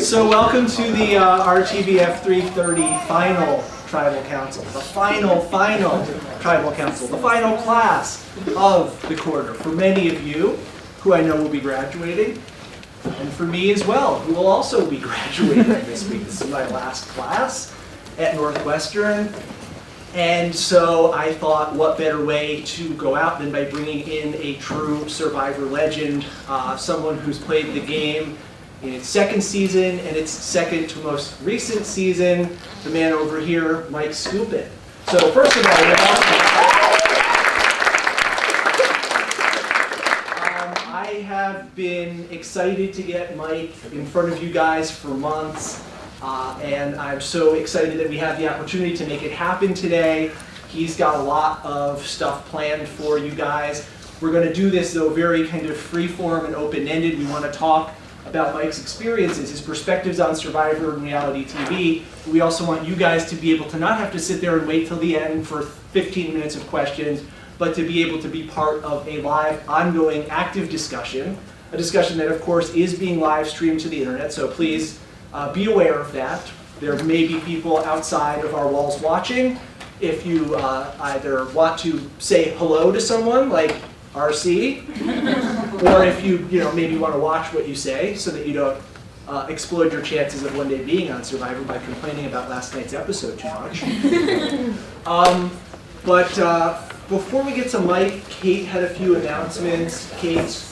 So welcome to the RTBF 330 final Tribal Council, the final Tribal Council, the final class of the quarter. For many of you who I know will be graduating, and for me as well, who will also be graduating this week. This is my last class at Northwestern. And so I thought, what better way to go out than by bringing in a true Survivor legend, someone who's played the game in its second season and its second to most recent season, the man over here, Mike Skupin. So first of all, I have been excited to get Mike in front of you guys for months. And I'm so excited that we have the opportunity to make it happen today. He's got a lot of stuff planned for you guys. We're going to do this, though, very kind of free-form and open-ended. We want to talk about Mike's experiences, his perspectives on Survivor and reality TV. We also want you guys to be able to not have to sit there and wait till the end for 15 minutes of questions, but to be able to be part of a live, ongoing, active discussion, a discussion that, of course, is being live streamed to the internet, so please be aware of that. There may be people outside of our walls watching. If you either want to say hello to someone, like RC, or if you maybe want to watch what you say so that you don't exploit your chances of one day being on Survivor by complaining about last night's episode too much. But before we get to Mike, Kate had a few announcements. Kate?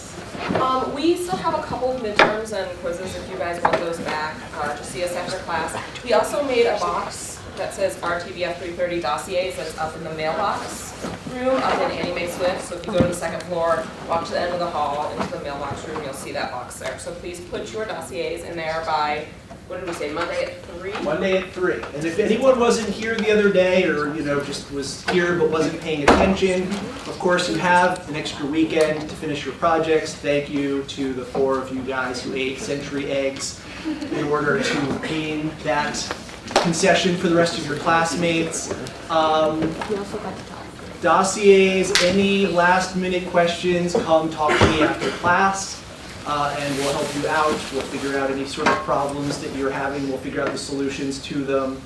We still have a couple of midterms and quizzes if you guys want those back to see us after class. We also made a box that says RTBF 330 dossiers that's up in the mailbox room up in Annie Mae Swift. So if you go to the second floor, walk to the end of the hall into the mailbox room, you'll see that box there. So please put your dossiers in there by, what did we say, Monday at 3? Monday at 3. And if anyone wasn't here the other day or just was here but wasn't paying attention, of course you have an extra weekend to finish your projects. Thank you to the 4 of you guys who ate century eggs in order to gain that concession for the rest of your classmates. Dossiers, any last minute questions, come talk to me after class. And we'll help you out. We'll figure out any sort of problems that you're having. We'll figure out the solutions to them.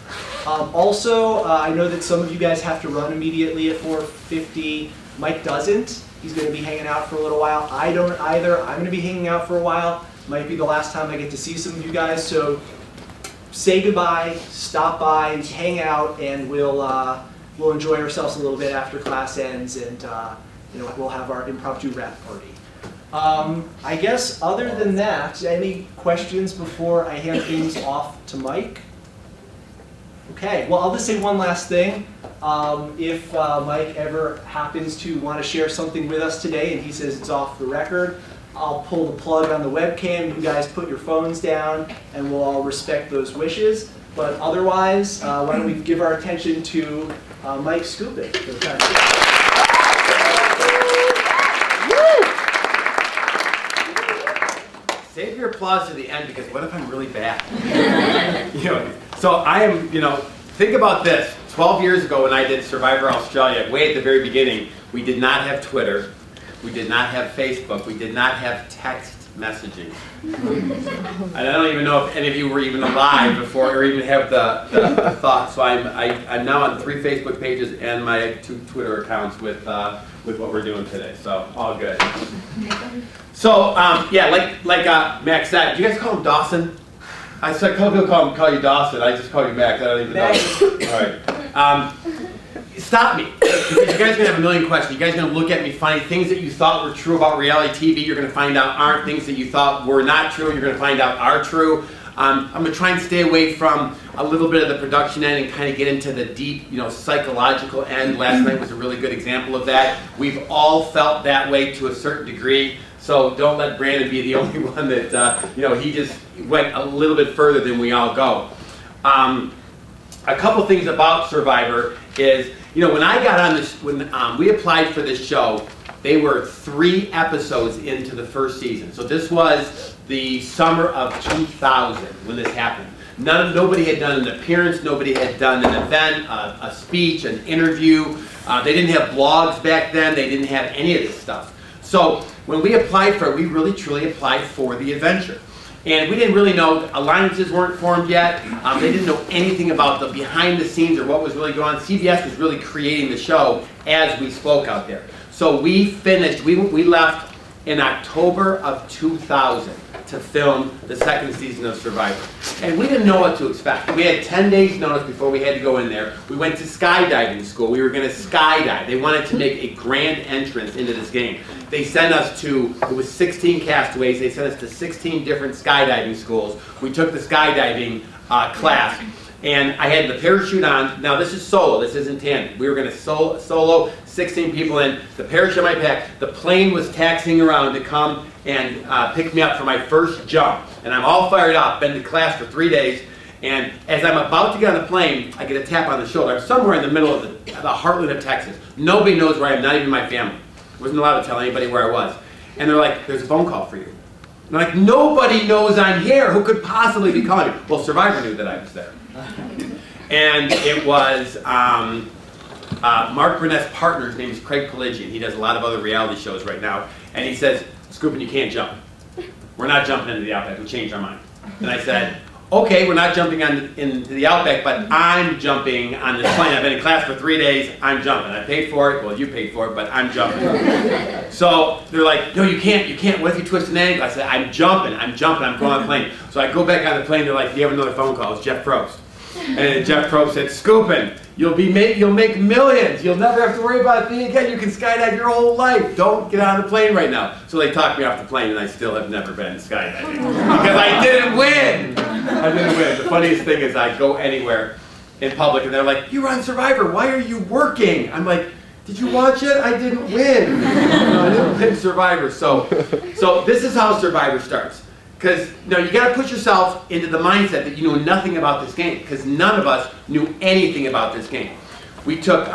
Also, I know that some of you guys have to run immediately at 4:50. Mike doesn't. He's going to be hanging out for a little while. I don't either. I'm going to be hanging out for a while. Might be the last time I get to see some of you guys. So say goodbye, stop by, hang out, and we'll enjoy ourselves a little bit after class ends, and we'll have our impromptu rap party. I guess other than that, any questions before I hand things off to Mike? Okay, well, I'll just say one last thing. If Mike ever happens to want to share something with us today and he says it's off the record, I'll pull the plug on the webcam. You guys put your phones down and we'll all respect those wishes. But otherwise, why don't we give our attention to Mike Skupin for the time. Save your applause to the end, because what if I'm really bad? So I am, think about this. 12 years ago when I did Survivor Australia, way at the very beginning, we did not have Twitter, we did not have Facebook, we did not have text messaging. And I don't even know if any of you were even alive before or even have the thought. So I'm now on 3 Facebook pages and my 2 Twitter accounts with what we're doing today. So all good. So yeah, like Max said, do you guys call him Dawson? I said people call you Dawson. I just call you Max. I don't even know. All right. Stop me, because you guys are gonna have a million questions. You guys are gonna look at me funny. Things that you thought were true about reality TV, you're gonna find out aren't. Things that you thought were not true, you're gonna find out are true. I'm gonna try and stay away from a little bit of the production end and kind of get into the deep, psychological end. Last night was a really good example of that. We've all felt that way to a certain degree. So don't let Brandon be the only one that, he just went a little bit further than we all go. A couple things about Survivor is, when I got on this, when we applied for this show, they were 3 episodes into the first season. So this was the summer of 2000 when this happened. Nobody had done an appearance, nobody had done an event, a speech, an interview. They didn't have blogs back then, they didn't have any of this stuff. So when we applied for it, we really truly applied for the adventure. And we didn't really know, alliances weren't formed yet. They didn't know anything about the behind the scenes or what was really going on. CBS was really creating the show as we spoke out there. So we finished, we left in October of 2000 to film the second season of Survivor. And we didn't know what to expect. We had 10 days notice before we had to go in there. We went to skydiving school. We were going to skydive. They wanted to make a grand entrance into this game. They sent us to, it was 16 castaways. They sent us to 16 different skydiving schools. We took the skydiving class. And I had the parachute on. Now this is solo, this isn't tandem. We were going to solo 16 people in, the parachute in my pack. The plane was taxiing around to come and pick me up for my first jump. And I'm all fired up, been to class for 3 days. And as I'm about to get on the plane, I get a tap on the shoulder. I'm somewhere in the middle of the heartland of Texas. Nobody knows where I am, not even my family. Wasn't allowed to tell anybody where I was. And they're like, there's a phone call for you. And I'm like, nobody knows I'm here. Who could possibly be calling me? Well, Survivor knew that I was there. And it was Mark Burnett's partner. His name is Craig Pelagian. He does a lot of other reality shows right now. And he says, Skupin, you can't jump. We're not jumping into the Outback. We changed our mind. And I said, okay, we're not jumping into the Outback, but I'm jumping on this plane. I've been in class for 3 days. I'm jumping. I paid for it. Well, you paid for it, but I'm jumping. So they're like, no, you can't. What if you twist an ankle? I said, I'm jumping. I'm going on the plane. So I go back on the plane. They're like, do you have another phone call? It's Jeff Probst. And Jeff Probst said, Skupin, you'll make millions. You'll never have to worry about a thing again. You can skydive your whole life. Don't get on the plane right now. So they talked me off the plane, and I still have never been skydiving because I didn't win. The funniest thing is I go anywhere in public, and they're like, "You're on Survivor. Why are you working?" I'm like, "Did you watch it? I didn't win. I didn't win Survivor." So this is how Survivor starts. Because you got to put yourself into the mindset that you know nothing about this game, because none of us knew anything about this game. We took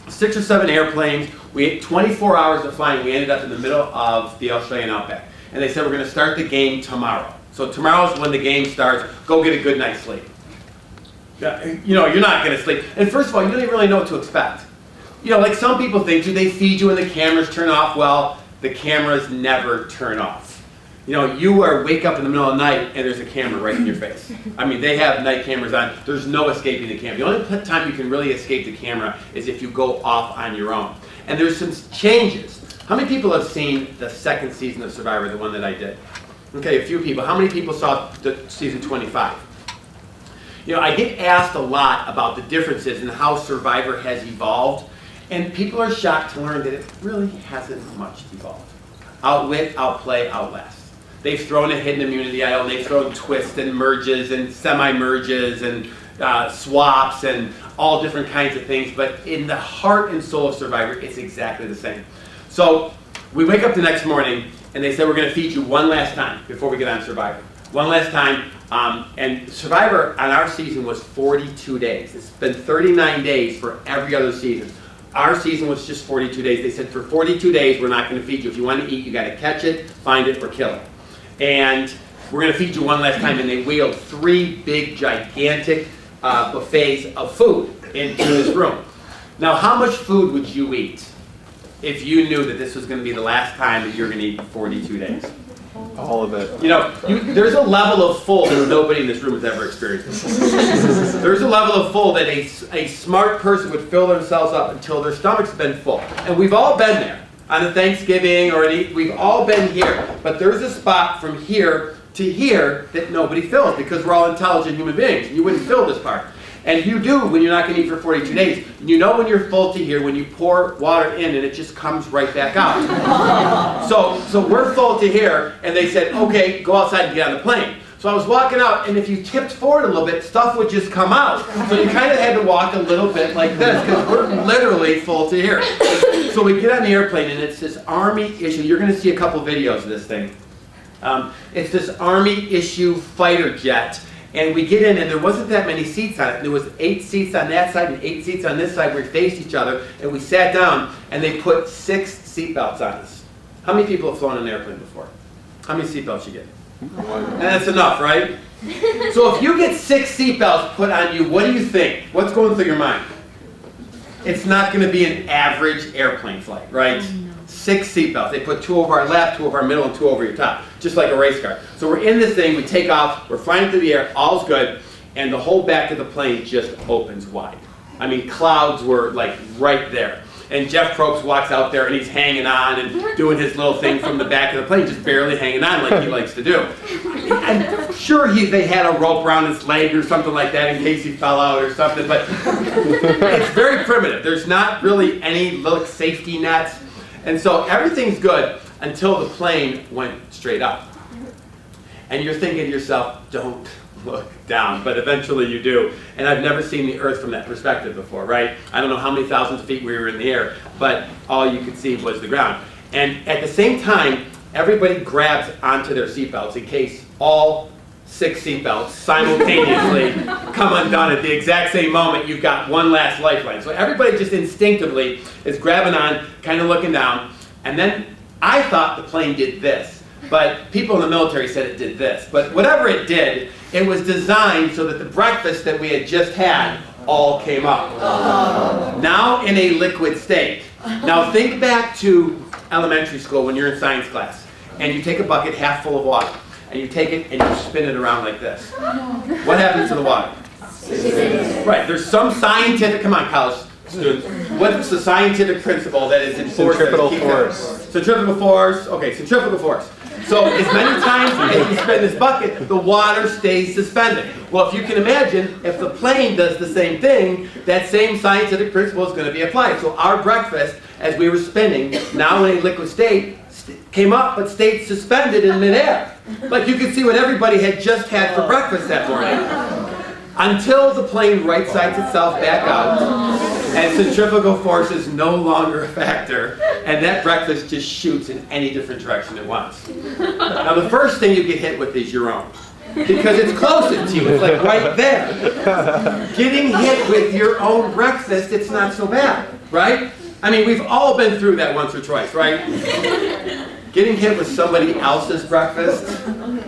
6 or 7 airplanes. We had 24 hours of flying. We ended up in the middle of the Australian Outback. And they said, we're going to start the game tomorrow. So tomorrow's when the game starts. Go get a good night's sleep. You're not going to sleep. And first of all, you don't even really know what to expect. Like some people think, do they feed you when the cameras turn off? Well, the cameras never turn off. You wake up in the middle of the night and there's a camera right in your face. I mean, they have night cameras on. There's no escaping the camera. The only time you can really escape the camera is if you go off on your own. And there's some changes. How many people have seen the second season of Survivor, the one that I did? Okay, a few people. How many people saw the season 25? I get asked a lot about the differences in how Survivor has evolved. And people are shocked to learn that it really hasn't much evolved. Outwit, outplay, outlast. They've thrown a hidden immunity idol, and they've thrown twists and merges and semi-merges and swaps and all different kinds of things, but in the heart and soul of Survivor, it's exactly the same. So we wake up the next morning, and they said, we're going to feed you one last time before we get on Survivor. One last time, and Survivor on our season was 42 days. It's been 39 days for every other season. Our season was just 42 days. They said, for 42 days, we're not going to feed you. If you want to eat, you got to catch it, find it, or kill it. And we're going to feed you one last time. And they wheeled 3 big, gigantic buffets of food into this room. Now, how much food would you eat if you knew that this was going to be the last time that you're going to eat for 42 days? All of it. There's a level of full that nobody in this room has ever experienced. There's a level of full that a smart person would fill themselves up until their stomach's been full. And we've all been there. On a Thanksgiving or we've all been here. But there's a spot from here to here that nobody fills because we're all intelligent human beings. You wouldn't fill this part. And you do when you're not going to eat for 42 days. You know when you're full to here, when you pour water in and it just comes right back out. So we're full to here, and they said, okay, go outside and get on the plane. So I was walking out, and if you tipped forward a little bit, stuff would just come out. So you kind of had to walk a little bit like this, because we're literally full to here. So we get on the airplane, and it's this Army issue. You're going to see a couple videos of this thing. It's this Army issue fighter jet. And we get in, and there wasn't that many seats on it. There was 8 seats on that side and 8 seats on this side where we faced each other. And we sat down, and they put 6 seatbelts on us. How many people have flown an airplane before? How many seatbelts you get? And that's enough, right? So if you get 6 seatbelts put on you, what do you think? What's going through your mind? It's not going to be an average airplane flight, right? 6 seatbelts. They put 2 over our lap, 2 over our middle, and 2 over your top, just like a race car. So we're in this thing, we take off, we're flying through the air, all's good, and the whole back of the plane just opens wide. I mean, clouds were like right there. And Jeff Probst walks out there and he's hanging on and doing his little thing from the back of the plane, just barely hanging on like he likes to do. I'm sure they had a rope around his leg or something like that in case he fell out or something, but it's very primitive. There's not really any little safety nets. And so everything's good until the plane went straight up. And you're thinking to yourself, don't look down, but eventually you do. And I've never seen the Earth from that perspective before, right? I don't know how many thousands of feet we were in the air, but all you could see was the ground. And at the same time, everybody grabs onto their seatbelts in case all 6 seatbelts simultaneously come undone at the exact same moment. You've got one last lifeline. So everybody just instinctively is grabbing on, kind of looking down. And then I thought the plane did this, but people in the military said it did this. But whatever it did, it was designed so that the breakfast that we had just had all came up. Now in a liquid state. Now think back to elementary school when you're in science class and you take a bucket half full of water and you take it and you spin it around like this. What happens to the water? Right, there's some scientific, come on college students, what's the scientific principle that is enforced? Centripetal force. Centrifugal force, okay, centrifugal force. So as many times as you spin this bucket, the water stays suspended. Well, if you can imagine, if the plane does the same thing, that same scientific principle is going to be applied. So our breakfast, as we were spinning, now in a liquid state, came up but stayed suspended in midair. Like you could see what everybody had just had for breakfast that morning. Until the plane right-sides itself back out, and centrifugal force is no longer a factor, and that breakfast just shoots in any different direction it wants. Now the first thing you get hit with is your own, because it's closest to you, it's like right there. Getting hit with your own breakfast, it's not so bad, right? I mean, we've all been through that once or twice, right? Getting hit with somebody else's breakfast,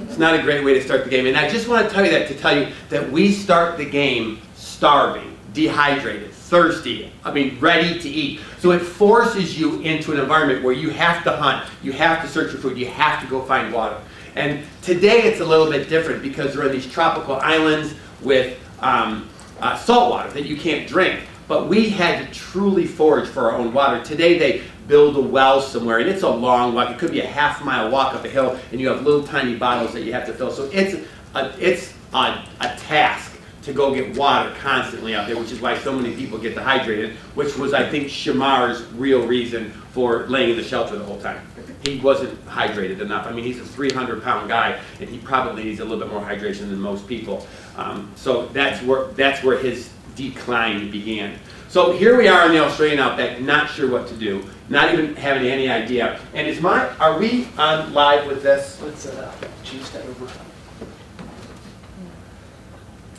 it's not a great way to start the game. And I just want to tell you that we start the game starving, dehydrated, thirsty, ready to eat. So it forces you into an environment where you have to hunt, you have to search for food, you have to go find water. And today it's a little bit different because there are these tropical islands with salt water that you can't drink. But we had to truly forage for our own water. Today they build a well somewhere, and it's a long walk. It could be a half-mile walk up a hill, and you have little tiny bottles that you have to fill. So it's a task to go get water constantly out there, which is why so many people get dehydrated, which was, I think, Shamar's real reason for laying in the shelter the whole time. He wasn't hydrated enough. I mean, he's a 300-pound guy, and he probably needs a little bit more hydration than most people. So that's where his decline began. So here we are in the Australian Outback, not sure what to do, not even having any idea. And are we on live with this? Let's choose that over.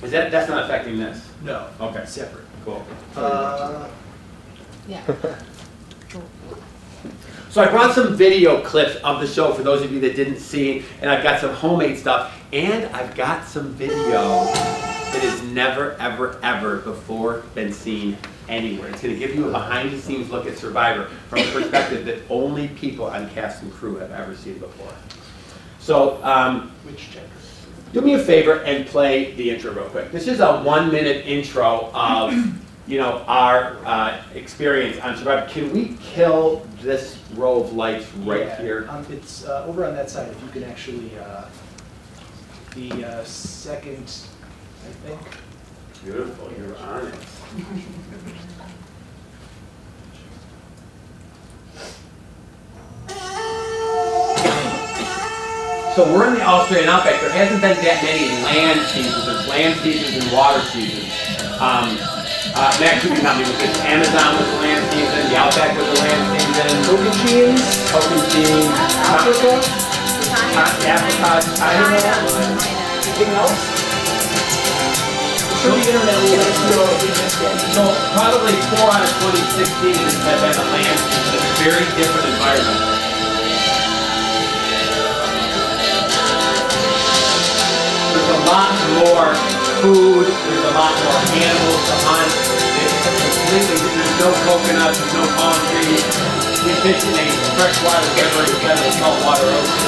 That's not affecting this? No. Okay. Separate. Cool. Yeah. So I brought some video clips of the show for those of you that didn't see, and I've got some homemade stuff, and I've got some video that has never, ever, ever before been seen anywhere. It's going to give you a behind-the-scenes look at Survivor from a perspective that only people on cast and crew have ever seen before. So, Which chapter? do me a favor and play the intro real quick. This is a 1-minute intro of, our experience on Survivor. Can we kill this row of lights right here? It's over on that side. If you can actually, the second, I think. Beautiful, you're on it. So we're in the Australian Outback. There hasn't been that many land seasons. There's land seasons and water seasons. Max, you can help me with this. Amazon was a land season. The Outback was a land season. Tocantins, Africa, China. anything else? Sure, the internet will let us know if we missed anything. So probably 4 out of 2016 has been a land season. It's a very different environment. There's a lot more food, there's a lot more animals to hunt. There's no coconuts, there's no palm trees. we fish in a freshwater river instead of a saltwater ocean.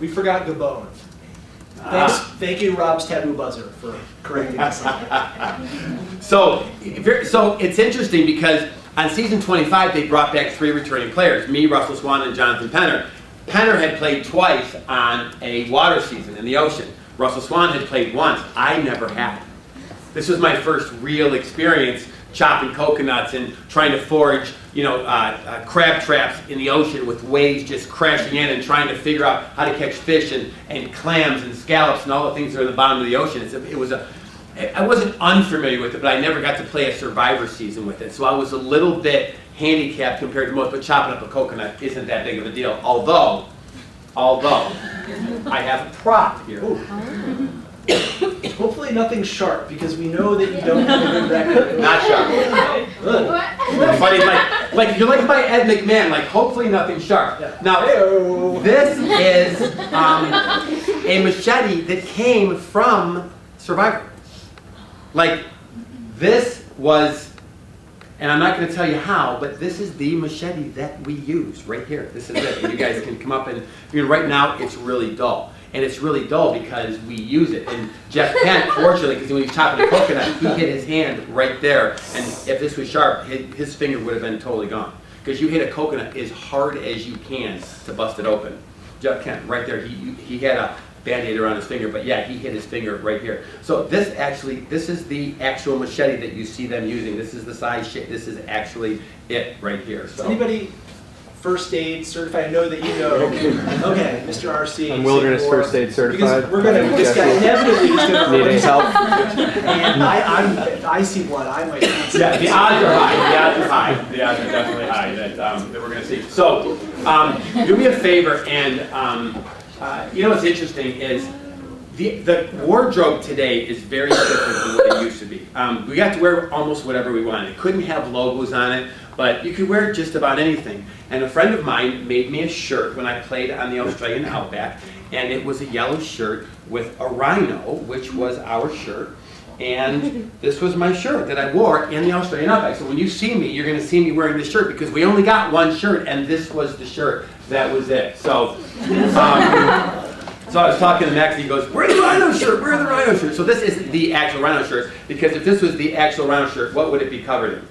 We forgot Gabon. Thank you, Rob's taboo buzzer, for correcting us. So it's interesting because on season 25 they brought back 3 returning players, me, Russell Swan, and Jonathan Penner. Penner had played twice on a water season in the ocean. Russell Swan had played once. I never had. This was my first real experience chopping coconuts and trying to forage, crab traps in the ocean with waves just crashing in and trying to figure out how to catch fish and clams and scallops and all the things that are at the bottom of the ocean. I wasn't unfamiliar with it, but I never got to play a Survivor season with it. So I was a little bit handicapped compared to most, but chopping up a coconut isn't that big of a deal. Although I have a prop here. Hopefully nothing sharp, because we know that you don't have a good record. Not sharp. Good. Funny, like you're like my Ed McMahon, like hopefully nothing sharp. Yeah. Now, this is a machete that came from Survivor. Like, this was, and I'm not going to tell you how, but this is the machete that we use right here. This is it. And you guys can come up and, right now it's really dull. And it's really dull because we use it. And Jeff Kent, fortunately, because when he was chopping the coconut, he hit his hand right there. And if this was sharp, his finger would have been totally gone. Because you hit a coconut as hard as you can to bust it open. Jeff Kent, right there, he had a Band-Aid around his finger, but yeah, he hit his finger right here. So this is the actual machete that you see them using. This is the size shape. This is actually it right here. So. Anybody first aid certified? I know that you know. Okay, Mr. RC. I'm wilderness first aid certified. Because we're gonna, this guy inevitably is gonna. Need any help? And if I see blood, I might. Yeah, the odds are high. The odds are high. The odds are definitely high that we're gonna see. So, do me a favor and. What's interesting is the wardrobe today is very different than what it used to be. We got to wear almost whatever we wanted. It couldn't have logos on it, but you could wear just about anything. And a friend of mine made me a shirt when I played on the Australian Outback, and it was a yellow shirt with a rhino, which was our shirt. And this was my shirt that I wore in the Australian Outback. So when you see me, you're going to see me wearing this shirt because we only got one shirt, and this was the shirt. That was it. So, so I was talking to Max, and he goes, "Where's the rhino shirt? Where's the rhino shirt?" So this isn't the actual rhino shirt, because if this was the actual rhino shirt, what would it be covered in?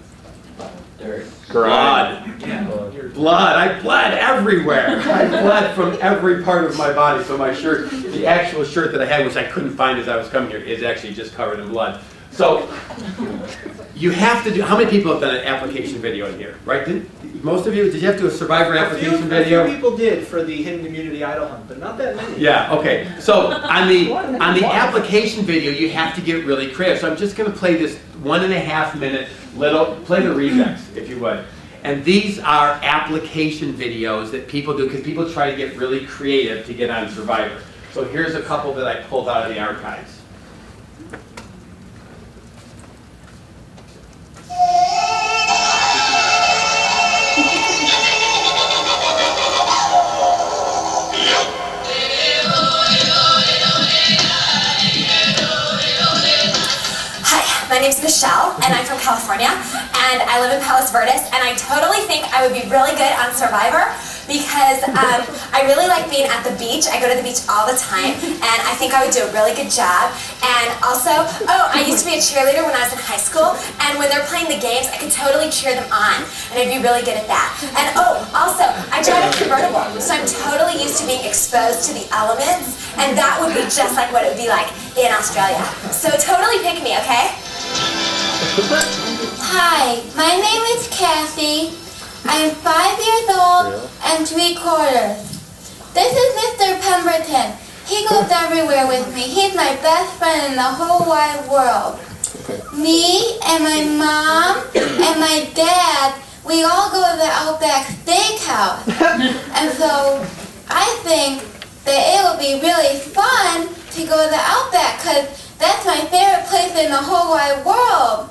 Dirt. Blood. Yeah. Blood. I bled everywhere. I bled from every part of my body. So my shirt, the actual shirt that I had, which I couldn't find as I was coming here, is actually just covered in blood. So you have to do. How many people have done an application video in here? Right? Most of you? Did you have to do a Survivor application video? A few people did for the Hidden Immunity Idol Hunt, but not that many. Yeah. Okay. So on the application video, you have to get really creative. So I'm just going to play this 1.5 minute play the remix, if you would. And these are application videos that people do because people try to get really creative to get on Survivor. So here's a couple that I pulled out of the archives. My name's Michelle, and I'm from California, and I live in Palos Verdes, and I totally think I would be really good on Survivor because I really like being at the beach. I go to the beach all the time, and I think I would do a really good job. And also, I used to be a cheerleader when I was in high school, and when they're playing the games, I could totally cheer them on, and I'd be really good at that. And also, I drive a convertible, so I'm totally used to being exposed to the elements, and that would be just like what it would be like in Australia. So totally pick me, okay? Hi, my name is Kathy. I'm 5 years old and 3/4. This is Mr. Pemberton. He goes everywhere with me. He's my best friend in the whole wide world. Me and my mom and my dad, we all go to the Outback Steakhouse. And so I think that it will be really fun to go to the Outback because that's my favorite place in the whole wide world.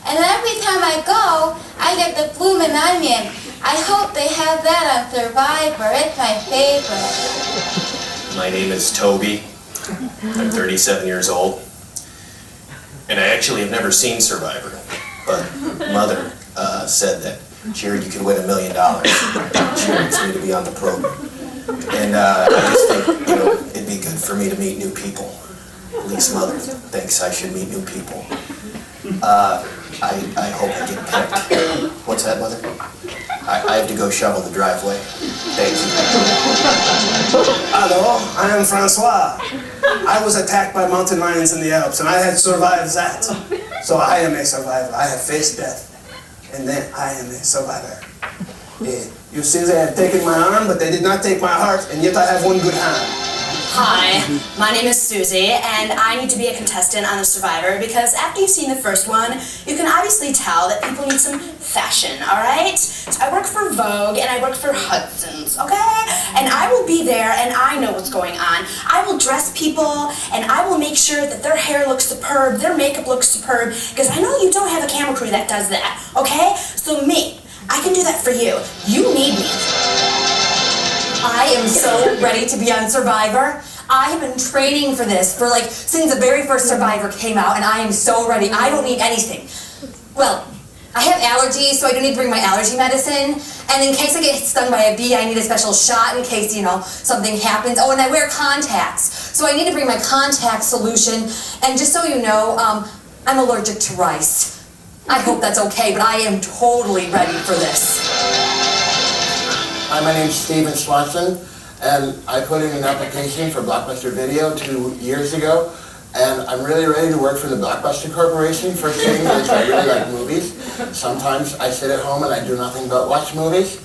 And every time I go, I get the bloomin' onion. I hope they have that on Survivor. It's my favorite. My name is Toby. I'm 37 years old, and I actually have never seen Survivor, but Mother said that, Jared, you could win $1 million. She wants me to be on the program. And I just think, it'd be good for me to meet new people. At least Mother thinks I should meet new people. I hope I get picked. What's that, Mother? I have to go shovel the driveway. Thank you. Hello, I am Francois. I was attacked by mountain lions in the Alps, and I had survived that. So I am a survivor. I have faced death, and then I am a survivor. You see, they have taken my arm, but they did not take my heart, and yet I have one good hand. Hi, my name is Susie, and I need to be a contestant on the Survivor because after you've seen the first one, you can obviously tell that people need some fashion, alright? So I work for Vogue and I work for Hudson's, okay? And I will be there and I know what's going on. I will dress people and I will make sure that their hair looks superb, their makeup looks superb, because I know you don't have a camera crew that does that, okay? So me, I can do that for you. You need me. I am so ready to be on Survivor. I have been training for this since the very first Survivor came out, and I am so ready. I don't need anything. Well, I have allergies, so I don't need to bring my allergy medicine. And in case I get stung by a bee, I need a special shot in case, something happens. Oh, and I wear contacts, so I need to bring my contact solution. And just so you know, I'm allergic to rice. I hope that's okay, but I am totally ready for this. Hi, my name's Steven Swanson, and I put in an application for Blockbuster Video 2 years ago, and I'm really ready to work for the Blockbuster Corporation. First thing is I really like movies. Sometimes I sit at home and I do nothing but watch movies.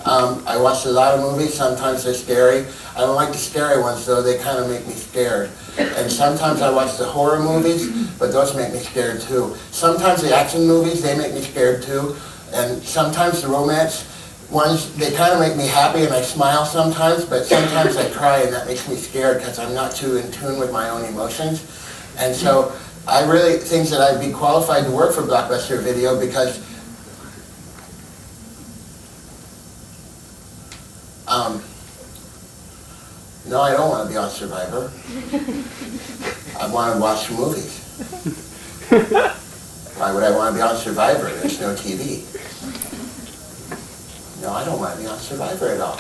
I watch a lot of movies. Sometimes they're scary. I don't like the scary ones, though. They kind of make me scared. And sometimes I watch the horror movies, but those make me scared too. Sometimes the action movies, they make me scared too. And sometimes the romance ones, they kind of make me happy and I smile sometimes, but sometimes I cry and that makes me scared because I'm not too in tune with my own emotions. And so I really think that I'd be qualified to work for Blockbuster Video because no, I don't want to be on Survivor. I want to watch movies. Why would I want to be on Survivor? There's no TV. No, I don't want to be on Survivor at all.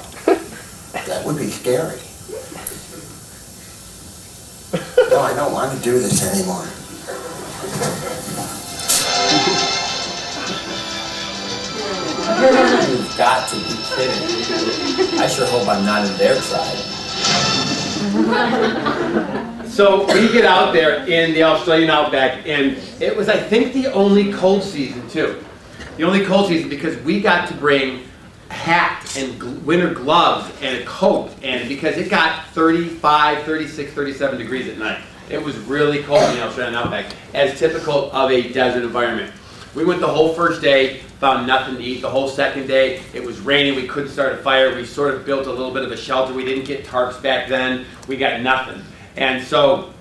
That would be scary. No, I don't want to do this anymore. You've got to be kidding. I sure hope I'm not in their tribe. So we get out there in the Australian Outback, and it was, I think, the only cold season too. The only cold season because we got to bring a hat and winter gloves and a coat, and because it got 35, 36, 37 degrees at night. It was really cold in the Australian Outback, as typical of a desert environment. We went the whole first day, found nothing to eat. The whole second day, it was raining, we couldn't start a fire. We sort of built a little bit of a shelter. We didn't get tarps back then. We got nothing. And so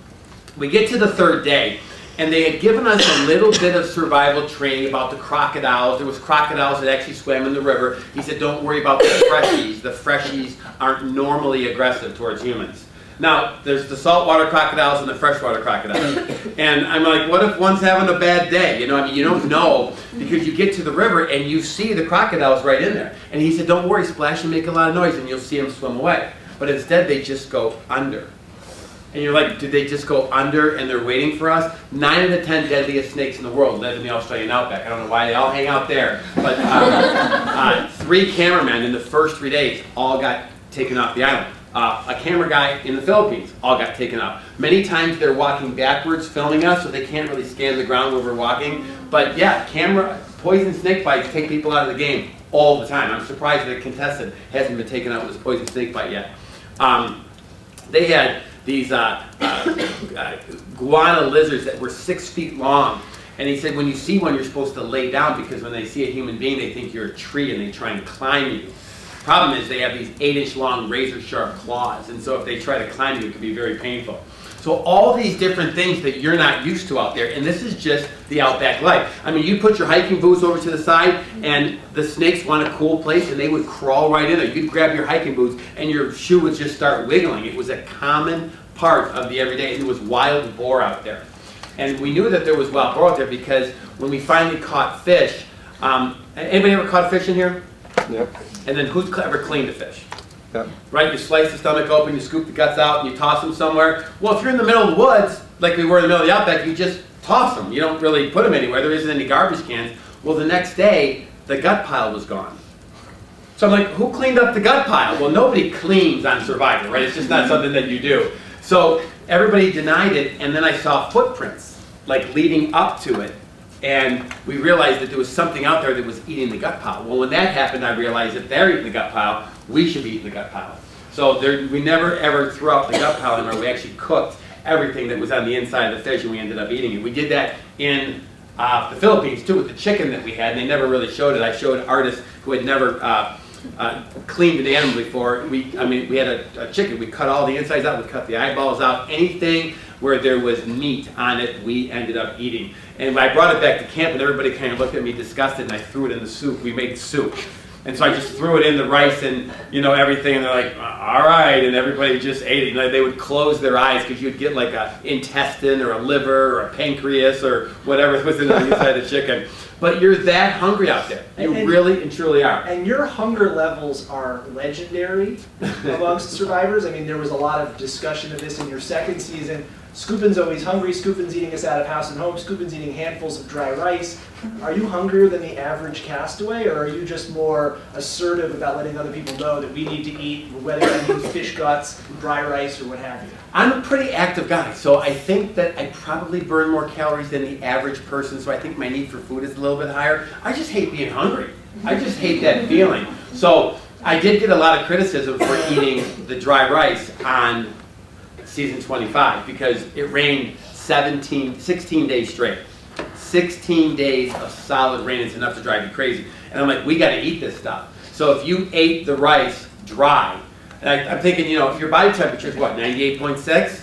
we get to the third day, and they had given us a little bit of survival training about the crocodiles. There was crocodiles that actually swam in the river. He said, don't worry about the freshies. The freshies aren't normally aggressive towards humans. Now, there's the saltwater crocodiles and the freshwater crocodiles. And I'm like, what if one's having a bad day? You know, I mean, you don't know because you get to the river and you see the crocodiles right in there. And he said, don't worry, splash and make a lot of noise and you'll see them swim away. But instead, they just go under. And you're like, did they just go under and they're waiting for us? 9 of the 10 deadliest snakes in the world live in the Australian Outback. I don't know why they all hang out there. But 3 cameramen in the first 3 days all got taken off the island. A camera guy in the Philippines all got taken out. Many times they're walking backwards filming us, so they can't really scan the ground where we're walking. But yeah, poison snake bites take people out of the game all the time. I'm surprised that a contestant hasn't been taken out with this poison snake bite yet. They had these guana lizards that were 6 feet long. And he said when you see one, you're supposed to lay down because when they see a human being, they think you're a tree and they try and climb you. Problem is they have these 8-inch long razor sharp claws, and so if they try to climb you, it can be very painful. So all these different things that you're not used to out there, and this is just the outback life. I mean, you put your hiking boots over to the side, and the snakes want a cool place, and they would crawl right in there. You'd grab your hiking boots, and your shoe would just start wiggling. It was a common part of the everyday, and there was wild boar out there. And we knew that there was wild boar out there because when we finally caught fish, anybody ever caught a fish in here? Yep. And then who's ever cleaned a fish? Yep. Right, you slice the stomach open, you scoop the guts out, and you toss them somewhere. Well, if you're in the middle of the woods, like we were in the middle of the Outback, you just toss them. You don't really put them anywhere. There isn't any garbage cans. Well, the next day, the gut pile was gone. So I'm like, who cleaned up the gut pile? Well, nobody cleans on Survivor, right? It's just not something that you do. So everybody denied it, and then I saw footprints, like leading up to it. And we realized that there was something out there that was eating the gut pile. Well, when that happened, I realized if they're eating the gut pile, we should be eating the gut pile. So we never ever threw out the gut pile anymore. We actually cooked everything that was on the inside of the fish, and we ended up eating it. We did that in the Philippines too with the chicken that we had, and they never really showed it. I showed artists who had never cleaned an animal before. We had a chicken. We cut all the insides out. We cut the eyeballs out. Anything where there was meat on it, we ended up eating. And I brought it back to camp, and everybody kind of looked at me disgusted, and I threw it in the soup. We made soup. And so I just threw it in the rice and, everything, and they're like, all right, and everybody just ate it. They would close their eyes because you'd get like an intestine or a liver or a pancreas or whatever was in the inside of the chicken. But you're that hungry out there. You really and truly are. And your hunger levels are legendary amongst survivors. I mean, there was a lot of discussion of this in your second season. Skupin's always hungry. Skupin's eating us out of house and home. Skupin's eating handfuls of dry rice. Are you hungrier than the average castaway, or are you just more assertive about letting other people know that we need to eat, whether that means fish guts, dry rice, or what have you? I'm a pretty active guy, so I think that I probably burn more calories than the average person, so I think my need for food is a little bit higher. I just hate being hungry. I just hate that feeling. So I did get a lot of criticism for eating the dry rice on season 25 because it rained 16 days straight. 16 days of solid rain is enough to drive you crazy. And I'm like, we got to eat this stuff. So if you ate the rice dry, and I'm thinking, if your body temperature is what, 98.6?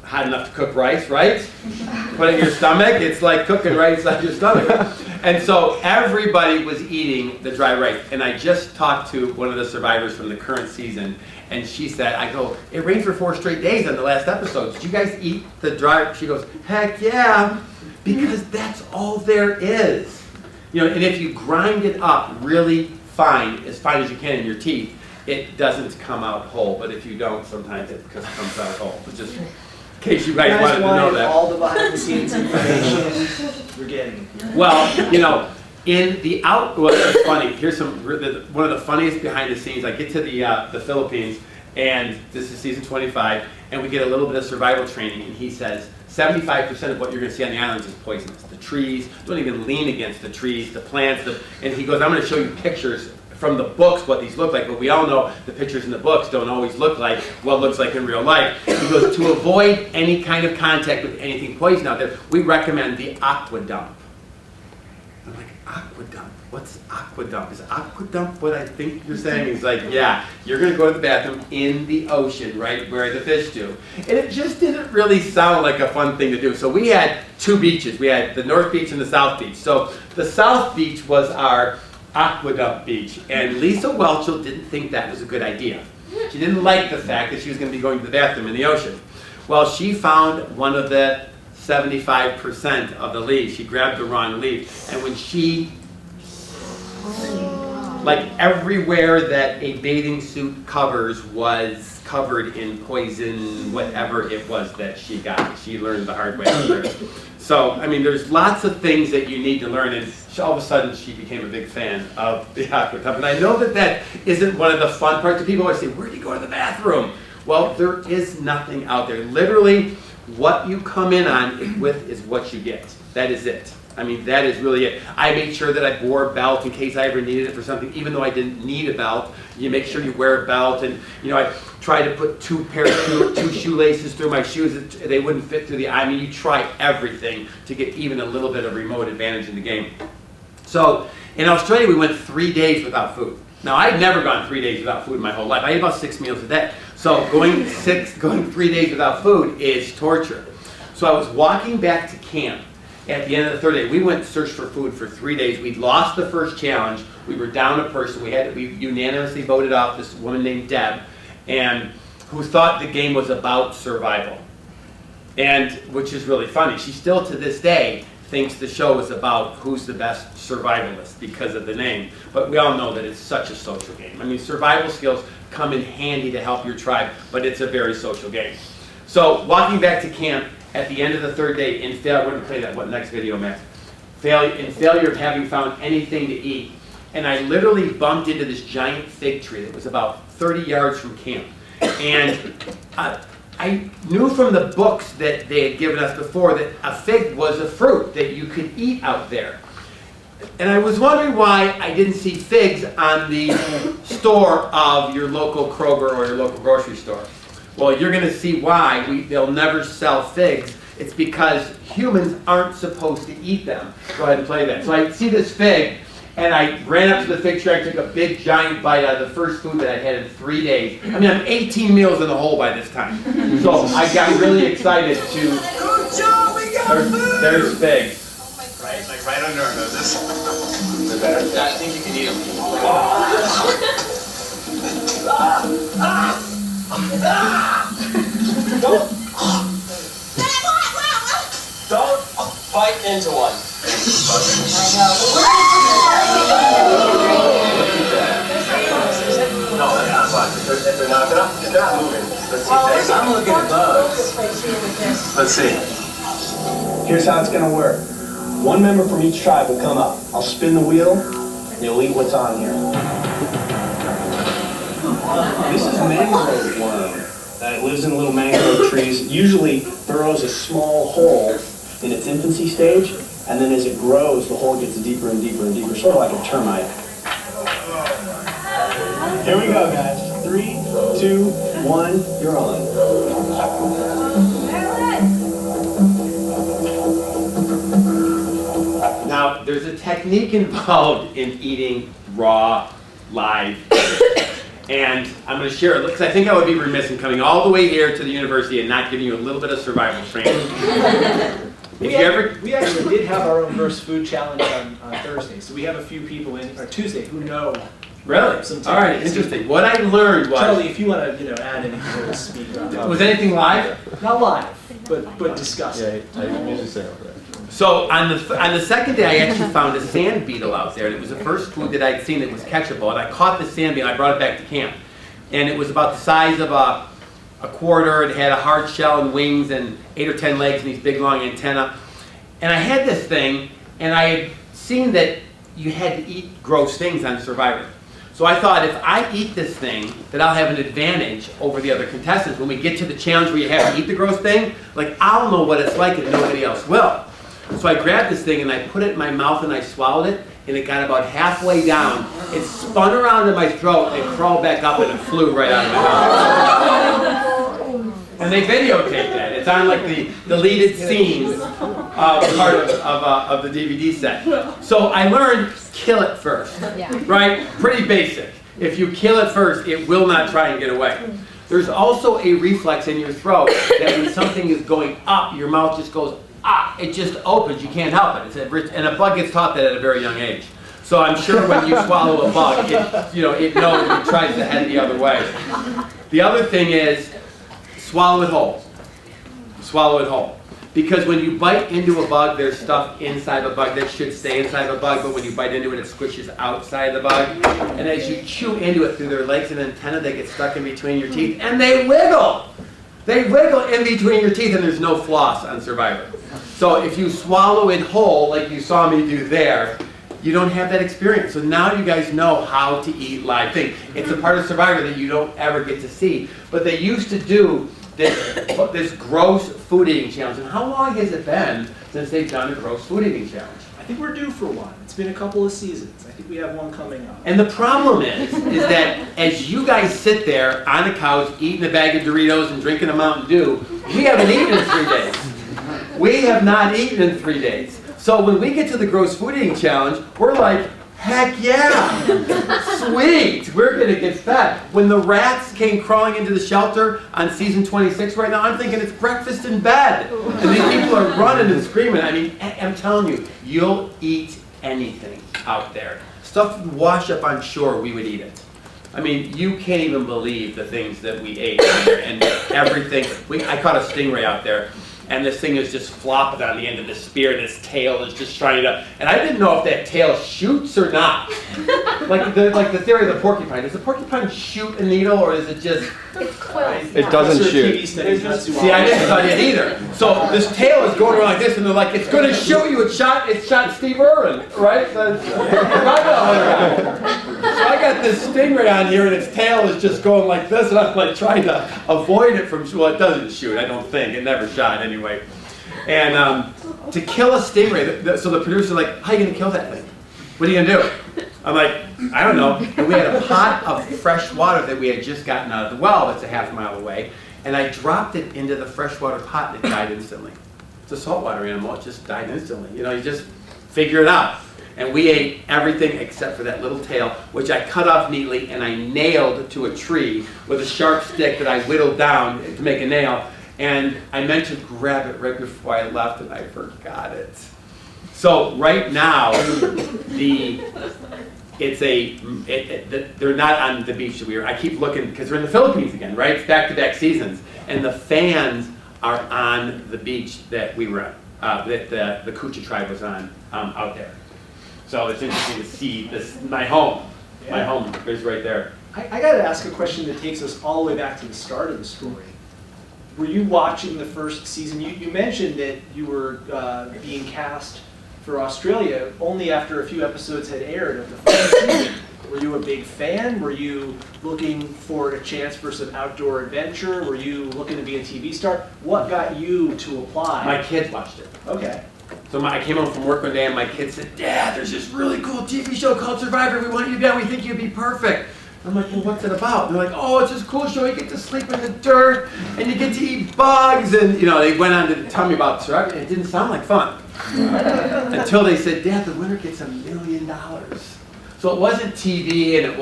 Hot enough to cook rice, right? Put it in your stomach, it's like cooking right inside your stomach. And so everybody was eating the dry rice. And I just talked to one of the survivors from the current season, and she said, it rained for 4 straight days on the last episode. Did you guys eat the dry? She goes, heck yeah, because that's all there is. And if you grind it up really fine as you can in your teeth, it doesn't come out whole. But if you don't, sometimes it just comes out whole. But just in case you guys wanted to know that. All the behind the scenes information you're getting. Well, in the well, it's funny. Here's one of the funniest behind the scenes. I get to the Philippines, and this is season 25, and we get a little bit of survival training, and he says 75% of what you're going to see on the islands is poisonous. The trees, don't even lean against the trees, the plants, and he goes, I'm going to show you pictures from the books what these look like, but we all know the pictures in the books don't always look like what looks like in real life. He goes, to avoid any kind of contact with anything poison out there, we recommend the aqua dump. I'm like, aqua dump? What's aqua dump? Is aqua dump what I think you're saying? He's like, yeah, you're going to go to the bathroom in the ocean, right where the fish do. And it just didn't really sound like a fun thing to do. So we had 2 beaches. We had the North Beach and the South Beach. So the South Beach was our aqua dump beach. And Lisa Welchel didn't think that was a good idea. She didn't like the fact that she was going to be going to the bathroom in the ocean. Well, she found one of the 75% of the leaves. She grabbed the wrong leaf, and when she, like everywhere that a bathing suit covers was covered in poison, whatever it was that she got. She learned the hard way out there. So, there's lots of things that you need to learn, and all of a sudden she became a big fan of the aqua dump. And I know that isn't one of the fun parts. People always say, where do you go to the bathroom? Well, there is nothing out there. Literally, what you come in on with is what you get. That is it. That is really it. I made sure that I wore a belt in case I ever needed it for something, even though I didn't need a belt. You make sure you wear a belt, and I tried to put 2 shoelaces through my shoes. They wouldn't fit through you try everything to get even a little bit of remote advantage in the game. So in Australia, we went 3 days without food. Now, I'd never gone 3 days without food in my whole life. I ate about 6 meals a day. So going 3 days without food is torture. So I was walking back to camp at the end of the 3rd day. We went to search for food for 3 days. We lost the first challenge. We were down a person. We unanimously voted off this woman named Deb. And who thought the game was about survival. And, which is really funny. She still to this day thinks the show is about who's the best survivalist because of the name. But we all know that it's such a social game. I mean, survival skills come in handy to help your tribe, but it's a very social game. So, walking back to camp at the end of the third day, in failure, we're going to play that, what, next video, Max? In failure of having found anything to eat. And I literally bumped into this giant fig tree that was about 30 yards from camp. And I knew from the books that they had given us before that a fig was a fruit that you could eat out there. And I was wondering why I didn't see figs on the store of your local Kroger or your local grocery store. Well, you're going to see why they'll never sell figs. It's because humans aren't supposed to eat them. Go ahead and play that. So I see this fig, and I ran up to the fig tree. I took a big, giant bite out of the first food that I had in 3 days. I mean, I'm 18 meals in the hole by this time. So I got really excited to... Good job, we got food! There's figs. Right, like right under our noses. They're better. Yeah, I think you can eat them. Don't bite into one. No, that's not fun. If they're not moving. Let's see. I'm looking at bugs. Let's see. Here's how it's gonna work. One member from each tribe will come up. I'll spin the wheel, and you'll eat what's on here. This is mangrove worm. It lives in little mangrove trees. Usually burrows a small hole in its infancy stage, and then as it grows, the hole gets deeper and deeper and deeper, sort of like a termite. Here we go, guys. 3, 2, 1, you're on. Now, there's a technique involved in eating raw, live fish. And I'm going to share it, because I think I would be remiss in coming all the way here to the university and not giving you a little bit of survival training. We actually did have our own first food challenge on Thursday, so we have a few people or Tuesday, who know. Really? Some All right, techniques. interesting. What I learned was... Charlie, if you want to, add anything to speak about. Was anything live? Not live, but discussed. Yeah, I usually say that. So on the second day, I actually found a sand beetle out there, and it was the first food that I'd seen that was catchable. And I caught the sand beetle, I brought it back to camp. And it was about the size of a quarter. It had a hard shell and wings and 8 or 10 legs and these big long antennae. And I had this thing, and I had seen that you had to eat gross things on Survivor. So I thought, if I eat this thing, that I'll have an advantage over the other contestants. When we get to the challenge where you have to eat the gross thing, like, I'll know what it's like and nobody else will. So I grabbed this thing and I put it in my mouth and I swallowed it, and it got about halfway down. It spun around in my throat and crawled back up, and it flew right out of my mouth. And they videotaped that. It's on like the deleted scenes part of the DVD set. So I learned, kill it first, right? Pretty basic. If you kill it first, it will not try and get away. There's also a reflex in your throat that when something is going up, your mouth just goes, it just opens, you can't help it. And a bug gets taught that at a very young age. So I'm sure when you swallow a bug, it knows it tries to head the other way. The other thing is, swallow it whole. Swallow it whole. Because when you bite into a bug, there's stuff inside the bug that should stay inside the bug, but when you bite into it, it squishes outside the bug. And as you chew into it through their legs and antennae, they get stuck in between your teeth, and they wiggle! They wiggle in between your teeth, and there's no floss on Survivor. So if you swallow it whole, like you saw me do there, you don't have that experience. So now you guys know how to eat live things. It's a part of Survivor that you don't ever get to see. But they used to do this gross food eating challenge. And how long has it been since they've done a gross food eating challenge? I think we're due for one. It's been a couple of seasons. I think we have one coming up. And the problem is that as you guys sit there on the couch eating a bag of Doritos and drinking a Mountain Dew, we haven't eaten in 3 days. We have not eaten in 3 days. So when we get to the gross food eating challenge, we're like, heck yeah, sweet, we're gonna get fed. When the rats came crawling into the shelter on season 26 right now, I'm thinking it's breakfast in bed. And these people are running and screaming. I mean, I'm telling you, you'll eat anything out there. Stuff you wash up on shore, we would eat it. I mean, you can't even believe the things that we ate and everything. I caught a stingray out there, and this thing is just flopping on the end of the spear, and its tail is just trying to, and I didn't know if that tail shoots or not. like the theory of the porcupine. Does the porcupine shoot a needle, or is it just... It's quills. It doesn't shoot. See, I didn't study it either. So this tail is going around like this, and they're like, it's going to shoot you. It shot Steve Irwin, right? So I got this stingray on here, and its tail is just going like this, and I'm like trying to avoid it from, well, it doesn't shoot, I don't think. It never shot anyway. And to kill a stingray, so the producer's like, how are you going to kill that thing? What are you going to do? I'm like, I don't know. And we had a pot of fresh water that we had just gotten out of the well that's a half mile away, and I dropped it into the freshwater pot, and it died instantly. It's a saltwater animal, it just died instantly. You know, you just figure it out. And we ate everything except for that little tail, which I cut off neatly and I nailed to a tree with a sharp stick that I whittled down to make a nail. And I meant to grab it right before I left, and I forgot it. So right now, they're not on the beach that we were. I keep looking because we're in the Philippines again, right? It's back-to-back seasons, and the fans are on the beach that we were on, that the Kucha tribe was on out there. So it's interesting to see this. My home is right there. I got to ask a question that takes us all the way back to the start of the story. Were you watching the first season? You mentioned that you were being cast for Australia only after a few episodes had aired of the first season. Were you a big fan? Were you looking for a chance for some outdoor adventure? Were you looking to be a TV star? What got you to apply? My kids watched it. Okay. So I came home from work one day and my kids said, Dad, there's this really cool TV show called Survivor. We want you to be on. We think you'd be perfect. I'm like, well, what's it about? And they're like, oh, it's this cool show. You get to sleep in the dirt and you get to eat bugs. And, you know, they went on to tell me about Survivor. And it didn't sound like fun. Until they said, Dad, the winner gets $1 million. So it wasn't TV and it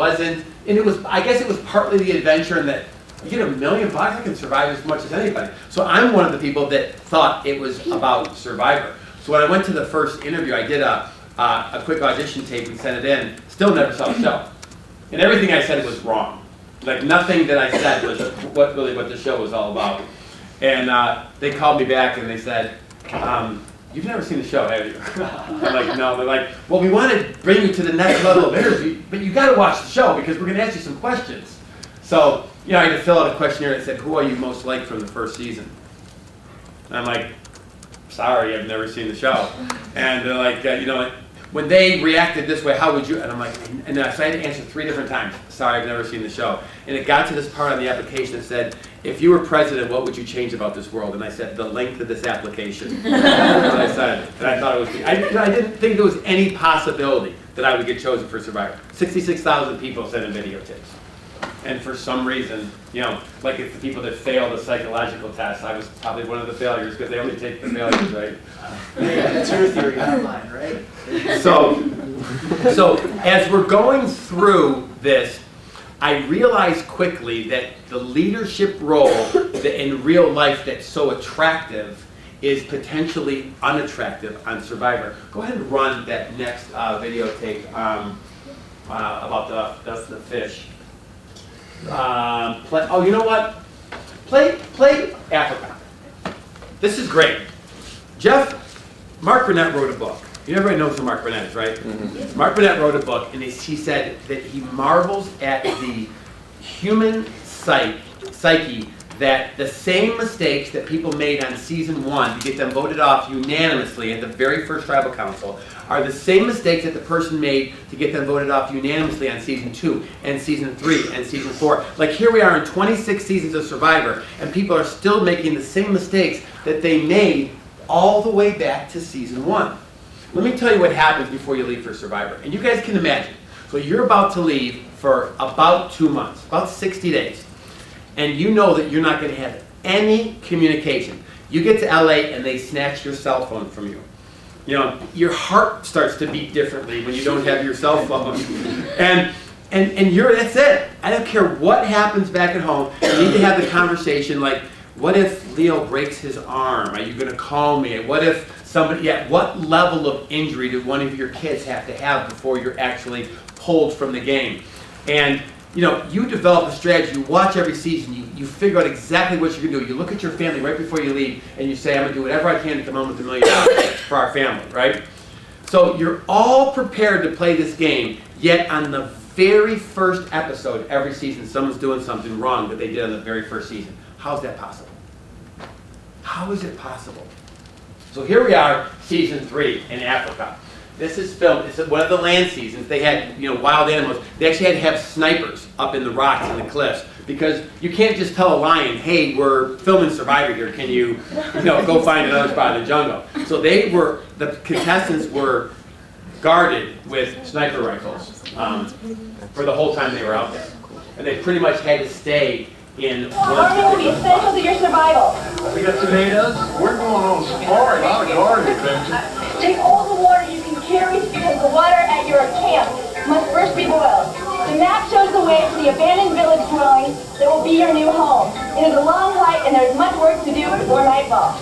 was, I guess it was partly the adventure in that you get $1 million, I can survive as much as anybody. So I'm one of the people that thought it was about Survivor. So when I went to the first interview, I did a quick audition tape and sent it in. Still never saw the show. And everything I said was wrong. Like nothing that I said was what the show was all about. And they called me back and they said, you've never seen the show, have you? I'm like, no. They're like, well, we want to bring you to the next level of interview, but you got to watch the show because we're going to ask you some questions. So, you know, I had to fill out a questionnaire that said, who are you most like from the first season? And I'm like, sorry, I've never seen the show. And they're like, you know, when they reacted this way, how would you? And I'm like, and so I had to answer 3 different times. Sorry, I've never seen the show. And it got to this part on the application that said, if you were president, what would you change about this world? And I said, the length of this application. That's what I said. And I thought it was, I didn't think there was any possibility that I would get chosen for Survivor. 66,000 people sent in videotapes. And for some reason, you know, like it's the people that fail the psychological test, I was probably one of the failures because they only take the failures, right? Yeah, that's your theory, not mine, right? So as we're going through this, I realized quickly that the leadership role that in real life that's so attractive is potentially unattractive on Survivor. Go ahead and run that next videotape about the fish. Oh, you know what? Play Africa. This is great. Mark Burnett wrote a book. Everybody knows who Mark Burnett is, right? Mm-hmm. Mark Burnett wrote a book, and he said that he marvels at the human psyche that the same mistakes that people made on season 1 to get them voted off unanimously at the very first tribal council are the same mistakes that the person made to get them voted off unanimously on season 2 and season 3 and season 4. Like here we are in 26 seasons of Survivor, and people are still making the same mistakes that they made all the way back to season 1. Let me tell you what happens before you leave for Survivor. And you guys can imagine. So you're about to leave for about 2 months, about 60 days. And you know that you're not going to have any communication. You get to LA and they snatch your cell phone from you. You know, your heart starts to beat differently when you don't have your cell phone. And that's it. I don't care what happens back at home. You need to have the conversation like, what if Leo breaks his arm? Are you going to call me? What if what level of injury did one of your kids have to have before you're actually pulled from the game? And you know, you develop a strategy, you watch every season, you figure out exactly what you're gonna do. You look at your family right before you leave and you say, I'm gonna do whatever I can to come home with $1 million for our family, right? So you're all prepared to play this game, yet on the very first episode, every season, someone's doing something wrong that they did on the very first season. How is that possible? How is it possible? So here we are, season 3 in Africa. This is filmed, it's one of the land seasons. They had, you know, wild animals. They actually had to have snipers up in the rocks and the cliffs because you can't just tell a lion, hey, we're filming Survivor here, can you know, go find another spot in the jungle. So they were, the contestants were guarded with sniper rifles for the whole time they were out there. And they pretty much had to stay in Farming will be essential to your survival. We got tomatoes. We're going on safari, not a garden adventure. Take all the water you can carry because the water at your camp must first be boiled. The map shows the way to the abandoned village dwelling that will be your new home. It is a long hike and there's much work to do before nightfall.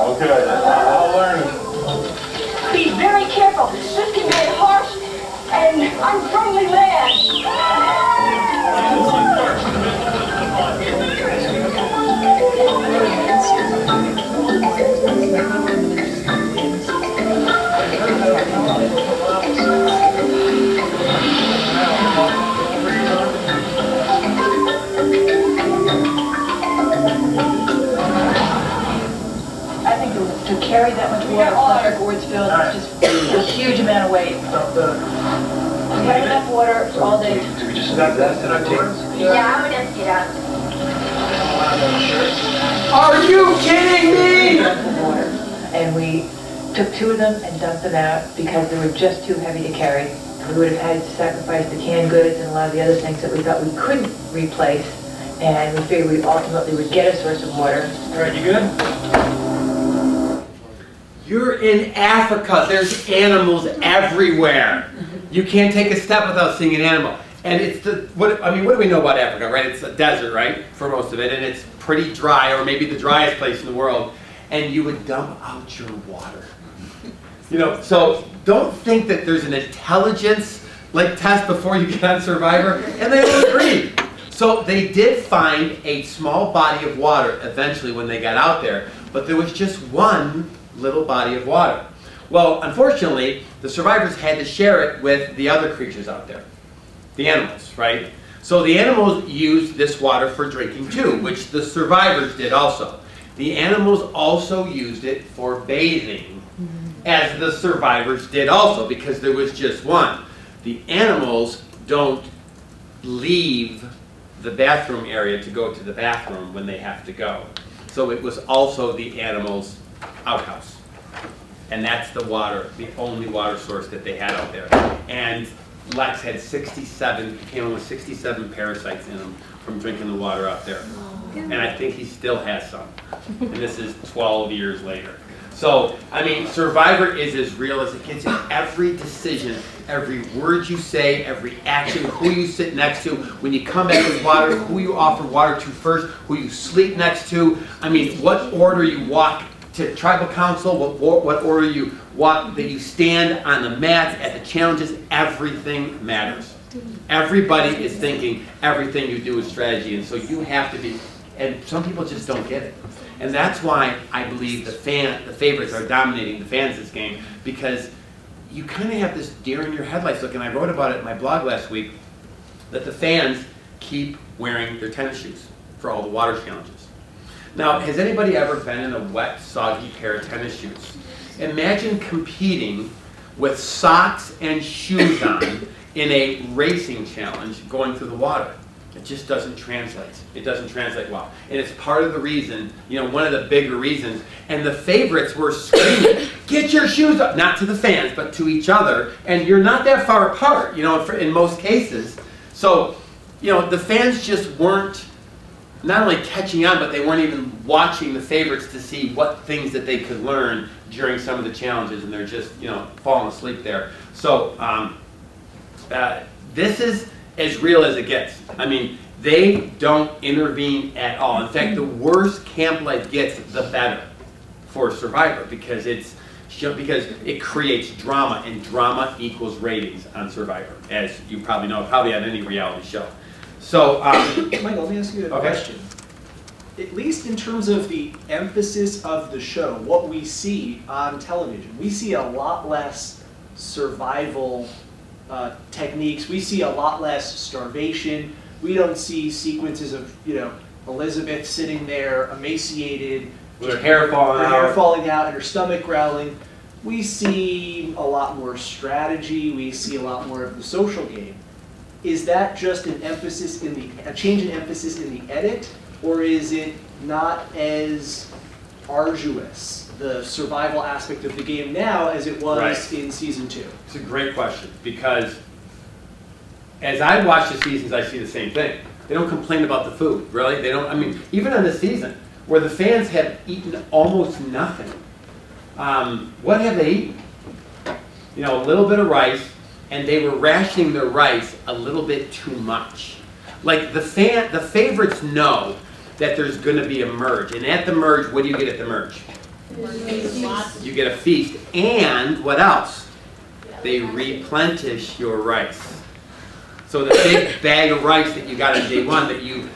Okay, I'll learn. Be very careful. This can get harsh and unfriendly land. I think to carry that much water across our gourds field is just a huge amount of weight. We have enough water for all day. Do we just stop that in our tables? Yeah, I would empty it out. Are you kidding me? And we took 2 of them and dumped them out because they were just too heavy to carry. We would have had to sacrifice the canned goods and a lot of the other things that we thought we couldn't replace. And we figured we ultimately would get a source of water. All right, you good? You're in Africa. There's animals everywhere. You can't take a step without seeing an animal. And it's what do we know about Africa, right? It's a desert, right, for most of it, and it's pretty dry, or maybe the driest place in the world. And you would dump out your water. You know, so don't think that there's an intelligence test before you get on Survivor, and they all agree. So they did find a small body of water eventually when they got out there, but there was just one little body of water. Well, unfortunately, the survivors had to share it with the other creatures out there, the animals, right? So the animals used this water for drinking too, which the survivors did also. The animals also used it for bathing, as the survivors did also, because there was just one. The animals don't leave the bathroom area to go to the bathroom when they have to go. So it was also the animals' outhouse. And that's the water, the only water source that they had out there. And Lex had 67, came in with 67 parasites in him from drinking the water out there. And I think he still has some. And this is 12 years later. So, I mean, Survivor is as real as it gets in every decision, every word you say, every action, who you sit next to, when you come back with water, who you offer water to first, who you sleep next to. I mean, what order you walk to tribal council, what order you walk, that you stand on the mats at the challenges, everything matters. Everybody is thinking everything you do is strategy, and so you have to be, and some people just don't get it. And that's why I believe the favorites are dominating the fans this game, because you kind of have this deer in your headlights look, and I wrote about it in my blog last week, that the fans keep wearing their tennis shoes for all the water challenges. Now, has anybody ever been in a wet, soggy pair of tennis shoes? Imagine competing with socks and shoes on in a racing challenge going through the water. It just doesn't translate. It doesn't translate well. And it's part of the reason, you know, one of the bigger reasons. And the favorites were screaming, get your shoes up, not to the fans, but to each other. And you're not that far apart, you know, in most cases. So, you know, the fans just weren't not only catching on, but they weren't even watching the favorites to see what things that they could learn during some of the challenges, and they're just, you know, falling asleep there. So this is as real as it gets. I mean, they don't intervene at all. In fact, the worse camp life gets, the better for Survivor, because it's because it creates drama, and drama equals ratings on Survivor, as you probably know, probably on any reality show. So, Michael, let me ask you a question. At least in terms of the emphasis of the show, what we see on television, we see a lot less survival techniques. We see a lot less starvation. We don't see sequences of, Elizabeth sitting there emaciated, with her hair falling out, and her stomach growling. We see a lot more strategy. We see a lot more of the social game. Is that just a change in emphasis in the edit, or is it not as arduous, the survival aspect of the game now, as it was in season 2? It's a great question, because as I watch the seasons, I see the same thing. They don't complain about the food, really. They don't. I mean, even on this season, where the fans have eaten almost nothing. What have they eaten? A little bit of rice, and they were rationing their rice a little bit too much. Like the favorites know that there's going to be a merge, and at the merge, what do you get at the merge? You get a feast, and what else? They replenish your rice. So the big bag of rice that you got on day one that you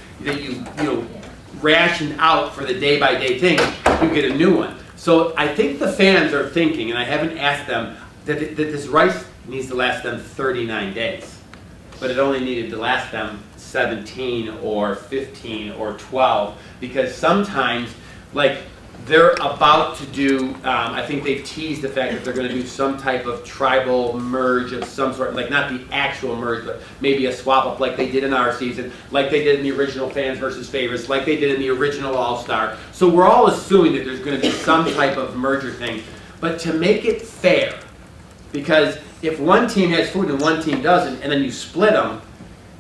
rationed out for the day-by-day thing, you get a new one. So I think the fans are thinking, and I haven't asked them, that this rice needs to last them 39 days. But it only needed to last them 17 or 15 or 12, because sometimes, like, they're about to do, I think they've teased the fact that they're going to do some type of tribal merge of some sort, like not the actual merge, but maybe a swap up like they did in our season, like they did in the original Fans versus Favorites, like they did in the original All-Star. So we're all assuming that there's going to be some type of merger thing. But to make it fair, because if one team has food and one team doesn't, and then you split them,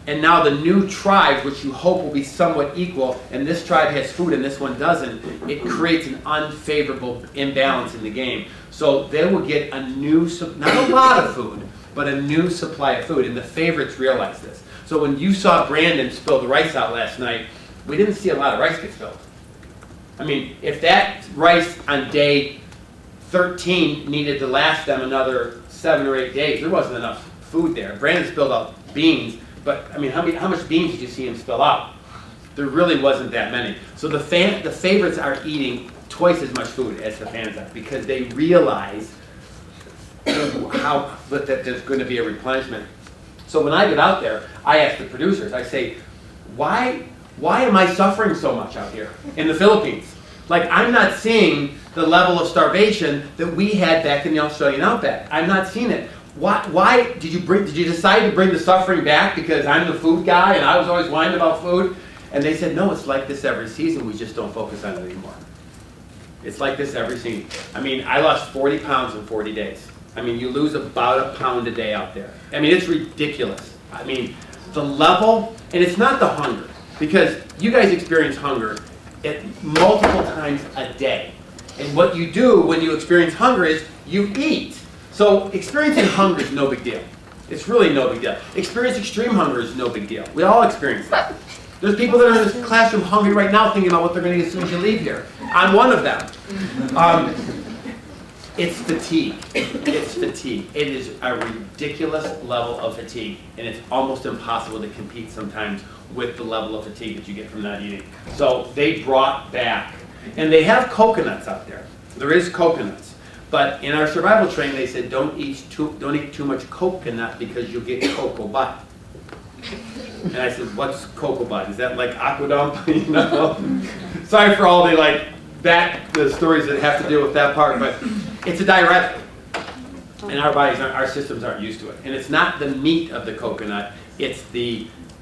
and now the new tribe, which you hope will be somewhat equal, and this tribe has food and this one doesn't, it creates an unfavorable imbalance in the game. So they will get a new, not a lot of food, but a new supply of food, and the favorites realize this. So when you saw Brandon spill the rice out last night, we didn't see a lot of rice get spilled. I mean, if that rice on day 13 needed to last them another 7 or 8 days, there wasn't enough food there. Brandon spilled out beans, but I mean, how much beans did you see him spill out? There really wasn't that many. So the favorites are eating twice as much food as the fans are, because they realize that there's going to be a replenishment. So when I get out there, I ask the producers, I say, why am I suffering so much out here in the Philippines? Like, I'm not seeing the level of starvation that we had back in the Australian Outback. I'm not seeing it. Why did you decide to bring the suffering back because I'm the food guy and I was always whining about food? And they said, no, it's like this every season. We just don't focus on it anymore. It's like this every season. I mean, I lost 40 pounds in 40 days. I mean, you lose about a pound a day out there. I mean, it's ridiculous. I mean, the level, and it's not the hunger, because you guys experience hunger at multiple times a day. And what you do when you experience hunger is you eat. So experiencing hunger is no big deal. It's really no big deal. Experiencing extreme hunger is no big deal. We all experience that. There's people that are in this classroom hungry right now thinking about what they're going to eat as soon as you leave here. I'm one of them. It's fatigue. It's fatigue. It is a ridiculous level of fatigue, and it's almost impossible to compete sometimes with the level of fatigue that you get from not eating. So they brought back, and they have coconuts out there. There is coconuts. But in our survival training, they said don't eat too much coconut because you'll get cocoa butt. And I said, what's cocoa butt? Is that like aqua dump? Sorry for all the stories that have to do with that part, but it's a diuretic. And our bodies, our systems aren't used to it. And it's not the meat of the coconut, it's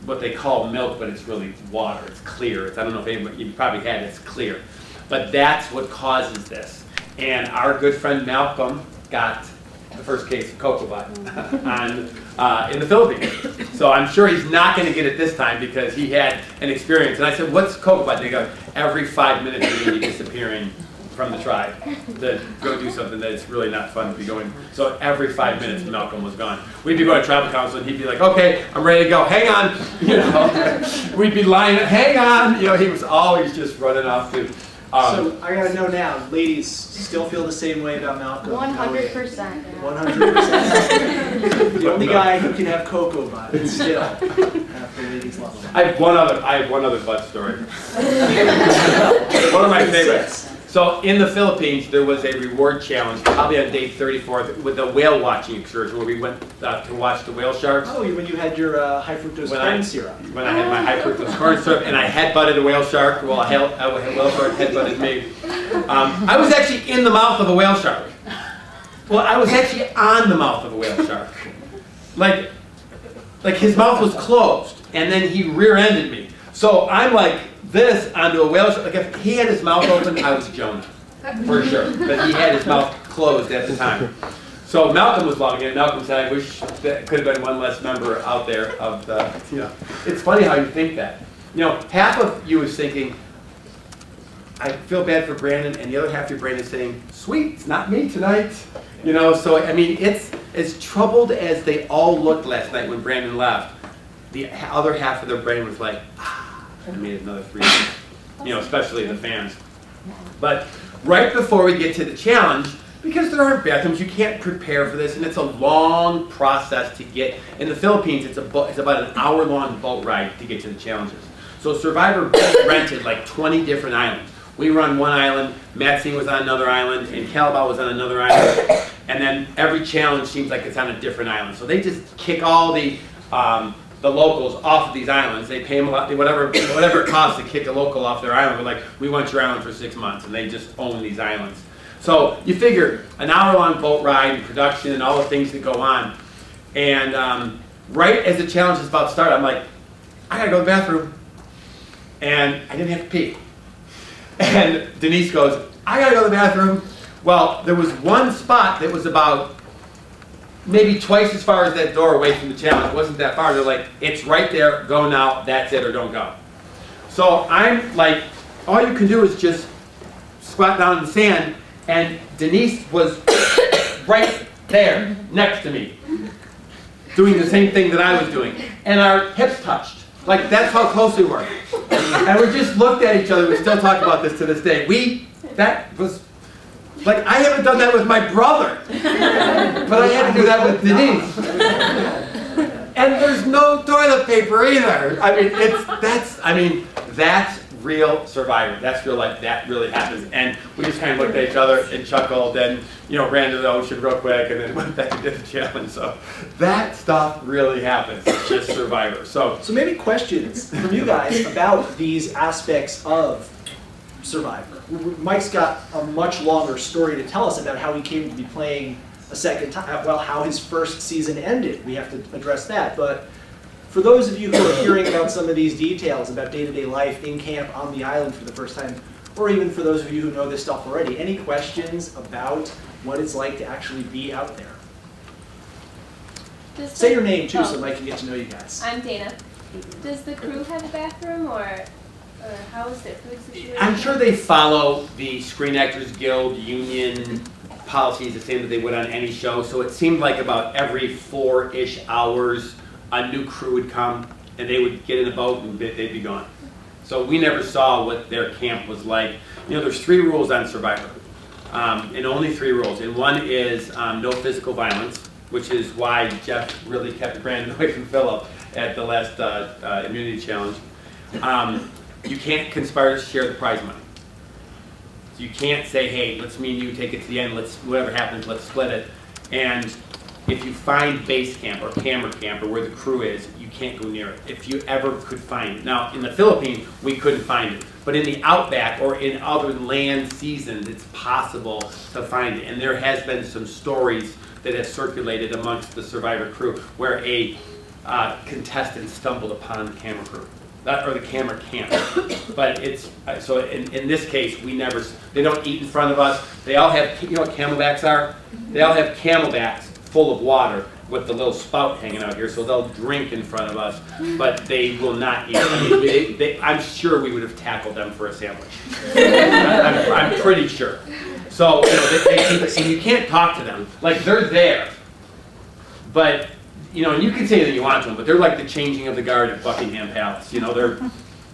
what they call milk, but it's really water. It's clear. I don't know if anybody, you probably had it, it's clear. But that's what causes this. And our good friend Malcolm got the first case of cocoa butt in the Philippines. So I'm sure he's not going to get it this time because he had an experience. And I said, what's cocoa butt? And they go, every 5 minutes you're going to be disappearing from the tribe to go do something that's really not fun to be going. So every 5 minutes Malcolm was gone. We'd be going to tribal council and he'd be like, okay, I'm ready to go. Hang on. We'd be lying, hang on. He was always just running off to So I gotta know now, ladies still feel the same way about Malcolm? 100%. 100%. The only guy who can have cocoa butt, but still, half the ladies love him. I have one other butt story. One of my favorites. So in the Philippines, there was a reward challenge, probably on day 34, with a whale watching excursion, where we went to watch the whale sharks. Oh, when you had your high fructose corn syrup. When I had my high fructose corn syrup, and I headbutted a whale shark. Well, a whale shark headbutted me. I was actually in the mouth of a whale shark. Well, I was actually on the mouth of a whale shark. Like his mouth was closed, and then he rear-ended me. So I'm like this onto a whale shark. Like if he had his mouth open, I was Jonah, for sure. But he had his mouth closed at the time. So Malcolm was loving it. Malcolm said, I wish that could have been one less member out there of the, It's funny how you think that. Half of you is thinking, I feel bad for Brandon, and the other half of your brain is saying, sweet, it's not me tonight. So I mean, it's as troubled as they all looked last night when Brandon left. The other half of their brain was like, I made another 3 years, especially the fans. But right before we get to the challenge, because there aren't bathrooms, you can't prepare for this, and it's a long process to get. In the Philippines, it's about an hour-long boat ride to get to the challenges. So Survivor rented like 20 different islands. We were on one island, Matsing was on another island, and Calabao was on another island. And then every challenge seems like it's on a different island. So they just kick all the locals off of these islands. They pay them a lot, whatever it costs to kick a local off their island. We're like, we want your island for 6 months, and they just own these islands. So you figure an hour-long boat ride and production and all the things that go on. And right as the challenge is about to start, I'm like, I gotta go to the bathroom. And I didn't have to pee. And Denise goes, I gotta go to the bathroom. Well, there was one spot that was about maybe twice as far as that door away from the challenge. It wasn't that far. They're like, it's right there, go now, that's it, or don't go. So I'm like, all you can do is just squat down in the sand, and Denise was right there next to me, doing the same thing that I was doing. And our hips touched. Like, that's how close we were. And we just looked at each other. We still talk about this to this day. That was, like, I haven't done that with my brother. But I had to do that with Denise. And there's no toilet paper either. I mean, that's real Survivor. That's real life. That really happens. And we just kind of looked at each other and chuckled and, ran to the ocean real quick and then went back and did the challenge. So that stuff really happens. It's just Survivor. So maybe questions from you guys about these aspects of Survivor. Mike's got a much longer story to tell us about how he came to be playing a second time, well, how his first season ended. We have to address that. But for those of you who are hearing about some of these details about day-to-day life in camp on the island for the first time, or even for those of you who know this stuff already, any questions about what it's like to actually be out there? Say your name too, so Mike can get to know you guys. I'm Dana. Does the crew have a bathroom, or how is their food situation? I'm sure they follow the Screen Actors Guild union policies the same that they would on any show. So it seemed like about every 4-ish hours, a new crew would come and they would get in a boat and they'd be gone. So we never saw what their camp was like. There's 3 rules on Survivor, and only 3 rules. And one is no physical violence, which is why Jeff really kept Brandon away from Philip at the last immunity challenge. You can't conspire to share the prize money. So you can't say, hey, let's me and you take it to the end, whatever happens, let's split it. And if you find base camp or camera camp or where the crew is, you can't go near it. If you ever could find it. Now, in the Philippines, we couldn't find it. But in the Outback or in other land seasons, it's possible to find it. And there has been some stories that have circulated amongst the Survivor crew where a contestant stumbled upon the camera crew. Or the camera camp. But it's, so in this case, they don't eat in front of us. They all have, you know what camelbacks are? They all have camelbacks full of water with the little spout hanging out here, so they'll drink in front of us, but they will not eat. I mean, I'm sure we would have tackled them for a sandwich. I'm pretty sure. So, and you can't talk to them. Like, they're there, but, and you can say anything you want to them, but they're like the changing of the guard at Buckingham Palace. They're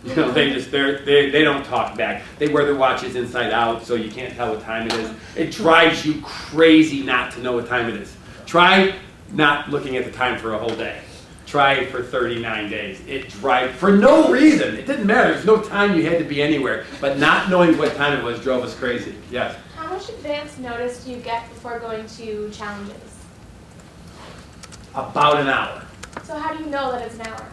You know, they don't talk back. They wear their watches inside out, so you can't tell what time it is. It drives you crazy not to know what time it is. Try not looking at the time for a whole day. Try it for 39 days. It drives for no reason. It didn't matter. There's no time you had to be anywhere. But not knowing what time it was drove us crazy. Yes? How much advance notice do you get before going to challenges? About an hour. So how do you know that it's an hour?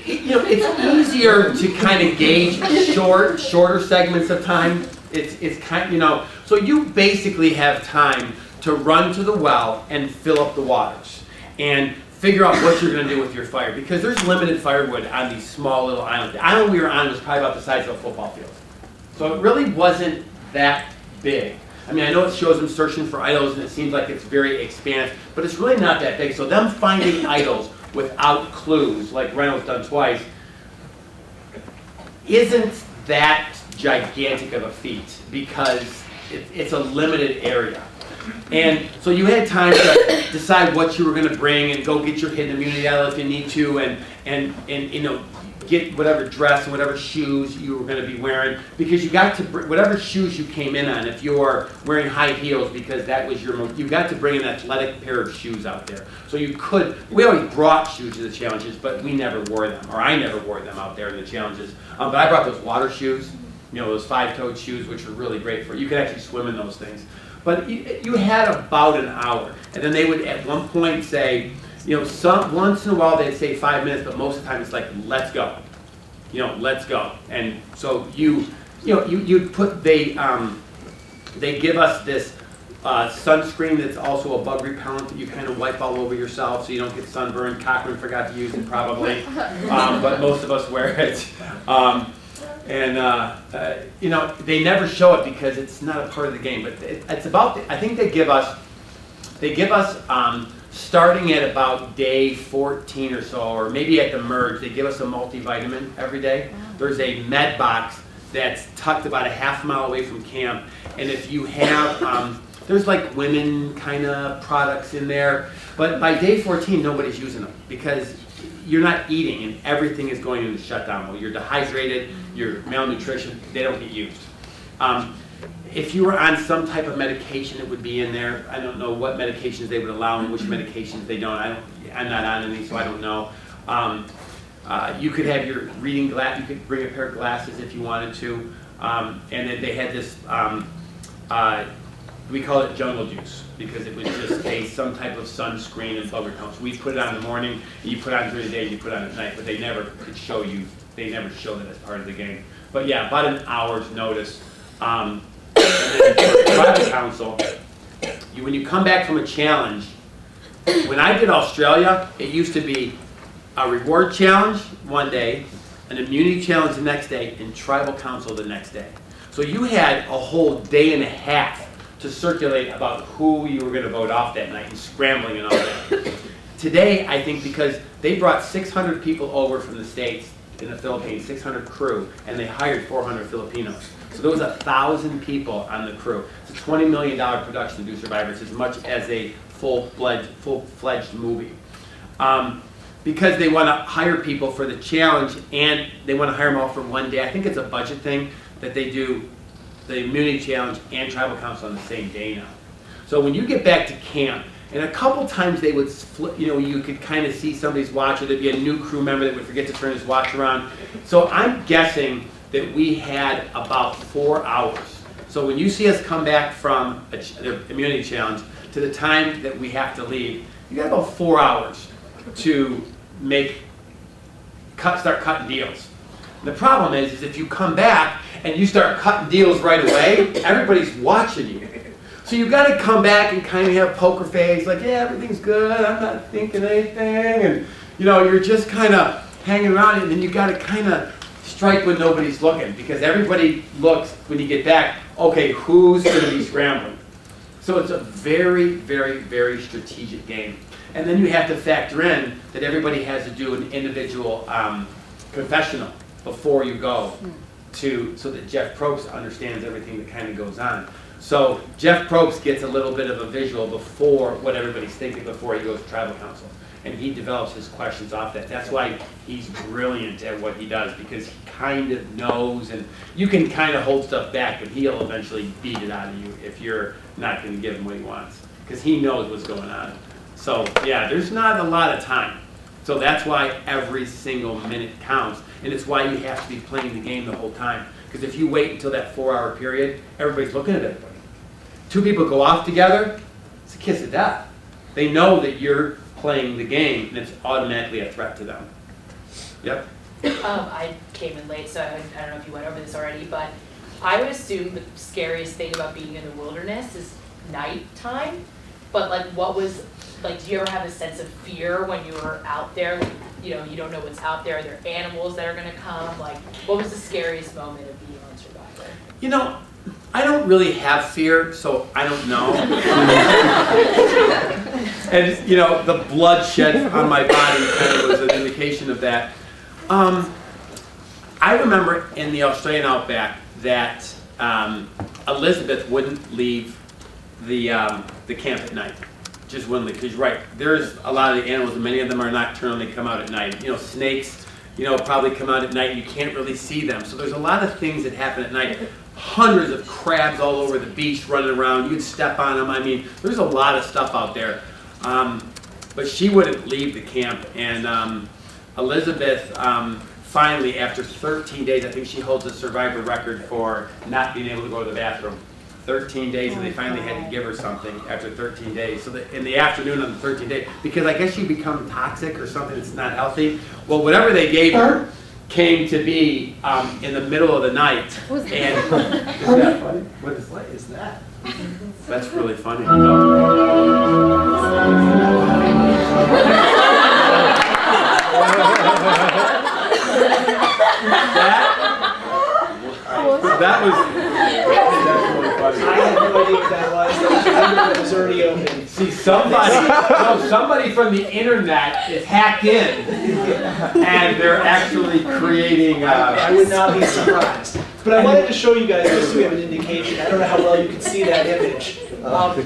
You know, it's easier to kind of gauge shorter segments of time. It's kind, you know, so you basically have time to run to the well and fill up the waters and figure out what you're going to do with your fire, because there's limited firewood on these small little islands. The island we were on was probably about the size of a football field, so it really wasn't that big. I mean, I know it shows them searching for idols and it seems like it's very expansive, but it's really not that big. So them finding idols without clues, like Reynolds done twice, isn't that gigantic of a feat, because it's a limited area. And so you had time to decide what you were going to bring and go get your hidden immunity idol if you need to, and you know, get whatever dress and whatever shoes you were going to be wearing, because you got to whatever shoes you came in on. If you're wearing high heels, because that was you got to bring an athletic pair of shoes out there. So you could. We always brought shoes to the challenges, but we never wore them, or I never wore them out there in the challenges. But I brought those water shoes, you know, those 5-toed shoes, which are really great for you. Could actually swim in those things. But you had about an hour, and then they would at one point say, you know, once in a while they'd say 5 minutes, but most of the time it's like, let's go. You know, let's go. And so you put, they give us this sunscreen that's also a bug repellent that you kind of wipe all over yourself so you don't get sunburned. Cochran forgot to use it probably, but most of us wear it. You know, they never show it because it's not a part of the game, but it's about, I think they give us starting at about day 14 or so, or maybe at the merge, they give us a multivitamin every day. There's a med box that's tucked about a half mile away from camp, and if you have, there's like women kind of products in there, but by day 14 nobody's using them because you're not eating and everything is going into shutdown mode. You're dehydrated, you're malnutrition, they don't get used. If you were on some type of medication, it would be in there. I don't know what medications they would allow and which medications they don't. I'm not on any, so I don't know. You could have your reading glass. You could bring a pair of glasses if you wanted to. And then they had this. We call it jungle juice because it was just some type of sunscreen and bug repellent. So we put it on in the morning, and you put it on during the day, and you put it on at night. But they never could show you. They never showed it as part of the game. But yeah, about an hour's notice. And then tribal council, when you come back from a challenge, when I did Australia, it used to be a reward challenge one day, an immunity challenge the next day, and tribal council the next day. So you had a whole day and a half to circulate about who you were going to vote off that night and scrambling and all that. Today, I think because they brought 600 people over from the States in the Philippines, 600 crew, and they hired 400 Filipinos. So there was 1,000 people on the crew. It's a $20 million production to do Survivor. It's as much as a full-fledged movie. Because they want to hire people for the challenge, and they want to hire them all for one day. I think it's a budget thing that they do the immunity challenge and tribal council on the same day now. So when you get back to camp, and a couple times they would split, you know, you could kind of see somebody's watch, or there'd be a new crew member that would forget to turn his watch around. So I'm guessing that we had about 4 hours. So when you see us come back from the immunity challenge to the time that we have to leave, you got about 4 hours to start cutting deals. The problem is if you come back and you start cutting deals right away, everybody's watching you. So you got to come back and kind of have a poker face, like, yeah, everything's good, I'm not thinking anything, and you know, you're just kind of hanging around, and then you got to kind of strike when nobody's looking, because everybody looks when you get back, okay, who's going to be scrambling? So it's a very, very, very strategic game. And then you have to factor in that everybody has to do an individual confessional before you go so that Jeff Probst understands everything that kind of goes on. So Jeff Probst gets a little bit of a visual before what everybody's thinking before he goes to tribal council. and he develops his questions off that. That's why he's brilliant at what he does, because he kind of knows, and you can kind of hold stuff back, but he'll eventually beat it out of you if you're not going to give him what he wants, because he knows what's going on. So yeah, there's not a lot of time. So that's why every single minute counts, and it's why you have to be playing the game the whole time. Because if you wait until that 4-hour period, everybody's looking at everybody. Two people go off together, it's a kiss of death. They know that you're playing the game, and it's automatically a threat to them. Yep. I came in late, so I don't know if you went over this already, but I would assume the scariest thing about being in the wilderness is nighttime. But like, what was, like, do you ever have a sense of fear when you were out there? Like, you know, you don't know what's out there. Are there animals that are going to come? Like, what was the scariest moment of being on Survivor? You know, I don't really have fear, so I don't know. And, you know, the bloodshed on my body kind of was an indication of that. I remember in the Australian Outback that Elizabeth wouldn't leave the camp at night. Just wouldn't leave, because you're right, there's a lot of the animals, and many of them are nocturnal, they come out at night. You know, snakes, you know, probably come out at night and you can't really see them. So there's a lot of things that happen at night. Hundreds of crabs all over the beach running around. You could step on them. I mean, there's a lot of stuff out there. But she wouldn't leave the camp. And Elizabeth, finally, after 13 days, I think she holds the survivor record for not being able to go to the bathroom. 13 days, and they finally had to give her something after 13 days. So in the afternoon on the 13th day, because I guess you become toxic or something that's not healthy. Well, whatever they gave her came to be in the middle of the night. And is that funny? What is that? That's really funny. That was I had no idea what that was. It was already open. See, somebody from the internet is hacked in, and they're actually creating. I would not be surprised. But I wanted to show you guys, just so we have an indication. I don't know how well you can see that image.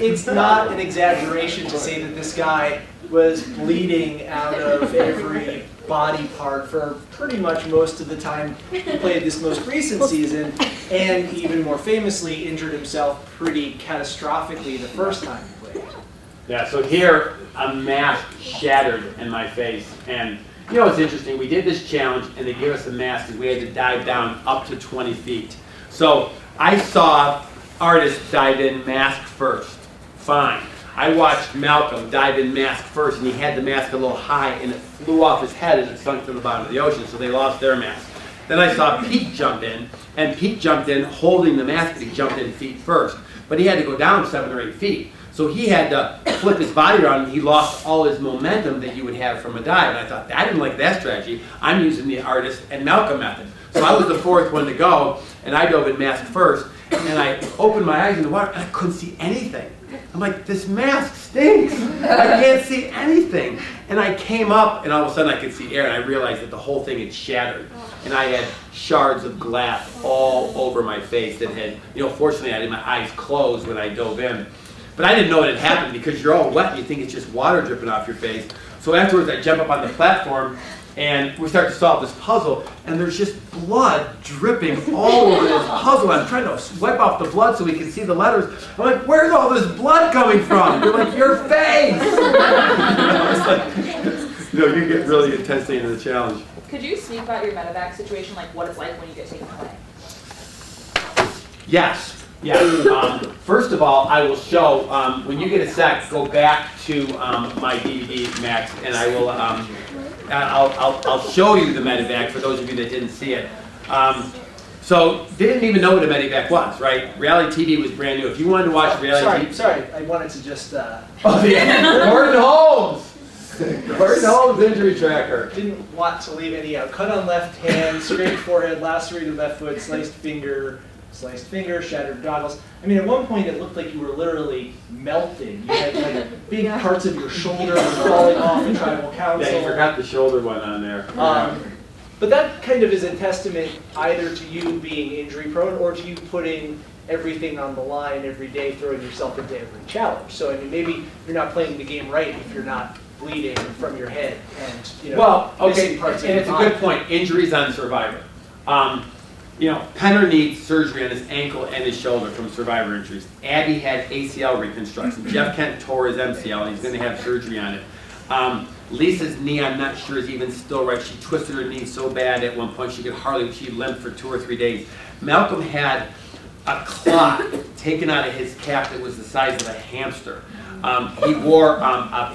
It's not an exaggeration to say that this guy was bleeding out of every body part for pretty much most of the time he played this most recent season, and even more famously injured himself pretty catastrophically the first time he played. Yeah, so here a mask shattered in my face, and you know what's interesting, we did this challenge and they gave us a mask and we had to dive down up to 20 feet. So I saw artists dive in mask first, fine. I watched Malcolm dive in mask first, and he had the mask a little high, and it flew off his head and it sunk to the bottom of the ocean, so they lost their mask. Then I saw Pete jump in, and Pete jumped in holding the mask, but he jumped in feet first. But he had to go down 7 or 8 feet. So he had to flip his body around, and he lost all his momentum that you would have from a dive. And I thought, I didn't like that strategy. I'm using the artist and Malcolm method. So I was the fourth one to go, and I dove in mask first, and I opened my eyes in the water, and I couldn't see anything. I'm like, this mask stinks. I can't see anything. And I came up, and all of a sudden I could see air, and I realized that the whole thing had shattered. And I had shards of glass all over my face that had, you know, fortunately I had my eyes closed when I dove in. But I didn't know it had happened because you're all wet and you think it's just water dripping off your face. So afterwards I jump up on the platform and we start to solve this puzzle, and there's just blood dripping all over this puzzle. I'm trying to wipe off the blood so we can see the letters. I'm like, where's all this blood coming from? They're like, your face! It's like, you know, you get really intensely into the challenge. Could you speak about your medevac situation, like what it's like when you get taken away? Yes. Yes. First of all, I will show, when you get a sec, go back to my DVD, Max, and I will, I'll show you the medevac for those of you that didn't see it. So, they didn't even know what a medevac was, right? Reality TV was brand new. If you wanted to watch reality TV... Sorry, I wanted to just... Oh, yeah. Gordon Holmes! Gordon Holmes injury tracker. Didn't want to leave any out. Cut on left hand, scraped forehead, lacerated left foot, sliced finger, shattered goggles. I mean, at one point it looked like you were literally melting. You had like big parts of your shoulder falling off in tribal council. Yeah, you forgot the shoulder one on there. But that kind of is a testament either to you being injury prone or to you putting everything on the line every day, throwing yourself into every challenge. So I mean, maybe you're not playing the game right if you're not bleeding from your head and, you know, Well, okay, missing parts of and your it's a body. good point. Injuries on Survivor. You know, Penner needs surgery on his ankle and his shoulder from Survivor injuries. Abby had ACL reconstruction. Jeff Kent tore his MCL, and he's going to have surgery on it. Lisa's knee, I'm not sure, is even still right. She twisted her knee so bad at one point she limped for 2 or 3 days. Malcolm had a clot taken out of his cap that was the size of a hamster. He wore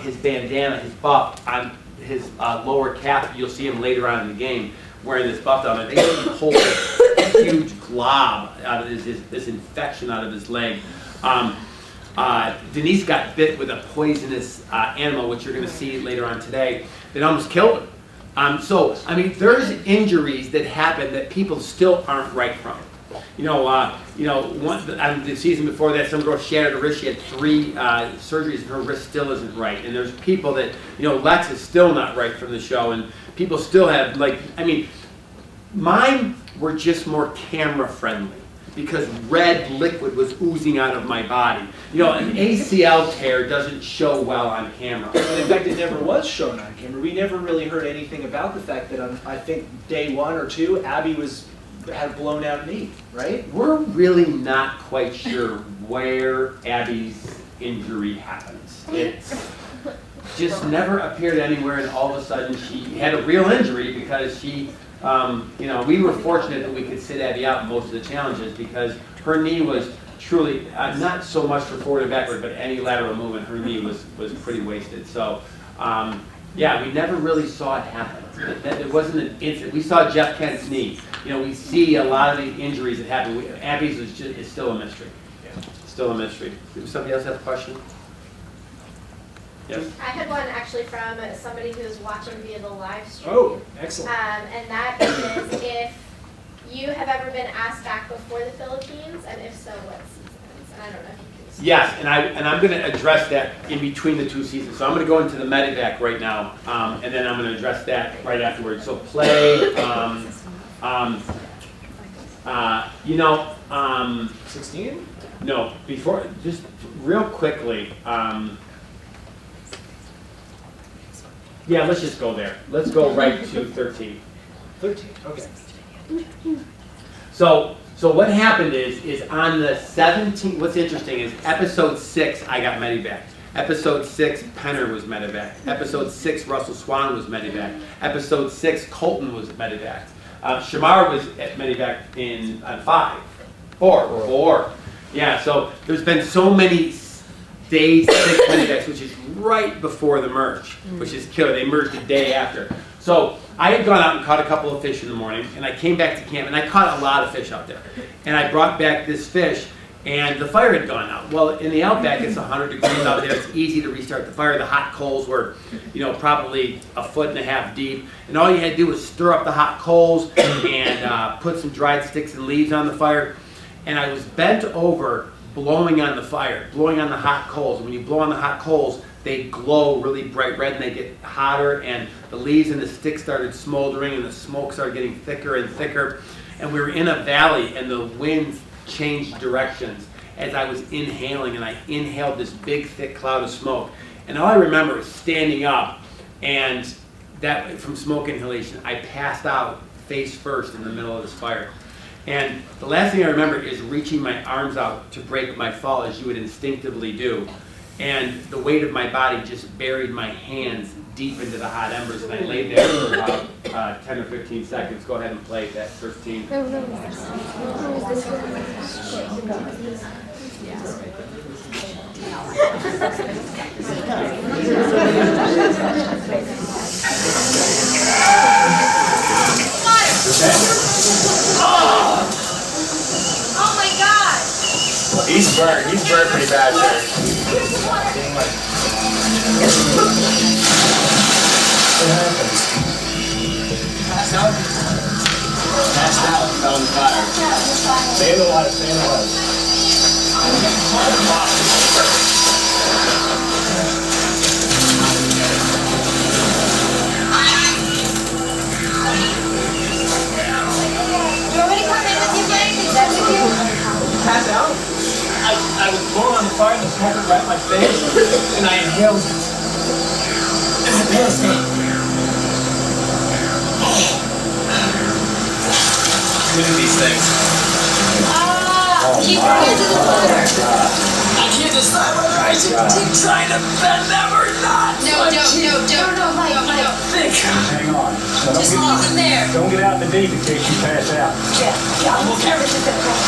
his bandana, his buff, on his lower calf. You'll see him later on in the game wearing this buff down there. They pulled a huge glob out of this infection out of his leg. Denise got bit with a poisonous animal, which you're going to see later on today, that almost killed her. So, I mean, there's injuries that happen that people still aren't right from. The season before that, some girl shattered her wrist. She had 3 surgeries, and her wrist still isn't right. And there's people that, Lex is still not right from the show, and people still have, mine were just more camera friendly because red liquid was oozing out of my body. An ACL tear doesn't show well on camera. And in fact, it never was shown on camera. We never really heard anything about the fact that on, I think, day 1 or 2, Abby had a blown out knee, right? We're really not quite sure where Abby's injury happens. It just never appeared anywhere, and all of a sudden she had a real injury because she, we were fortunate that we could sit Abby out in most of the challenges because her knee was truly, not so much for forward and backward, but any lateral movement, her knee was pretty wasted. So, yeah, we never really saw it happen. It wasn't an instant. We saw Jeff Kent's knee. We see a lot of the injuries that happen. Abby's is still a mystery. Yeah. Still a mystery. Does somebody else have a question? Yes. I had one actually from somebody who was watching via the live stream. Oh, excellent. And that is if you have ever been asked back before the Philippines, and if so, what seasons? And I don't know if you can. Yes, and I'm going to address that in between the 2 seasons. So I'm going to go into the medevac right now, and then I'm going to address that right afterwards. So play. 16? No, before, just real quickly. Yeah, let's just go there. Let's go right to 13. 13, okay. So what happened is on the 17th, what's interesting is episode 6, I got medevac. Episode 6, Penner was medevac. Episode 6, Russell Swan was medevac. Episode 6, Colton was medevac. Shamar was at medevac in 4. Yeah, so there's been so many day 6 medevacs, which is right before the merge, which is killer. They merged the day after. So I had gone out and caught a couple of fish in the morning, and I came back to camp, and I caught a lot of fish out there. And I brought back this fish, and the fire had gone out. Well, in the Outback, it's 100 degrees out there. It's easy to restart the fire. The hot coals were, probably 1.5 foot deep. And all you had to do was stir up the hot coals and put some dried sticks and leaves on the fire. And I was bent over, blowing on the fire, blowing on the hot coals. And when you blow on the hot coals, they glow really bright red and they get hotter, and the leaves and the sticks started smoldering and the smoke started getting thicker and thicker. And we were in a valley and the wind changed directions as I was inhaling, and I inhaled this big thick cloud of smoke. And all I remember is standing up, and that from smoke inhalation, I passed out face first in the middle of this fire. And the last thing I remember is reaching my arms out to break my fall, as you would instinctively do. And the weight of my body just buried my hands deep into the hot embers, and I laid there for about 10 or 15 seconds. Go ahead and play that first scene. Oh my God! He's burnt pretty bad there. What happened? Passed out? Passed out, fell in the fire. Stay in the water, stay in the water. You want me to come in with you, Blake? Is that with you? Pass out? I was blowing on the fire and the smoke was right in my face, and I inhaled. Look at these things. Keep your hands in the water. I can't decide whether I should keep trying to bend them or not. No, Mike. Hang on. So Just leave them there. Don't get out in the deep in case you pass out. Yeah, I'm nervous is gonna come.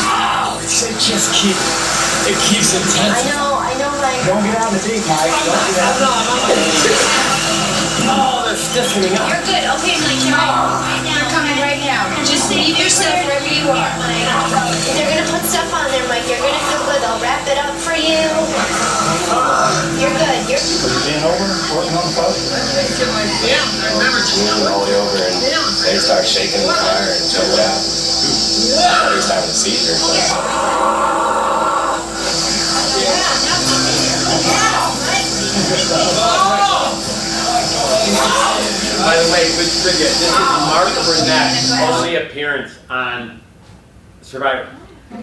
Ow! It keeps it tense. I know, Mike. Don't get out in the deep, Mike. Don't get out. Oh, they're stiffening up. You're good. Okay, Mike, you're right now. They're coming right now. Just leave your stuff wherever you are. They're gonna put stuff on there, Mike. You're gonna feel good. They'll wrap it up for you. You're good. Are you bent over, working on the post? Yeah, I remember. All the way over and they start shaking the car and choke it out. I thought he was having a seizure. By the way, good trivia. This is Mark Burnett's only appearance on Survivor.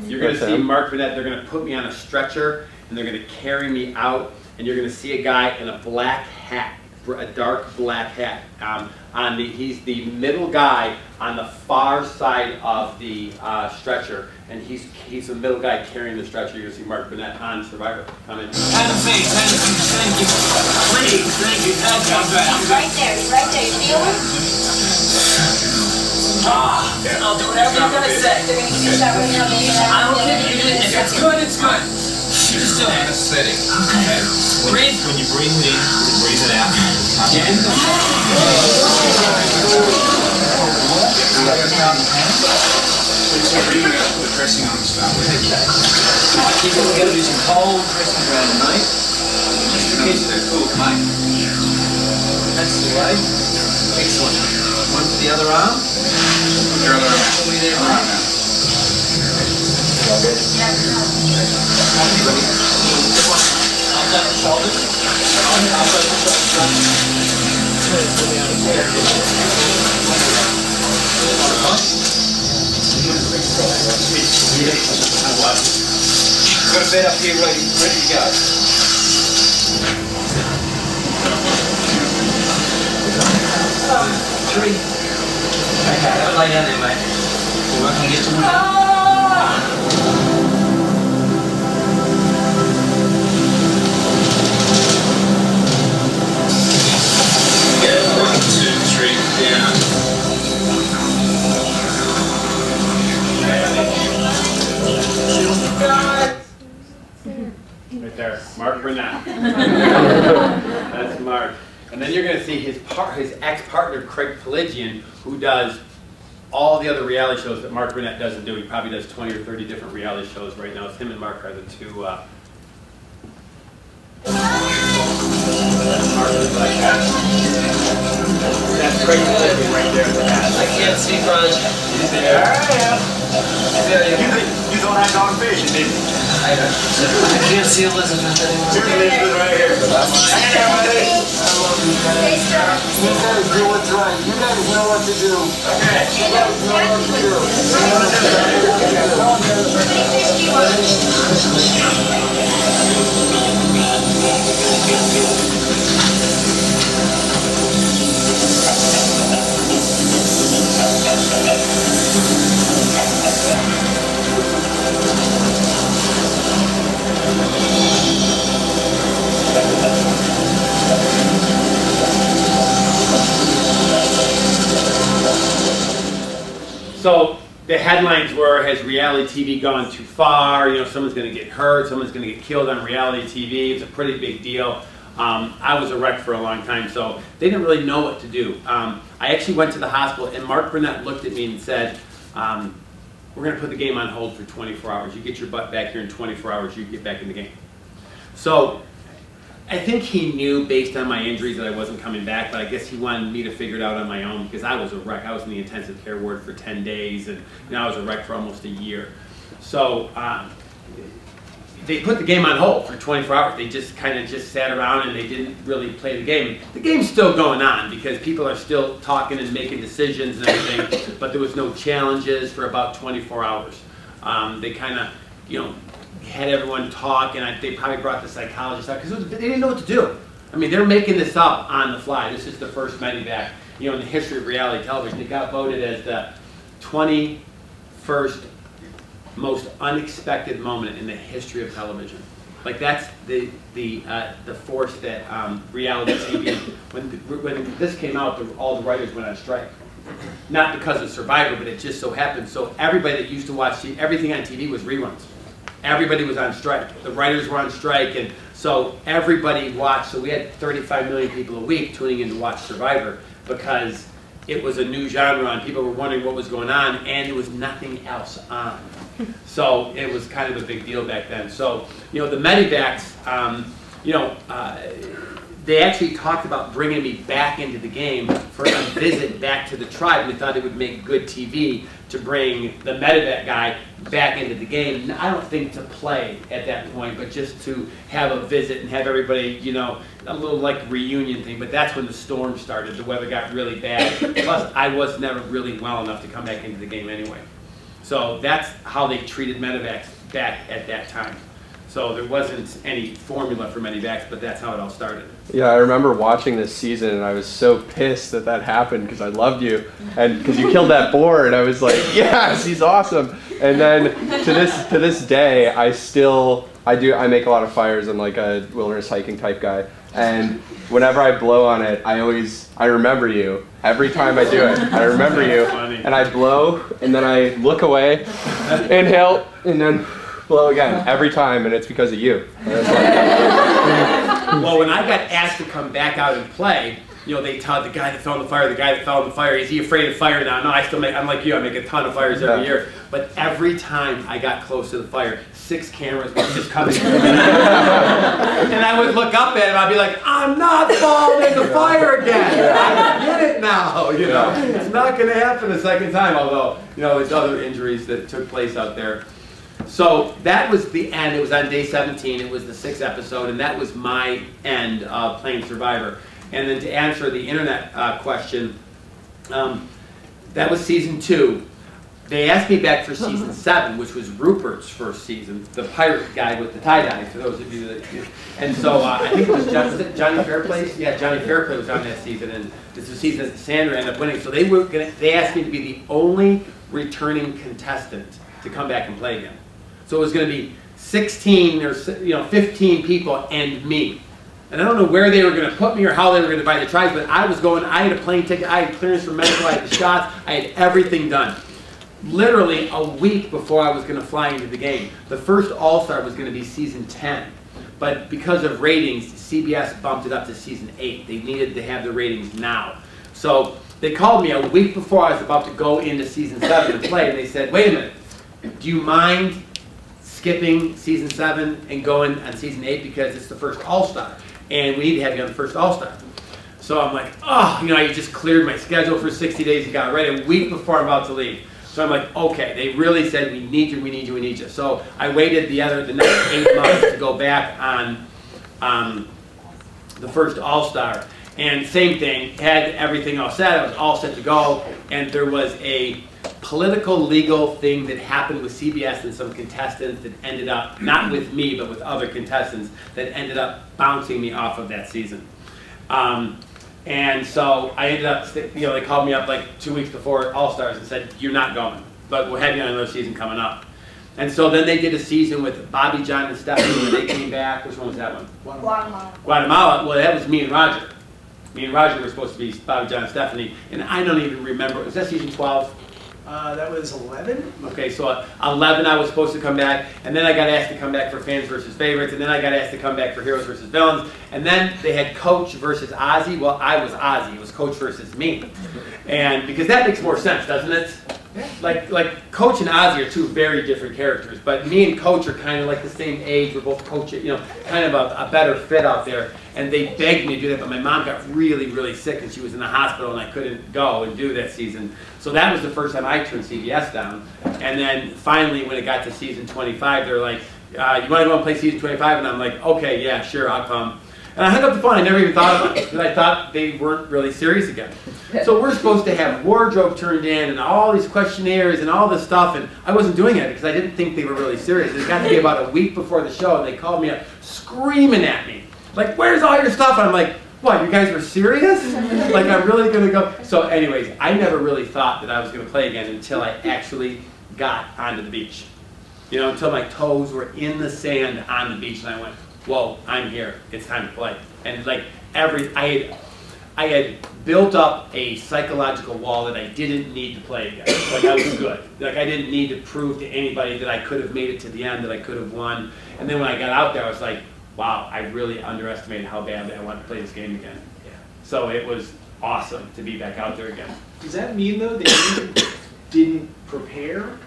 You're going to see Mark Burnett. They're going to put me on a stretcher and they're going to carry me out. And you're going to see a guy in a black hat, a dark black hat. He's the middle guy on the far side of the stretcher, and he's the middle guy carrying the stretcher. You're going to see Mark Burnett on Survivor. Come in. Have a face, thank you. Please, thank you. I'm good. Right there. You feel it? I'll do whatever you're gonna say. They're gonna give you that right now. I don't care. If it's good, it's good. You're still anesthetic. Okay. Breathe. When you breathe it in, you breathe it out. Again. The pressing on the start. Keep it together with some cold pressing around the night. Just in case they're cool, mate. That's the way. Excellent. One for the other arm. Your other arm. Pull me there, right now. I'll touch the shoulders. I'll touch the Got a bed up here ready to go. 3. Okay, have a lay down there, mate. We're working to get to 1. Right there, Mark Burnett. That's Mark. And then you're going to see his ex-partner, Craig Pelagian, who does all the other reality shows that Mark Burnett doesn't do. He probably does 20 or 30 different reality shows right now. It's him and Mark are the two. That's Craig Pelagian right there in the hat. I can't see, Ron. There I am. You don't have dog vision, did you? I can't see Elizabeth anymore. Here's Elizabeth right here. Hang on, buddy. You guys do what's right. You guys know what to do. Okay. You guys know what to do. So the headlines were, has reality TV gone too far? You know, someone's going to get hurt, someone's going to get killed on reality TV. It's a pretty big deal. I was a wreck for a long time, so they didn't really know what to do. I actually went to the hospital, and Mark Burnett looked at me and said, we're going to put the game on hold for 24 hours. You get your butt back here in 24 hours, you get back in the game. So I think he knew, based on my injuries, that I wasn't coming back, but I guess he wanted me to figure it out on my own because I was a wreck. I was in the intensive care ward for 10 days, and I was a wreck for almost a year. So they put the game on hold for 24 hours. They just kind of just sat around and they didn't really play the game. The game's still going on because people are still talking and making decisions and everything, but there was no challenges for about 24 hours. They kind of, you know, had everyone talk, and they probably brought the psychologist out because they didn't know what to do. I mean, they're making this up on the fly. This is the first medevac, you know, in the history of reality television. It got voted as the 21st most unexpected moment in the history of television. Like that's the force that reality TV. When this came out, all the writers went on strike. Not because of Survivor, but it just so happened. So everybody that used to watch everything on TV was reruns. Everybody was on strike. The writers were on strike, and so everybody watched. So we had 35 million people a week tuning in to watch Survivor because it was a new genre and people were wondering what was going on, and there was nothing else on. So it was kind of a big deal back then. So, you know, the medevacs, they actually talked about bringing me back into the game for a visit back to the tribe. We thought it would make good TV to bring the medevac guy back into the game. I don't think to play at that point, but just to have a visit and have everybody, you know, a little like reunion thing. But that's when the storm started. The weather got really bad. Plus, I was never really well enough to come back into the game anyway. So that's how they treated medevacs back at that time. So there wasn't any formula for medevacs, but that's how it all started. Yeah, I remember watching this season, and I was so pissed that that happened because I loved you, and because you killed that boar, and I was like, yes, he's awesome. And then to this day, I make a lot of fires. I'm like a wilderness hiking type guy, and whenever I blow on it, I remember you. Every time I do it, I remember you, and I blow, and then I look away, inhale, and then blow again every time, and it's because of you. Well, when I got asked to come back out and play, you know, they tell the guy that fell in the fire, is he afraid of fire now? No, I'm like you, I make a ton of fires every year. But every time I got close to the fire, 6 cameras were just coming. And I would look up at him, I'd be like, I'm not falling in the fire again. I get it now, you know. It's not gonna happen a second time, although, you know, there's other injuries that took place out there. So that was the end. It was on day 17. It was the 6th episode, and that was my end of playing Survivor. And then to answer the internet question, that was season 2. They asked me back for season 7, which was Rupert's first season, the pirate guy with the tie-dye, for those of you that... And so I think it was Johnny Fairplace? Yeah, Johnny Fairplace was on that season, and this was the season that Sandra ended up winning. So they asked me to be the only returning contestant to come back and play again. So it was going to be 16 or 15 people and me. And I don't know where they were going to put me or how they were going to divide the tribes, but I was going, I had a plane ticket, I had clearance for medical, I had the shots, I had everything done. Literally a week before I was going to fly into the game. The first All-Star was going to be season 10. But because of ratings, CBS bumped it up to season 8. They needed to have the ratings now. So they called me a week before I was about to go into season 7 and play, and they said, wait a minute, do you mind skipping season 7 and going on season 8 because it's the first All-Star, and we need to have you on the first All-Star. So I'm like, oh, you know, I just cleared my schedule for 60 days and got ready a week before I'm about to leave. So I'm like, okay, they really said we need you, we need you, we need you. So I waited the next 8 months to go back on the first All-Star. And same thing, had everything all set, I was all set to go, and there was a political legal thing that happened with CBS and some contestants that ended up, not with me, but with other contestants, that ended up bouncing me off of that season. And so I ended up, you know, they called me up like 2 weeks before All-Stars and said, you're not going, but we'll have you on another season coming up. And so then they did a season with Bobby, John, and Stephanie when they came back. Which one was that one? Guatemala. Well, that was me and Roger. Me and Roger were supposed to be Bobby, John, and Stephanie, and I don't even remember. Was that season 12? That was 11. Okay, so 11 I was supposed to come back, and then I got asked to come back for fans versus favorites, and then I got asked to come back for heroes versus villains, and then they had Coach versus Ozzy. Well, I was Ozzy. It was Coach versus me, and because that makes more sense, doesn't it? Like Coach and Ozzy are two very different characters, but me and Coach are kind of like the same age. We're both Coach, you know, kind of a better fit out there. And they begged me to do that, but my mom got really, really sick, and she was in the hospital, and I couldn't go and do that season. So that was the first time I turned CBS down. And then finally, when it got to season 25, they're like, you want to go and play season 25? And I'm like, okay, yeah, sure, I'll come. And I hung up the phone. I never even thought about it, because I thought they weren't really serious again. So we're supposed to have wardrobe turned in and all these questionnaires and all this stuff, and I wasn't doing it because I didn't think they were really serious. It got to be about a week before the show, and they called me up screaming at me. like, where's all your stuff? I'm like, what, you guys are serious? Like, I'm really gonna go? So anyways, I never really thought that I was gonna play again until I actually got onto the beach. You know, until my toes were in the sand on the beach, and I went, whoa, I'm here, it's time to play. And like, I had built up a psychological wall that I didn't need to play again. Like, I was good. Like, I didn't need to prove to anybody that I could have made it to the end, that I could have won. And then when I got out there, I was like, wow, I really underestimated how badly I wanted to play this game again. Yeah. So it was awesome to be back out there again. Does that mean, though, that you didn't prepare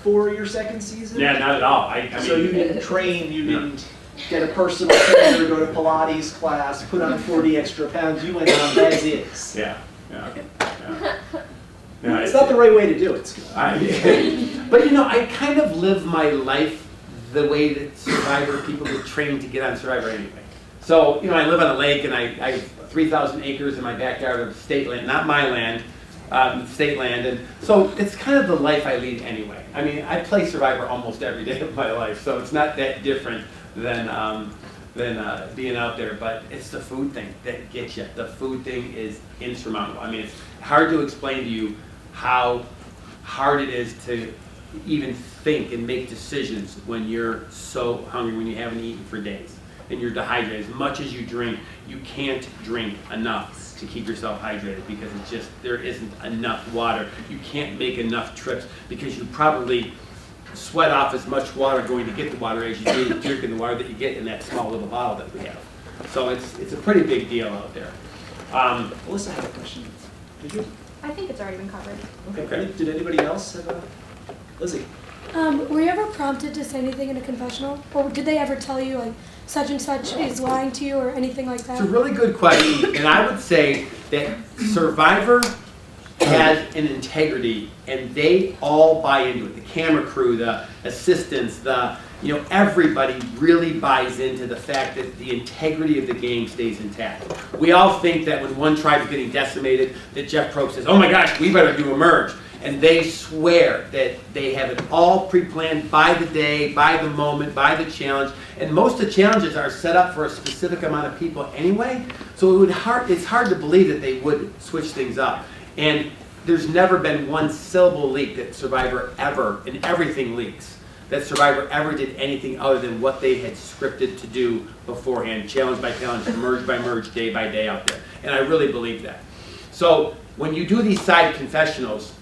for your second season? Yeah, not at all. I mean, so you didn't train, you didn't get a personal trainer, go to Pilates class, put on 40 extra pounds, you went on as is. Yeah. It's not the right way to do it. But you know, I kind of live my life the way that Survivor people get trained to get on Survivor anyway. So, you know, I live on a lake and I have 3,000 acres in my backyard of state land, not my land, state land, and so it's kind of the life I lead anyway. I mean, I play Survivor almost every day of my life, so it's not that different than being out there, but it's the food thing that gets you. The food thing is insurmountable. I mean, it's hard to explain to you how hard it is to even think and make decisions when you're so hungry, when you haven't eaten for days, and you're dehydrated. As much as you drink, you can't drink enough to keep yourself hydrated because it's just, there isn't enough water. You can't make enough trips because you probably sweat off as much water going to get the water as you do drinking the water that you get in that small little bottle that we have. So it's a pretty big deal out there. Melissa had a question. Did you? I think it's already been covered. Okay. Did anybody else have a? Lizzie. Were you ever prompted to say anything in a confessional? Or did they ever tell you, like, such and such is lying to you or anything like that? It's a really good question, and I would say that Survivor has an integrity, and they all buy into it. The camera crew, the assistants, everybody really buys into the fact that the integrity of the game stays intact. We all think that when one tribe is getting decimated, that Jeff Probst says, oh my gosh, we better do a merge. And they swear that they have it all pre-planned by the day, by the moment, by the challenge. And most of the challenges are set up for a specific amount of people anyway. So it's hard to believe that they would switch things up. And there's never been one syllable leak that Survivor ever, and everything leaks, that Survivor ever did anything other than what they had scripted to do beforehand, challenge by challenge, merge by merge, day by day out there. And I really believe that. So when you do these side confessionals,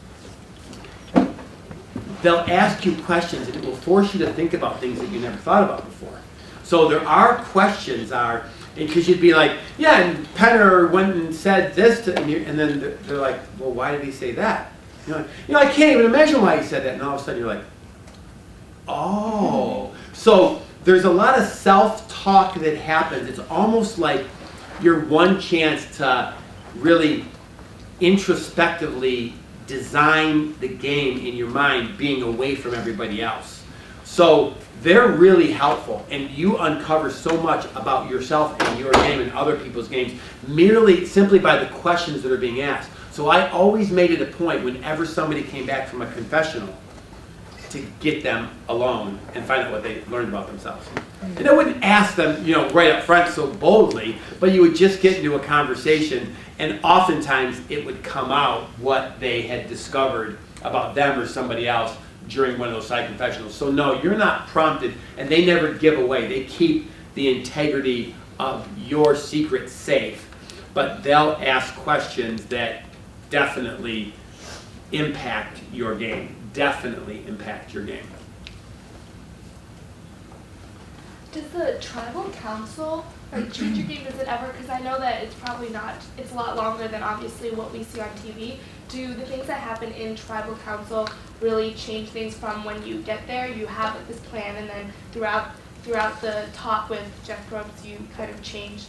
they'll ask you questions and it will force you to think about things that you never thought about before. So there are questions, because you'd be like, yeah, and Penner went and said this to, and then they're like, well, why did he say that? I can't even imagine why he said that. And all of a sudden you're like, oh. So there's a lot of self-talk that happens. It's almost like your one chance to really introspectively design the game in your mind being away from everybody else. So they're really helpful, and you uncover so much about yourself and your game and other people's games simply by the questions that are being asked. So I always made it a point whenever somebody came back from a confessional to get them alone and find out what they learned about themselves. And I wouldn't ask them, right up front so boldly, but you would just get into a conversation, and oftentimes it would come out what they had discovered about them or somebody else during one of those side confessionals. So no, you're not prompted, and they never give away. They keep the integrity of your secret safe, but they'll ask questions that definitely impact your game. Definitely impact your game. Does the tribal council change your game? Does it ever? Because I know that it's probably not. It's a lot longer than obviously what we see on TV. Do the things that happen in tribal council really change things from when you get there? You have this plan, and then throughout the talk with Jeff Probst, you kind of change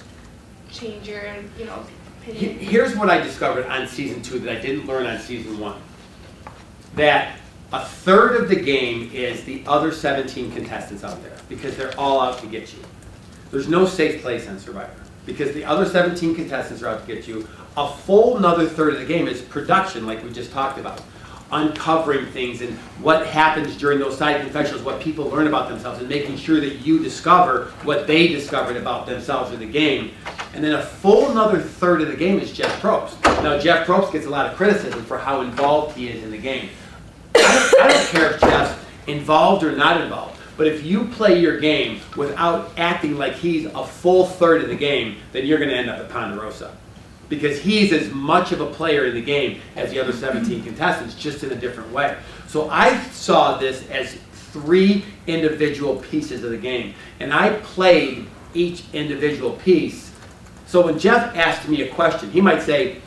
your opinion. Here's what I discovered on season 2 that I didn't learn on season 1. That a third of the game is the other 17 contestants out there, because they're all out to get you. There's no safe place on Survivor, because the other 17 contestants are out to get you. A full another third of the game is production, like we just talked about. uncovering things and what happens during those side confessionals, what people learn about themselves, and making sure that you discover what they discovered about themselves or the game. And then a full another third of the game is Jeff Probst. Now Jeff Probst gets a lot of criticism for how involved he is in the game. I don't care if Jeff's involved or not involved, but if you play your game without acting like he's a full third of the game, then you're going to end up at Ponderosa. Because he's as much of a player in the game as the other 17 contestants, just in a different way. So I saw this as 3 individual pieces of the game, and I played each individual piece. So when Jeff asked me a question, he might say,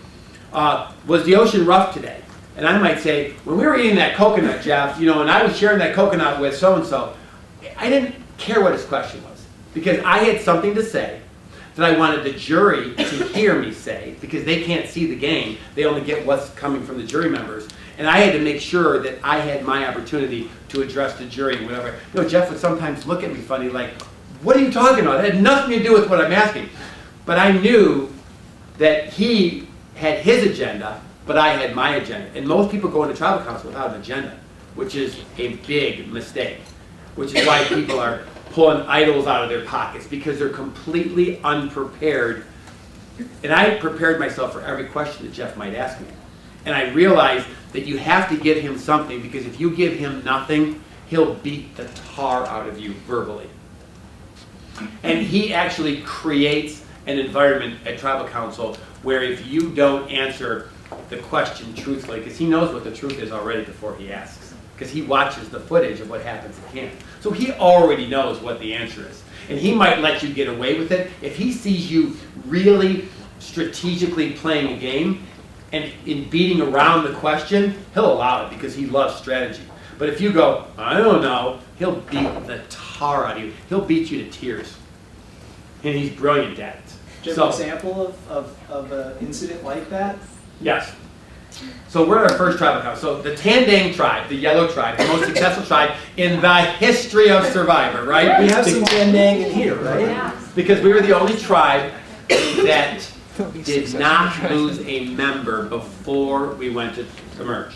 was the ocean rough today? And I might say, when we were eating that coconut, Jeff, and I was sharing that coconut with so-and-so, I didn't care what his question was, because I had something to say that I wanted the jury to hear me say, because they can't see the game. They only get what's coming from the jury members. And I had to make sure that I had my opportunity to address the jury and whatever. Jeff would sometimes look at me funny, like, what are you talking about? It had nothing to do with what I'm asking. But I knew that he had his agenda, but I had my agenda. And most people go into tribal council without an agenda, which is a big mistake, which is why people are pulling idols out of their pockets, because they're completely unprepared. And I prepared myself for every question that Jeff might ask me. And I realized that you have to give him something, because if you give him nothing, he'll beat the tar out of you verbally. And he actually creates an environment at tribal council where if you don't answer the question truthfully, because he knows what the truth is already before he asks, because he watches the footage of what happens at camp. So he already knows what the answer is. And he might let you get away with it. If he sees you really strategically playing a game and in beating around the question, he'll allow it, because he loves strategy. But if you go, I don't know, he'll beat the tar out of you. He'll beat you to tears. And he's brilliant at it. Do you have an example of an incident like that? Yes. So we're at our first tribal council. So the Tandang tribe, the yellow tribe, the most successful tribe in the history of Survivor, right? We have some Tandang in here, right? Yeah. Because we were the only tribe that did not lose a member before we went to the merge.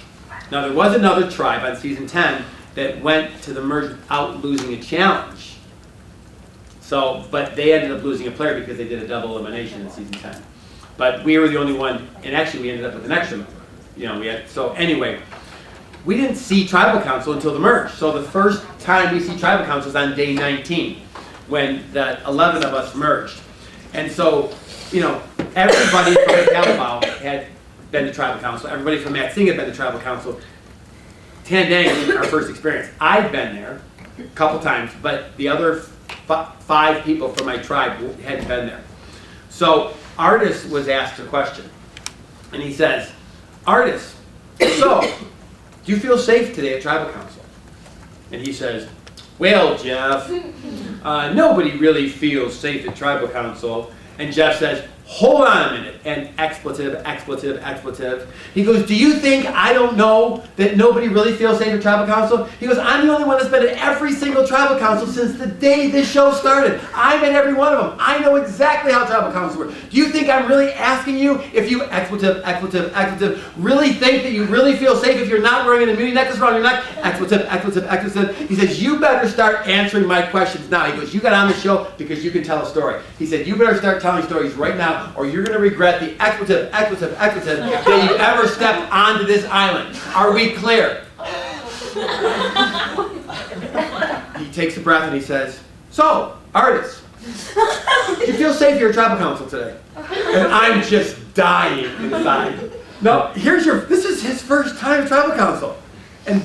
Now there was another tribe on season 10 that went to the merge without losing a challenge. So, but they ended up losing a player because they did a double elimination in season 10. But we were the only one, and actually we ended up with an extra member. So anyway, we didn't see tribal council until the merge. So the first time we see tribal council is on day 19, when the 11 of us merged. And so, everybody from Calabao had been to tribal council. Everybody from Matsing had been to tribal council. Tandang was our first experience. I'd been there a couple times, but the other 5 people from my tribe hadn't been there. So Artis was asked a question, and he says, Artis, so, do you feel safe today at tribal council? And he says, well, Jeff, nobody really feels safe at tribal council. And Jeff says, hold on a minute, and expletive, expletive, expletive. He goes, do you think I don't know that nobody really feels safe at tribal council? He goes, I'm the only one that's been at every single tribal council since the day this show started. I'm at every one of them. I know exactly how tribal councils work. Do you think I'm really asking you if you, expletive, expletive, expletive, really think that you really feel safe if you're not wearing an immunity necklace around your neck? Expletive, expletive, expletive. He says, you better start answering my questions now. He goes, you got on the show because you can tell a story. He said, you better start telling stories right now, or you're going to regret the expletive, expletive, expletive that you ever stepped onto this island. Are we clear? He takes a breath and he says, so, Artis, do you feel safe here at tribal council today? And I'm just dying inside. No, this is his first time at tribal council. And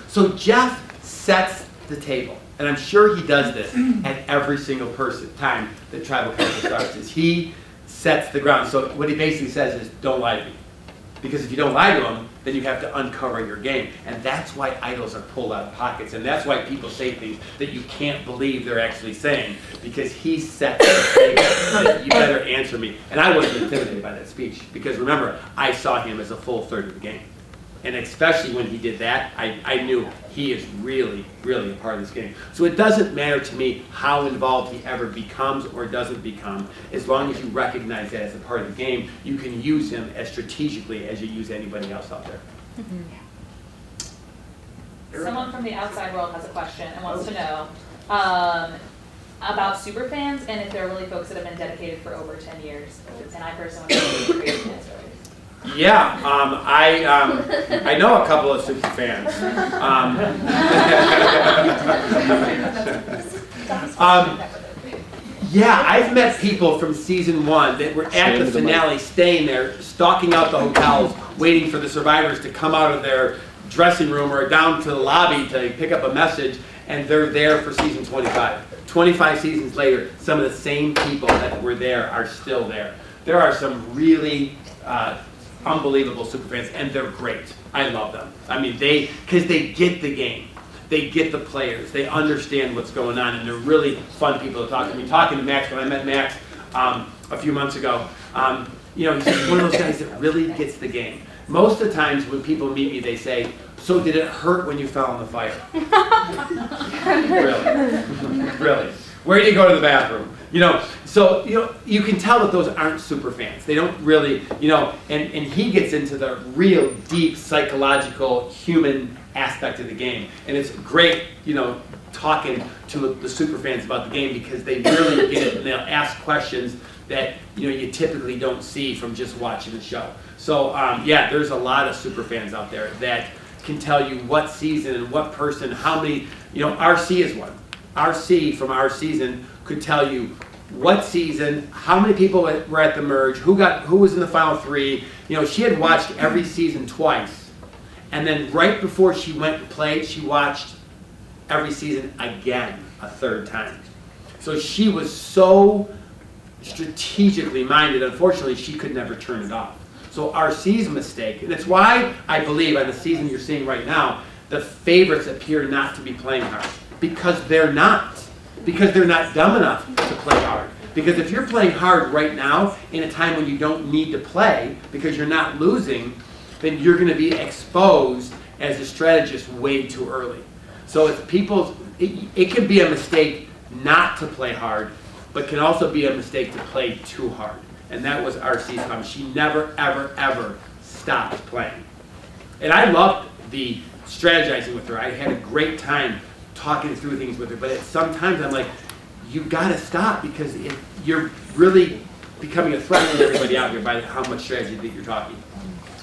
so Jeff sets the table. And I'm sure he does this at every single time that tribal council starts, is he sets the ground. So what he basically says is, don't lie to me. Because if you don't lie to him, then you have to uncover your game. And that's why idols are pulled out of pockets. And that's why people say things that you can't believe they're actually saying. Because he sets the table. You better answer me. And I wasn't intimidated by that speech. Because remember, I saw him as a full third of the game. And especially when he did that, I knew he is really, really a part of this game. So it doesn't matter to me how involved he ever becomes or doesn't become. As long as you recognize that as a part of the game, you can use him as strategically as you use anybody else out there. Someone from the outside world has a question and wants to know about superfans and if they're really folks that have been dedicated for over 10 years. And I personally want to crazy answers. Yeah, I know a couple of super fans. Yeah, I've met people from season 1 that were at the finale, staying there, stalking out the hotels, waiting for the survivors to come out of their dressing room or down to the lobby to pick up a message, and they're there for season 25. 25 seasons later, some of the same people that were there are still there. There are some really unbelievable superfans, and they're great. I love them. I mean, because they get the game. They get the players. They understand what's going on, and they're really fun people to talk to. I mean, talking to Max, when I met Max a few months ago, you know, he's one of those guys that really gets the game. Most of the times when people meet me, they say, "So did it hurt when you fell in the fire?" Really? Really? Where do you go to the bathroom? You know, so you can tell that those aren't super fans. They don't really, and he gets into the real deep psychological human aspect of the game. And it's great, talking to the super fans about the game because they really get it and they'll ask questions that you typically don't see from just watching the show. So yeah, there's a lot of super fans out there that can tell you what season and what person, how many, RC is one. RC from our season could tell you what season, how many people were at the merge, who was in the final 3. She had watched every season twice. And then right before she went and played, she watched every season again a 3rd time. So she was so strategically minded, unfortunately, she could never turn it off. So RC's mistake, and it's why I believe on the season you're seeing right now, the favorites appear not to be playing hard. Because they're not. Because they're not dumb enough to play hard. Because if you're playing hard right now, in a time when you don't need to play, because you're not losing, then you're going to be exposed as a strategist way too early. So it's it can be a mistake not to play hard, but can also be a mistake to play too hard. And that was RC's problem. She never, ever, ever stopped playing. And I loved the strategizing with her. I had a great time talking through things with her, but sometimes I'm like, you gotta stop because you're really becoming a threat to everybody out here by how much strategy that you're talking.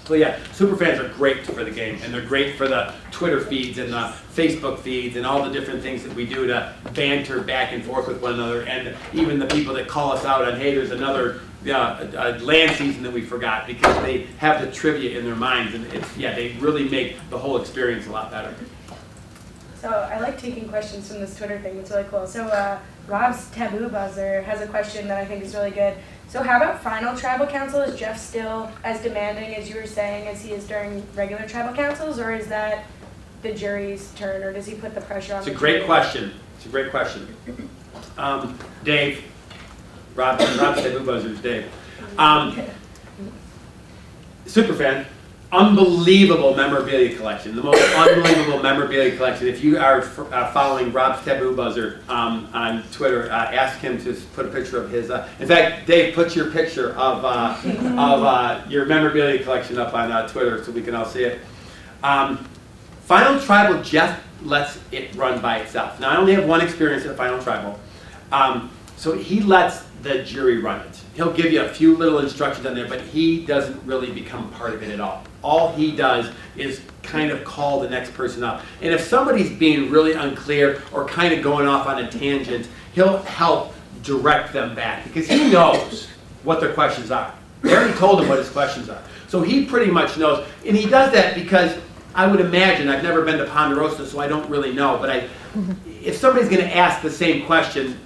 So yeah, superfans are great for the game, and they're great for the Twitter feeds and the Facebook feeds and all the different things that we do to banter back and forth with one another, and even the people that call us out on, hey, there's another land season that we forgot, because they have the trivia in their minds, and they really make the whole experience a lot better. So I like taking questions from this Twitter thing. It's really cool. So Rob's Taboo Buzzer has a question that I think is really good. So how about final tribal council? Is Jeff still as demanding as you were saying as he is during regular tribal councils, or is that the jury's turn, or does he put the pressure on? It's a great question. It's a great question. Dave, Rob's Taboo Buzzer is Dave. Superfan. Unbelievable memorabilia collection, the most unbelievable memorabilia collection. If you are following Rob's Taboo Buzzer on Twitter, ask him to put a picture of his. In fact, Dave, put your picture of your memorabilia collection up on Twitter so we can all see it. Final Tribal, Jeff lets it run by itself. Now, I only have one experience at Final Tribal, so he lets the jury run it. He'll give you a few little instructions on there, but he doesn't really become part of it at all. All he does is kind of call the next person up. And if somebody's being really unclear or kind of going off on a tangent, he'll help direct them back because he knows what their questions are. They already told him what his questions are. So he pretty much knows. And he does that because I would imagine, I've never been to Ponderosa, so I don't really know, but if somebody's going to ask the same question,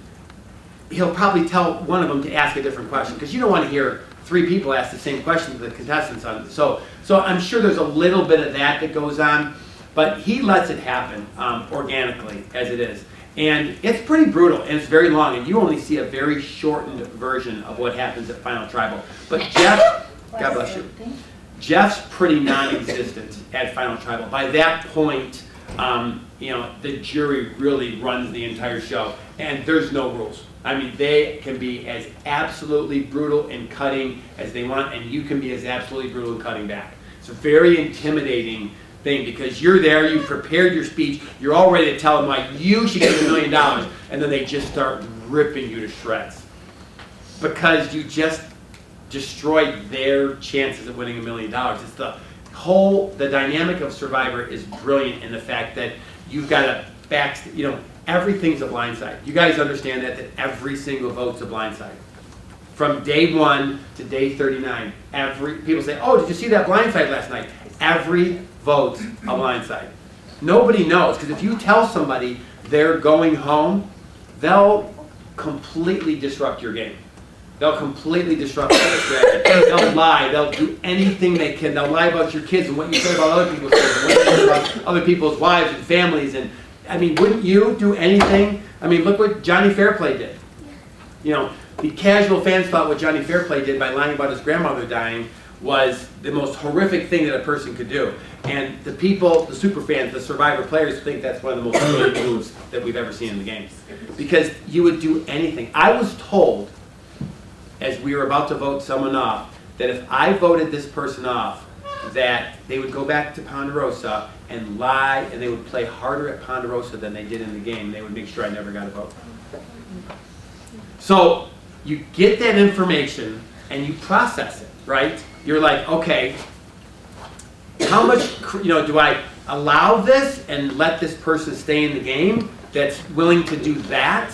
he'll probably tell one of them to ask a different question because you don't want to hear 3 people ask the same question to the contestants on. So I'm sure there's a little bit of that goes on, but he lets it happen organically as it is. And it's pretty brutal and it's very long, and you only see a very shortened version of what happens at Final Tribal. But Jeff, God bless you, Jeff's pretty non-existent at Final Tribal. By that point, the jury really runs the entire show, and there's no rules. I mean, they can be as absolutely brutal and cutting as they want, and you can be as absolutely brutal and cutting back. It's very intimidating thing because you're there, you've prepared your speech, you're all ready to tell them like you should get $1 million, and then they just start ripping you to shreds because you just destroyed their chances of winning $1 million. It's the dynamic of Survivor is brilliant in the fact that you've got a everything's a blindside. You guys understand that every single vote's a blindside. From day 1 to day 39, people say, oh, did you see that blindside last night? Every vote's a blindside. Nobody knows, because if you tell somebody they're going home, they'll completely disrupt your game. They'll completely disrupt your strategy. They'll lie. They'll do anything they can. They'll lie about your kids and what you say about other people's kids and what you say about other people's wives and families. And I mean, wouldn't you do anything? I mean, look what Johnny Fairplay did. The casual fans thought what Johnny Fairplay did by lying about his grandmother dying was the most horrific thing that a person could do. And the people, the super fans, the Survivor players think that's one of the most brilliant moves that we've ever seen in the game. Because you would do anything. I was told, as we were about to vote someone off, that if I voted this person off, that they would go back to Ponderosa and lie, and they would play harder at Ponderosa than they did in the game. They would make sure I never got a vote. So you get that information and you process it, right? You're like, okay, how much, do I allow this and let this person stay in the game that's willing to do that?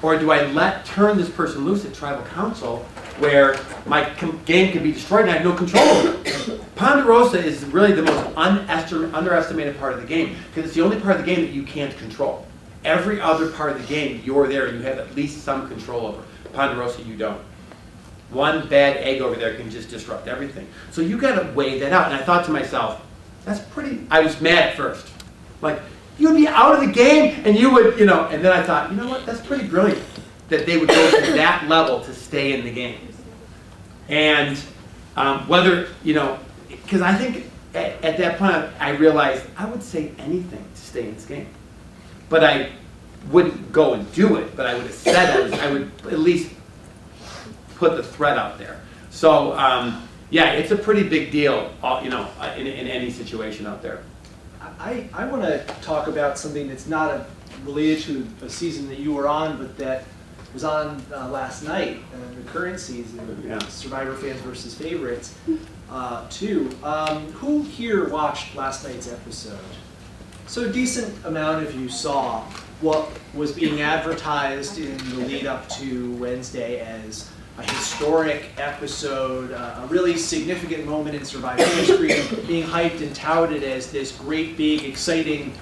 Or do I turn this person loose at Tribal Council where my game can be destroyed and I have no control over it? Ponderosa is really the most underestimated part of the game because it's the only part of the game that you can't control. Every other part of the game, you're there and you have at least some control over. Ponderosa, you don't. One bad egg over there can just disrupt everything. So you got to weigh that out. And I thought to myself, I was mad at first. Like, you'd be out of the game and you would, and then I thought, you know what, that's pretty brilliant that they would go to that level to stay in the game. And because I think at that point I realized I would say anything to stay in this game. But I wouldn't go and do it, but I would have said I would at least put the threat out there. So yeah, it's a pretty big deal, in any situation out there. I want to talk about something that's not related to a season that you were on, but that was on last night, the current season, Survivor Fans versus Favorites, too. Who here watched last night's episode? So a decent amount of you saw what was being advertised in the lead up to Wednesday as a historic episode, a really significant moment in Survivor history, being hyped and touted as this great, big, exciting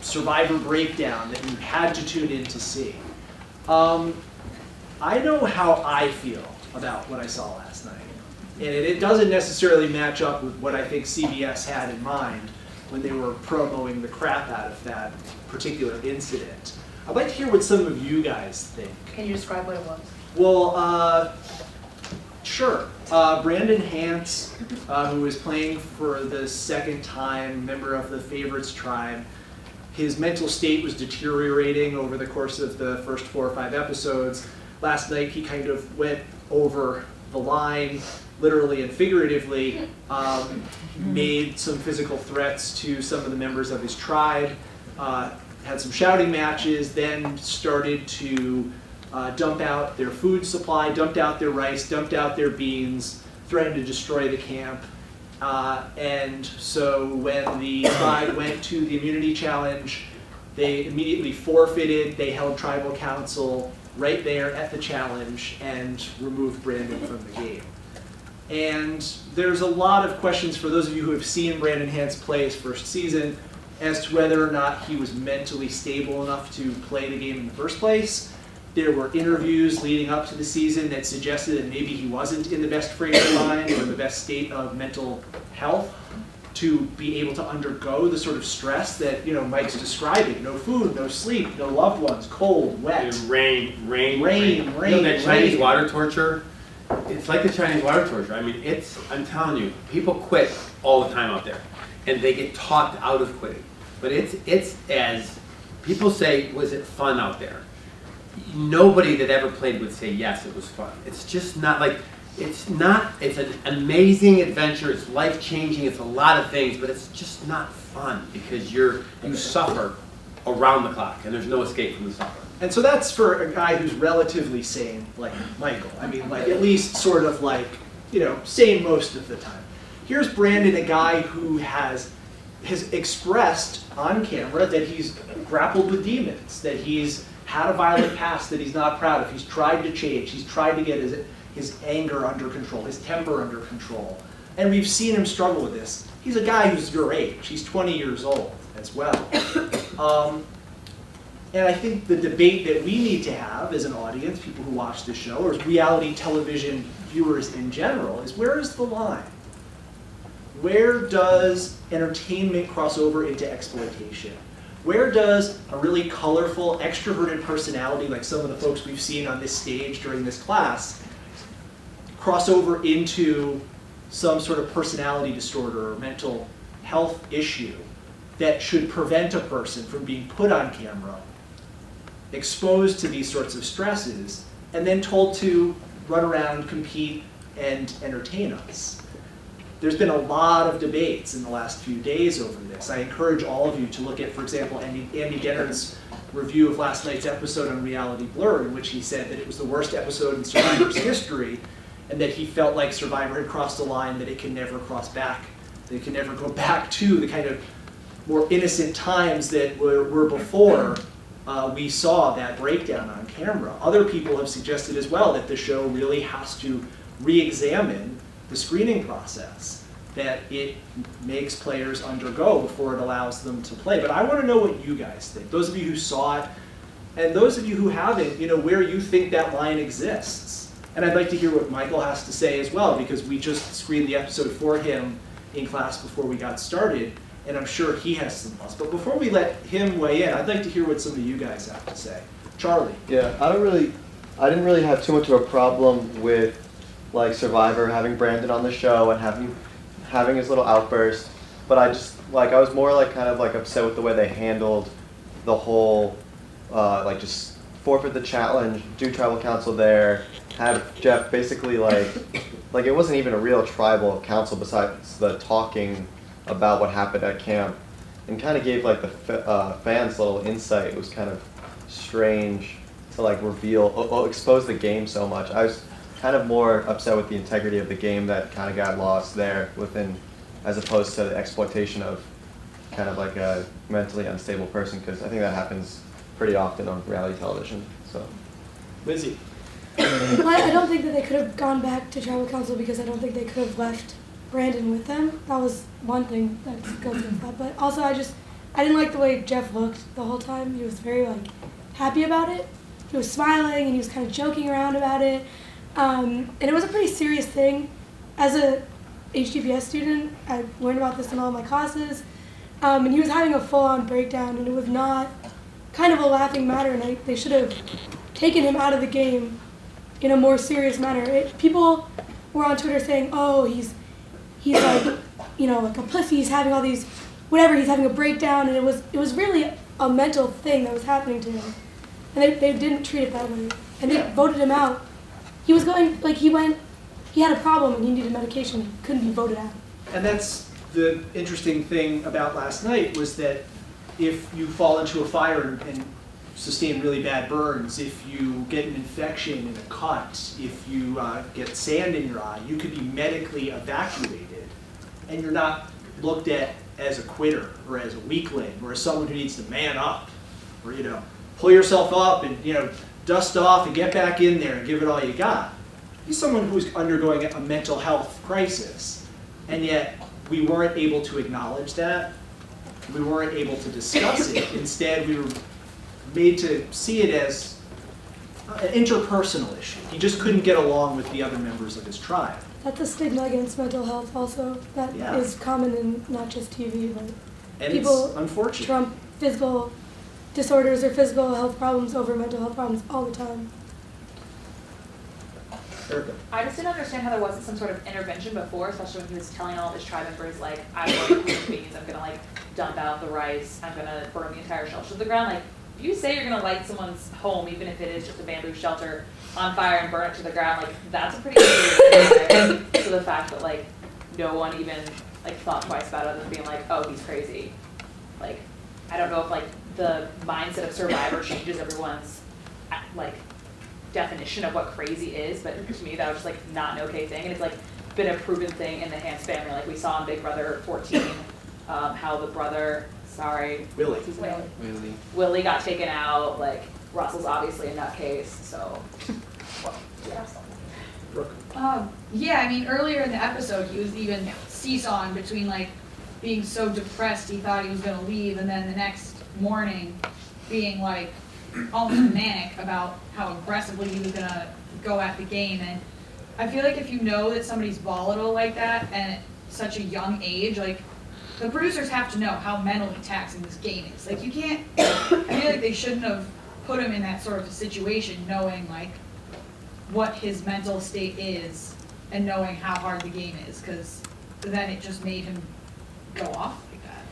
Survivor breakdown that you had to tune in to see. I know how I feel about what I saw last night, and it doesn't necessarily match up with what I think CBS had in mind when they were promoting the crap out of that particular incident. I'd like to hear what some of you guys think. Can you describe what it was? Well, sure. Brandon Hance, who was playing for the second time, member of the Favorites tribe, his mental state was deteriorating over the course of the first 4 or 5 episodes. Last night he kind of went over the line, literally and figuratively, made some physical threats to some of the members of his tribe, had some shouting matches, then started to dump out their food supply, dumped out their rice, dumped out their beans, threatened to destroy the camp. And so when the tribe went to the immunity challenge, they immediately forfeited. They held tribal council right there at the challenge and removed Brandon from the game. And there's a lot of questions for those of you who have seen Brandon Hance play his first season as to whether or not he was mentally stable enough to play the game in the first place. There were interviews leading up to the season that suggested that maybe he wasn't in the best frame of mind or the best state of mental health to be able to undergo the sort of stress that Mike's describing. No food, no sleep, no loved ones, cold, wet. Rain. That Chinese water torture, it's like the Chinese water torture. I mean, I'm telling you, people quit all the time out there. And they get talked out of quitting. But it's as people say, was it fun out there? Nobody that ever played would say yes, it was fun. It's just not like it's an amazing adventure, it's life-changing, it's a lot of things, but it's just not fun because you suffer around the clock and there's no escape from the suffering. And so that's for a guy who's relatively sane, like Michael. I mean, like at least sort of like, you know, sane most of the time. Here's Brandon, a guy who has expressed on camera that he's grappled with demons, that he's had a violent past that he's not proud of. He's tried to change. He's tried to get his anger under control, his temper under control. And we've seen him struggle with this. He's a guy who's your age. He's 20 years old as well. And I think the debate that we need to have as an audience, people who watch this show, or as reality television viewers in general, is where is the line? Where does entertainment cross over into exploitation? Where does a really colorful, extroverted personality, like some of the folks we've seen on this stage during this class, cross over into some sort of personality disorder or mental health issue that should prevent a person from being put on camera, exposed to these sorts of stresses, and then told to run around, compete, and entertain us? There's been a lot of debates in the last few days over this. I encourage all of you to look at, for example, Andy Denner's review of last night's episode on Reality Blur, in which he said that it was the worst episode in Survivor's history, and that he felt like Survivor had crossed a line that it can never cross back. That it can never go back to the kind of more innocent times that were before we saw that breakdown on camera. Other people have suggested as well that the show really has to re-examine the screening process that it makes players undergo before it allows them to play. But I want to know what you guys think. Those of you who saw it, and those of you who haven't, you know, where you think that line exists. And I'd like to hear what Michael has to say as well, because we just screened the episode for him in class before we got started, and I'm sure he has some thoughts. But before we let him weigh in, I'd like to hear what some of you guys have to say. Charlie. Yeah, I didn't really have too much of a problem with like Survivor, having Brandon on the show and having his little outburst, but I was more like kind of like upset with the way they handled the whole like just forfeit the challenge, do tribal council there, have Jeff basically like it wasn't even a real tribal council besides the talking about what happened at camp, and kind of gave like the fans a little insight. It was kind of strange to like expose the game so much. I was kind of more upset with the integrity of the game that kind of got lost there as opposed to the exploitation of kind of like a mentally unstable person, because I think that happens pretty often on reality television. So, Lizzie. I don't think that they could have gone back to tribal council because I don't think they could have left Brandon with them. That was one thing that goes with that. But also I didn't like the way Jeff looked the whole time. He was very like happy about it. He was smiling and he was kind of joking around about it. And it was a pretty serious thing. As a HTPS student, I learned about this in all my classes. And he was having a full-on breakdown, and it was not kind of a laughing matter, and they should have taken him out of the game in a more serious manner. People were on Twitter saying, oh, he's like, you know, like a pussy, he's having all these, whatever, he's having a breakdown, and it was really a mental thing that was happening to him. And they didn't treat it that way. And they voted him out. He was going, like he had a problem and he needed medication. He couldn't be voted out. And that's the interesting thing about last night, was that if you fall into a fire and sustain really bad burns, if you get an infection in a cut, if you get sand in your eye, you could be medically evacuated, and you're not looked at as a quitter or as a weakling or as someone who needs to man up, or, you know, pull yourself up and, you know, dust off and get back in there and give it all you got. He's someone who's undergoing a mental health crisis, and yet we weren't able to acknowledge that. We weren't able to discuss it. Instead, we were made to see it as an interpersonal issue. He just couldn't get along with the other members of his tribe. That's a stigma against mental health also. That is common in not just TV, but and people it's unfortunate. trump physical disorders or physical health problems over mental health problems all the time. I just didn't understand how there wasn't some sort of intervention before, especially when he was telling all of his tribe members, like, I'm going to cook beans, I'm going to, like, dump out the rice, I'm going to burn the entire shelter to the ground. Like, if you say you're gonna light someone's home, even if it is just a bamboo shelter, on fire and burn it to the ground, like that's a pretty serious thing. So the fact that like no one even like thought twice about it other than being like, oh, he's crazy. Like, I don't know if like the mindset of Survivor changes everyone's like definition of what crazy is, but to me that was just like not an okay thing, and it's like been a proven thing in the Hans family. Like we saw in Big Brother 14, how the brother, Willie. what's his name? Willie got taken out. Like Russell's obviously a nutcase, so. Well, yeah. Yeah, I mean, earlier in the episode, he was even seesawing between like being so depressed he thought he was gonna leave, and then the next morning being like almost manic about how aggressively he was gonna go at the game. And I feel like if you know that somebody's volatile like that and at such a young age, like the producers have to know how mentally taxing this game is. Like you can't, I feel like they shouldn't have put him in that sort of a situation knowing like what his mental state is and knowing how hard the game is, because then it just made him go off like that.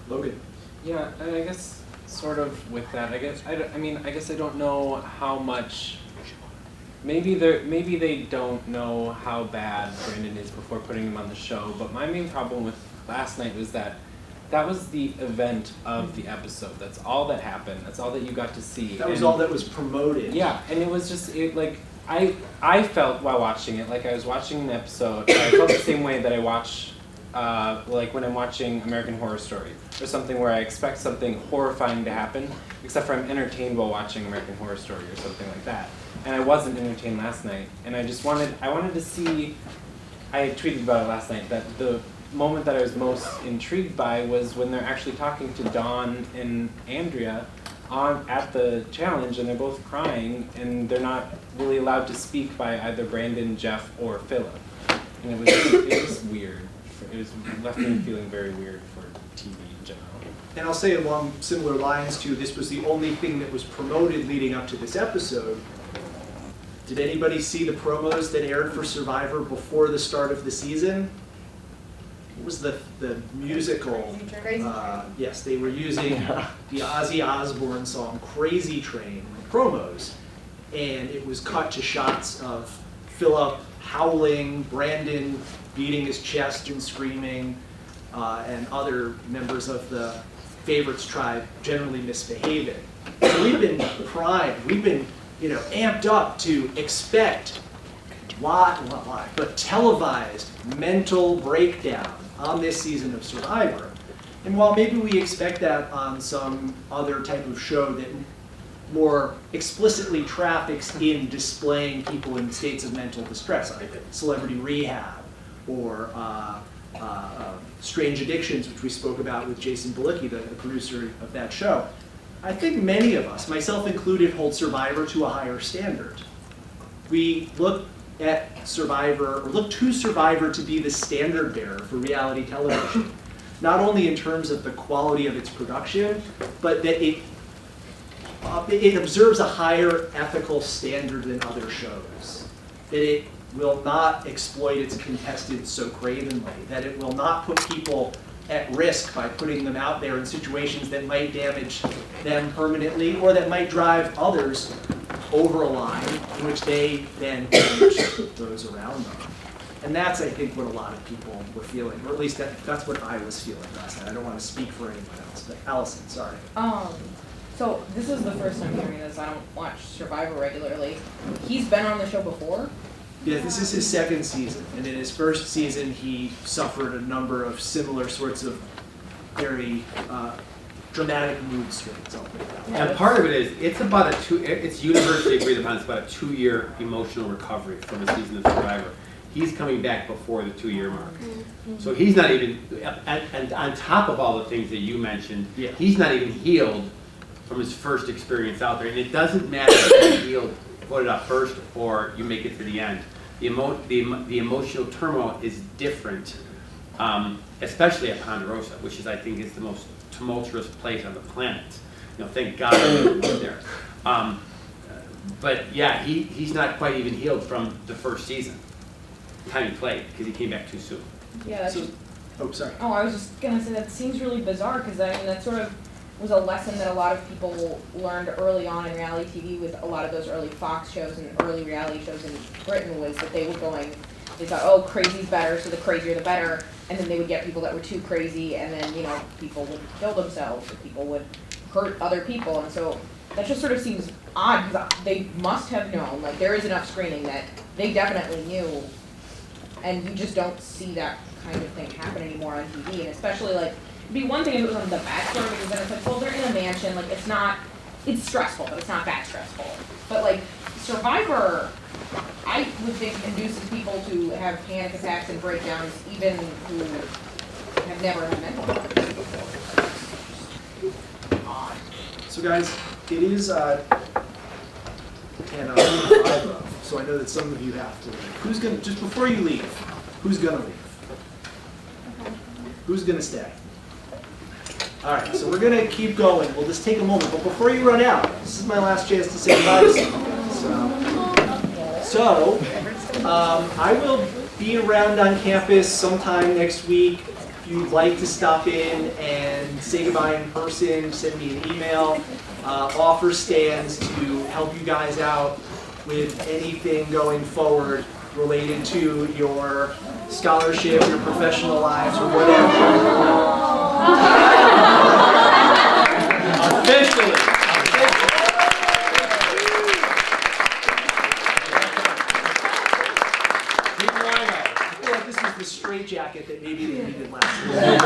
Logan. Yeah, I guess sort of with that. I guess I guess I don't know how much. Maybe they don't know how bad Brandon is before putting him on the show. But my main problem with last night was that was the event of the episode. That's all that happened. That's all that you got to see. That was all that was promoted. Yeah, and it was just like I felt while watching it like I was watching an episode. I felt the same way that I watch like when I'm watching American Horror Story or something where I expect something horrifying to happen, except for I'm entertained while watching American Horror Story or something like that. And I wasn't entertained last night, and I wanted to see. I had tweeted about it last night that the moment that I was most intrigued by was when they're actually talking to Dawn and Andrea at the challenge, and they're both crying, and they're not really allowed to speak by either Brandon, Jeff, or Philip. And it was weird. It left me feeling very weird for TV in general. And I'll say along similar lines to this was the only thing that was promoted leading up to this episode. Did anybody see the promos that aired for Survivor before the start of the season? What was the musical? Yes, they were using the Ozzy Osbourne song "Crazy Train" in the promos, and it was cut to shots of Philip howling, Brandon beating his chest and screaming, and other members of the Favorites tribe generally misbehaving. So we've been primed, we've been amped up to expect not live, but televised mental breakdown on this season of Survivor. And while maybe we expect that on some other type of show that more explicitly traffics in displaying people in states of mental distress, like Celebrity Rehab or Strange Addictions, which we spoke about with Jason Balicki, the producer of that show, I think many of us, myself included, hold Survivor to a higher standard. We look at Survivor, or look to Survivor to be the standard bearer for reality television, not only in terms of the quality of its production, but that it observes a higher ethical standard than other shows. That it will not exploit its contestants so cravenly, that it will not put people at risk by putting them out there in situations that might damage them permanently or that might drive others over a line in which they then damage those around them. And that's, I think, what a lot of people were feeling, or at least that's what I was feeling last night. I don't want to speak for anyone else, but Allison, sorry. So this is the first time hearing this. I don't watch Survivor regularly. He's been on the show before? Yeah, this is his second season, and in his first season he suffered a number of similar sorts of very dramatic mood swings. And part of it is, it's universally agreed upon, it's about a 2-year emotional recovery from a season of Survivor. He's coming back before the 2-year mark. So he's not even, and on top of all the things that you mentioned, he's not even healed from his first experience out there. And it doesn't matter if you're healed, put it up first, or you make it to the end. The emotional turmoil is different, especially at Ponderosa, which is, I think, is the most tumultuous place on the planet. Thank God we're there. But yeah, he's not quite even healed from the first season. Time he played, because he came back too soon. Yeah, that's Oh, sorry. Oh, I was just gonna say that seems really bizarre because I mean that's sort of was a lesson that a lot of people learned early on in reality TV with a lot of those early Fox shows and early reality shows in Britain, was that they thought, oh, crazy's better, so the crazier the better, and then they would get people that were too crazy, and then, you know, people would kill themselves, or people would hurt other people, and so that just sort of seems odd, because they must have known, like, there is enough screening that they definitely knew, and you just don't see that kind of thing happen anymore on TV, and especially, like, it'd be one thing if it was on The Bachelor, because then it's like, well, they're in a mansion, like, it's stressful, but it's not that stressful. But, like, Survivor, I would think, induces people to have panic attacks and breakdowns, even who have never had mental health before. So guys, it is 10 so I know that some of you have to leave. Who's gonna, just before you leave, who's gonna leave? Who's gonna stay? All right, so we're gonna keep going. We'll just take a moment, but before you run out, this is my last chance to say goodbye to someone. So I will be around on campus sometime next week. If you'd like to stop in and say goodbye in person, send me an email. Offer stands to help you guys out with anything going forward related to your scholarship, your professional lives, or whatever. Officially. The straight jacket that maybe they needed last year.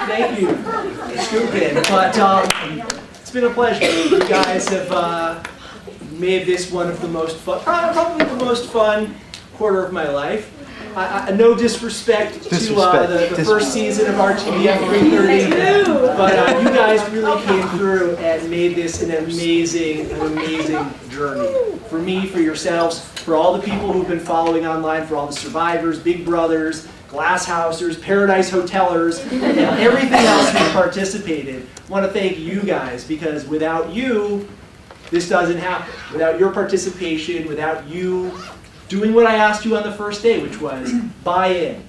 Thank you, Skupin. But it's been a pleasure. You guys have made this one of the most fun, probably the most fun quarter of my life. No disrespect to the first season of RTVF 330, but you guys really came through and made this an amazing journey. For me, for yourselves, for all the people who've been following online, for all the survivors, Big Brothers, Glass Housers, Paradise Hotelers, and everything else who participated. I want to thank you guys, because without you, this doesn't happen. Without your participation, without you doing what I asked you on the first day, which was buy in,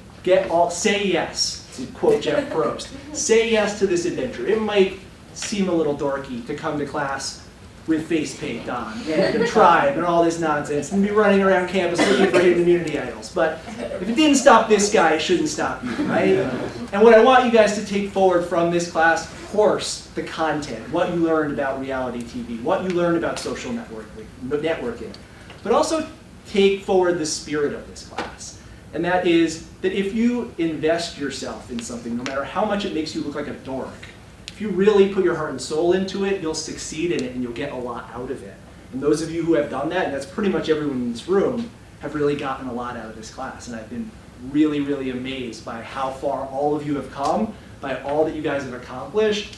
say yes, to quote Jeff Probst. Say yes to this adventure. It might seem a little dorky to come to class with face paint on and a tribe and all this nonsense and be running around campus looking for hidden immunity idols. But if it didn't stop this guy, it shouldn't stop you, right? And what I want you guys to take forward from this class, of course, the content, what you learned about reality TV, what you learned about social networking, but also take forward the spirit of this class. And that is that if you invest yourself in something, no matter how much it makes you look like a dork, if you really put your heart and soul into it, you'll succeed in it and you'll get a lot out of it. And those of you who have done that, and that's pretty much everyone in this room, have really gotten a lot out of this class. And I've been really, really amazed by how far all of you have come, by all that you guys have accomplished.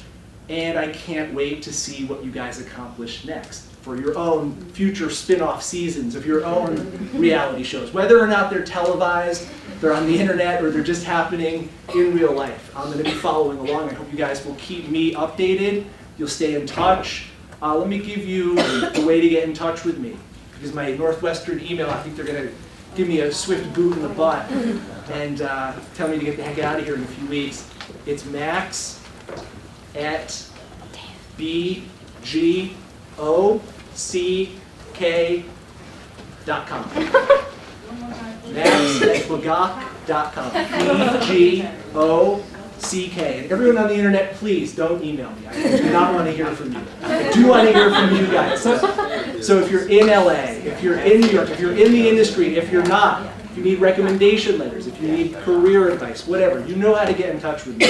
And I can't wait to see what you guys accomplish next for your own future spin-off seasons of your own reality shows. Whether or not they're televised, they're on the internet, or they're just happening in real life. I'm going to be following along. I hope you guys will keep me updated. You'll stay in touch. Let me give you a way to get in touch with me. Because my Northwestern email, I think they're going to give me a swift boot in the butt and tell me to get the heck out of here in a few weeks. It's max@bgock.com. max@bgock.com. BGOCK. And everyone on the internet, please don't email me. I do not want to hear from you. I do want to hear from you guys. So if you're in LA, if you're in New York, if you're in the industry, if you're not, if you need recommendation letters, if you need career advice, whatever, you know how to get in touch with me.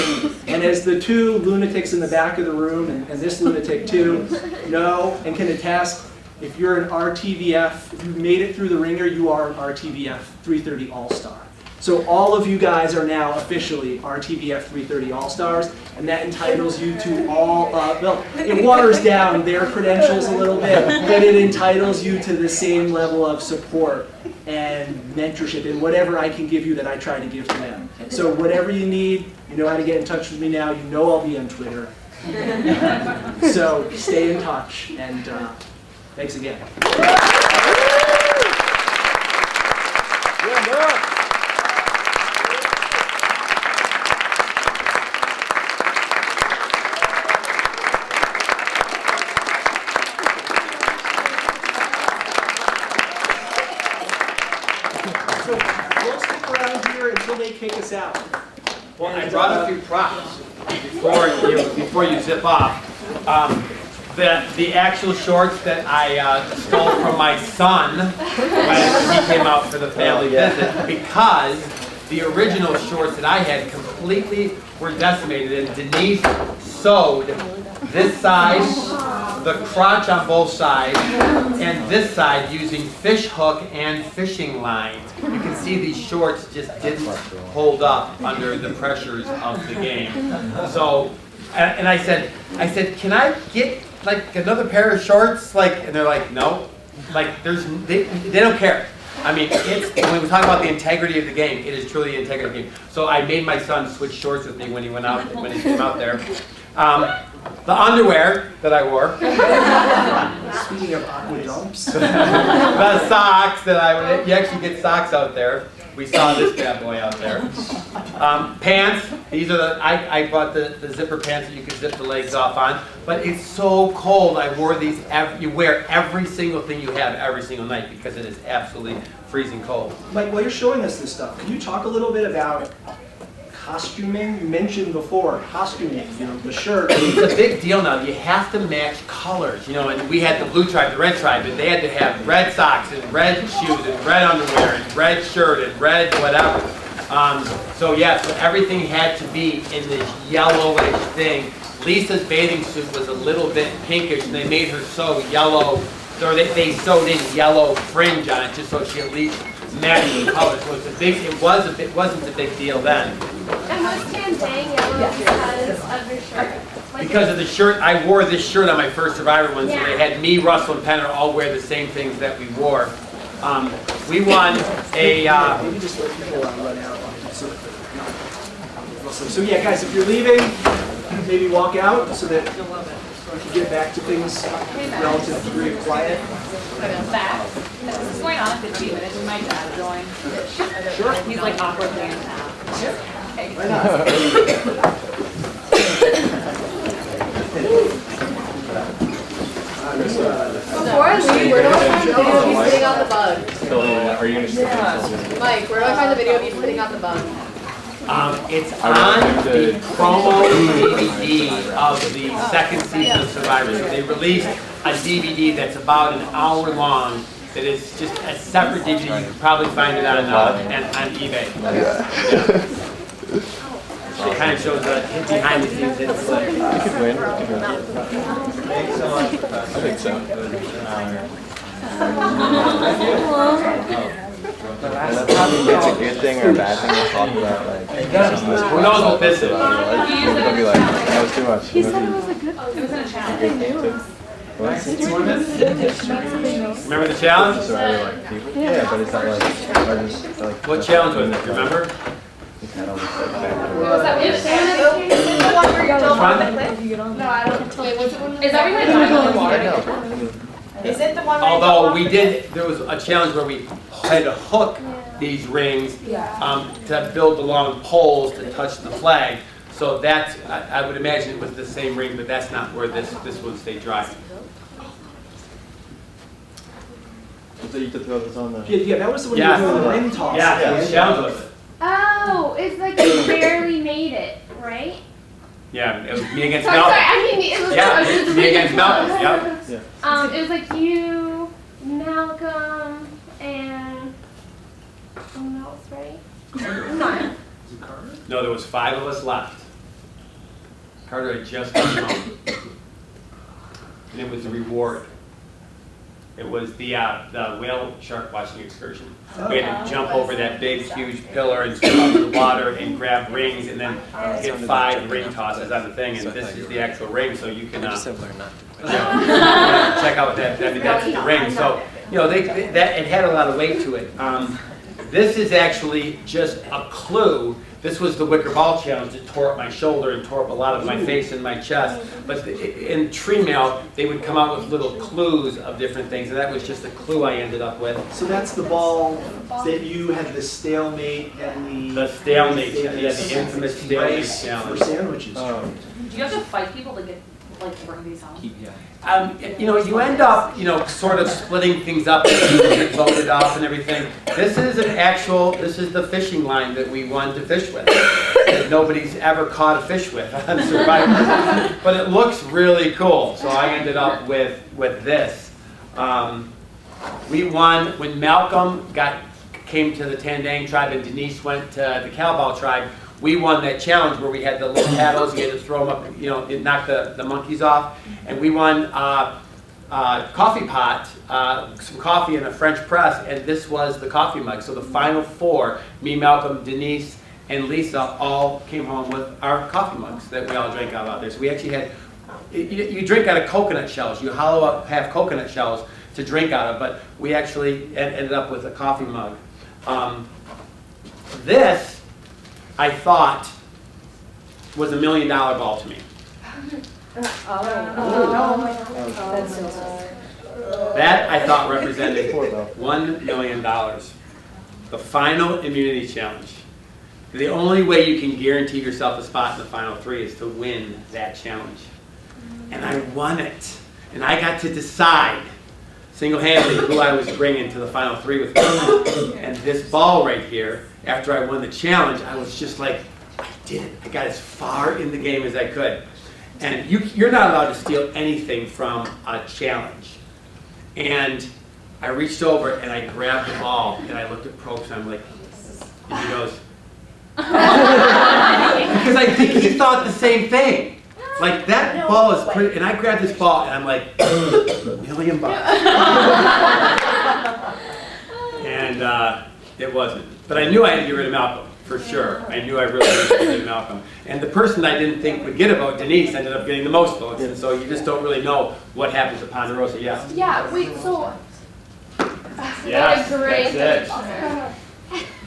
And as the two lunatics in the back of the room, and this lunatic too, know and can attest, if you're an RTVF, if you've made it through the ringer, you are an RTVF 330 All-Star. So all of you guys are now officially RTVF 330 All-Stars, and that entitles you to all, well, it waters down their credentials a little bit, but it entitles you to the same level of support and mentorship and whatever I can give you that I try to give to them. So whatever you need, you know how to get in touch with me now. You know I'll be on Twitter. So stay in touch, and thanks again. until they kick us out. Well, I brought a few props before you zip off. The actual shorts that I stole from my son when he came out for the family visit, because the original shorts that I had completely were decimated, and Denise sewed this side, the crotch on both sides, and this side using fish hook and fishing line. You can see these shorts just didn't hold up under the pressures of the game. So, and I said, can I get like another pair of shorts? And they're like, no. They don't care. I mean, when we talk about the integrity of the game, it is truly the integrity of the game. So I made my son switch shorts with me when he came out there. The underwear that I wore. Speaking of aqua dumps. The socks that you actually get socks out there. We saw this bad boy out there. Pants, these are I bought the zipper pants that you can zip the legs off on. But it's so cold, I wore these, you wear every single thing you have every single night because it is absolutely freezing cold. Mike, while you're showing us this stuff, can you talk a little bit about costuming? You mentioned before, costuming, the shirt. It's a big deal now. You have to match colors, and we had the blue tribe, the red tribe, and they had to have red socks and red shoes and red underwear and red shirt and red whatever. So everything had to be in this yellowish thing. Lisa's bathing suit was a little bit pinkish, and they made her sew yellow, or they sewed in yellow fringe on it just so she at least matched the colors. So it wasn't a big deal then. And was Tandang yellow because of your shirt? Because of the shirt, I wore this shirt on my first Survivor one, so they had me, Russell, and Penner all wear the same things that we wore. We won a... Maybe just let people run out. So yeah, guys, if you're leaving, maybe walk out so that you can get back to things relative degree of quiet. This is going on 15 minutes and my dad joined. Sure. He's like awkwardly in town. Why not? Before I leave, where do I find the video of you spitting out the bug? Are you going to stick Mike, where do I find the video of you spitting out the bug? It's on the promo DVD of the second season of Survivor. So they released a DVD that's about an hour long. That is just a separate DVD. You can probably find it on eBay. It kind of shows the behind the scenes. You could win. Thanks so much. I think so. And that's probably it's a good thing or a bad thing to talk about. Who knows what this is? They'll be like, that was too much. He said it was a good thing. It was a challenge. Remember the challenge? Yeah, but it's not like... What challenge was it? Remember? Was that the one where you're still on the cliff? No, I don't. Wait, was it one? Is everyone dying on the water? Is it the one where Although there was a challenge where we had to hook these rings to build the long poles to touch the flag. So that's, I would imagine it was the same ring, but that's not where this one stayed dry. So you could throw this on the... Yeah, that was the one you were doing the ring toss. Yeah, the challenge was it. Oh, it's like you barely made it, right? Yeah, it was me against Sorry, Mel. I mean, it was me against Mel. Yep. It was like you, Malcolm, and someone else, right? Not. No, there was 5 of us left. Carter had just come home. And it was the reward. It was the whale shark watching excursion. We had to jump over that big, huge pillar and swim under the water and grab rings and then get 5 ring tosses on the thing. And this is the actual ring, so you can check out that. I mean, that's the ring. So it had a lot of weight to it. This is actually just a clue. This was the wicker ball challenge that tore up my shoulder and tore up a lot of my face and my chest. But in tree mail, they would come out with little clues of different things, and that was just a clue I ended up with. So that's the ball that you had the stalemate and the stalemate, the infamous stalemate challenge for sandwiches. Do you have to fight people to get bring these home? You end up, sort of splitting things up and people get voted off and everything. This is this is the fishing line that we wanted to fish with. That nobody's ever caught a fish with on Survivor. But it looks really cool, so I ended up with this. We won when Malcolm came to the Tandang tribe and Denise went to the Cowbell tribe. We won that challenge where we had the little paddles, you had to throw them up, you know, it knocked the monkeys off. And we won coffee pot, some coffee and a French press, and this was the coffee mug. So the final four, me, Malcolm, Denise, and Lisa all came home with our coffee mugs that we all drank out of there. So we actually had, you drink out of coconut shells, you hollow up half coconut shells to drink out of, but we actually ended up with a coffee mug. This, I thought, was $1 million ball to me. That's so sad. That, I thought, represented $1 million. The final immunity challenge. The only way you can guarantee yourself a spot in the final three is to win that challenge. And I won it. And I got to decide single-handedly who I was bringing to the final three with me. And this ball right here, after I won the challenge, I was just like, I did it. I got as far in the game as I could. And you're not allowed to steal anything from a challenge. And I reached over and I grabbed the ball and I looked at Probst and I'm like, and he goes, because I think he thought the same thing. Like that ball is pretty, and I grabbed this ball and I'm like, $1 million. And it wasn't. But I knew I had to get rid of Malcolm, for sure. I knew I really had to get rid of Malcolm. And the person I didn't think would get a vote, Denise, ended up getting the most votes. And so you just don't really know what happens at Ponderosa. Yeah. Yeah, wait, so. Yes, that was great.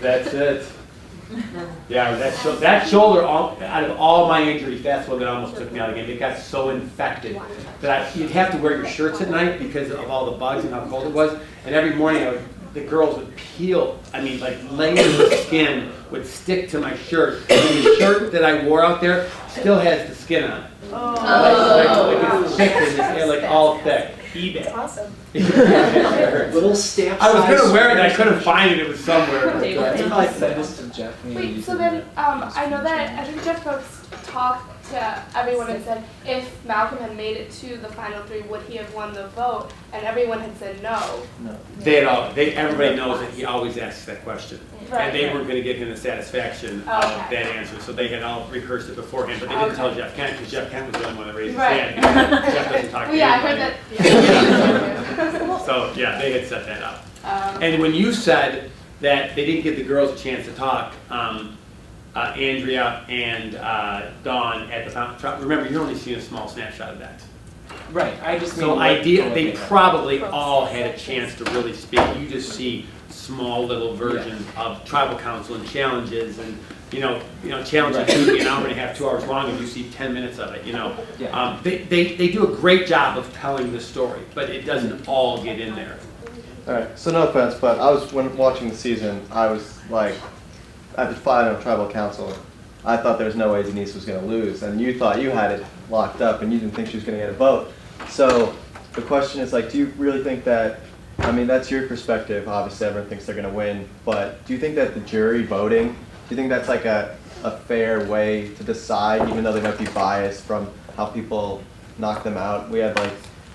That's it. Yeah, that shoulder, out of all my injuries, that's one that almost took me out of the game. It got so infected that you'd have to wear your shirts at night because of all the bugs and how cold it was. And every morning the girls would peel, like layers of skin would stick to my shirt. And the shirt that I wore out there still has the skin on it. Like it's thick and it's like all thick. eBay. Awesome. Little stamp. I was gonna wear it and I couldn't find it. It was somewhere. I think I said this to Jeff. Wait, so then I know that I think Jeff Brooks talked to everyone and said if Malcolm had made it to the final three, would he have won the vote? And everyone had said no. No. Everybody knows that he always asks that question. Right, And they right. weren't going to give him the satisfaction of that answer, so they had all rehearsed it beforehand, but they didn't tell Jeff Kent, because Jeff Kent was the only one that raised his hand. Jeff doesn't talk to I heard anybody. that. So, yeah, they had set that up. And when you said that they didn't give the girls a chance to talk, Andrea and Dawn at the fountain, remember, you're only seeing a small snapshot of that. Right, I just mean. So they probably all had a chance to really speak. You just see small little versions of tribal council and challenges, and challenges could be an hour and a half, 2 hours long, and you see 10 minutes of it. They do a great job of telling the story, but it doesn't all get in there. All right. So no offense, but when watching the season, I was like, at the final tribal council, I thought there was no way Denise was going to lose, and you thought you had it locked up, and you didn't think she was going to get a vote. So the question is, do you really think that? I mean, that's your perspective. Obviously, everyone thinks they're going to win, but do you think that the jury voting, do you think that's like a fair way to decide, even though they might be biased from how people knock them out? We had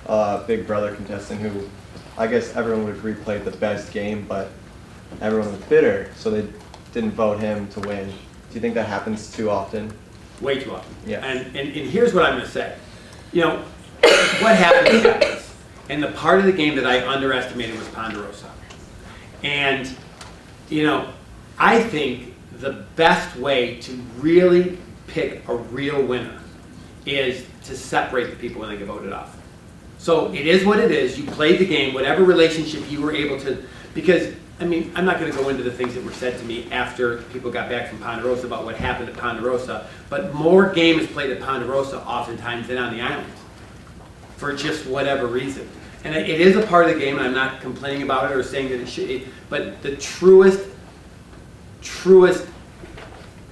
a Big Brother contestant who, I guess everyone would agree played the best game, but everyone was bitter, so they didn't vote him to win. Do you think that happens too often? Way too often. Yeah. And here's what I'm going to say. What happens. And the part of the game that I underestimated was Ponderosa. And, I think the best way to really pick a real winner is to separate the people when they get voted off. So it is what it is. You played the game, whatever relationship you were able to, because, I'm not going to go into the things that were said to me after people got back from Ponderosa about what happened at Ponderosa, but more game is played at Ponderosa oftentimes than on the island, for just whatever reason. And it is a part of the game, and I'm not complaining about it or saying that it should, but the truest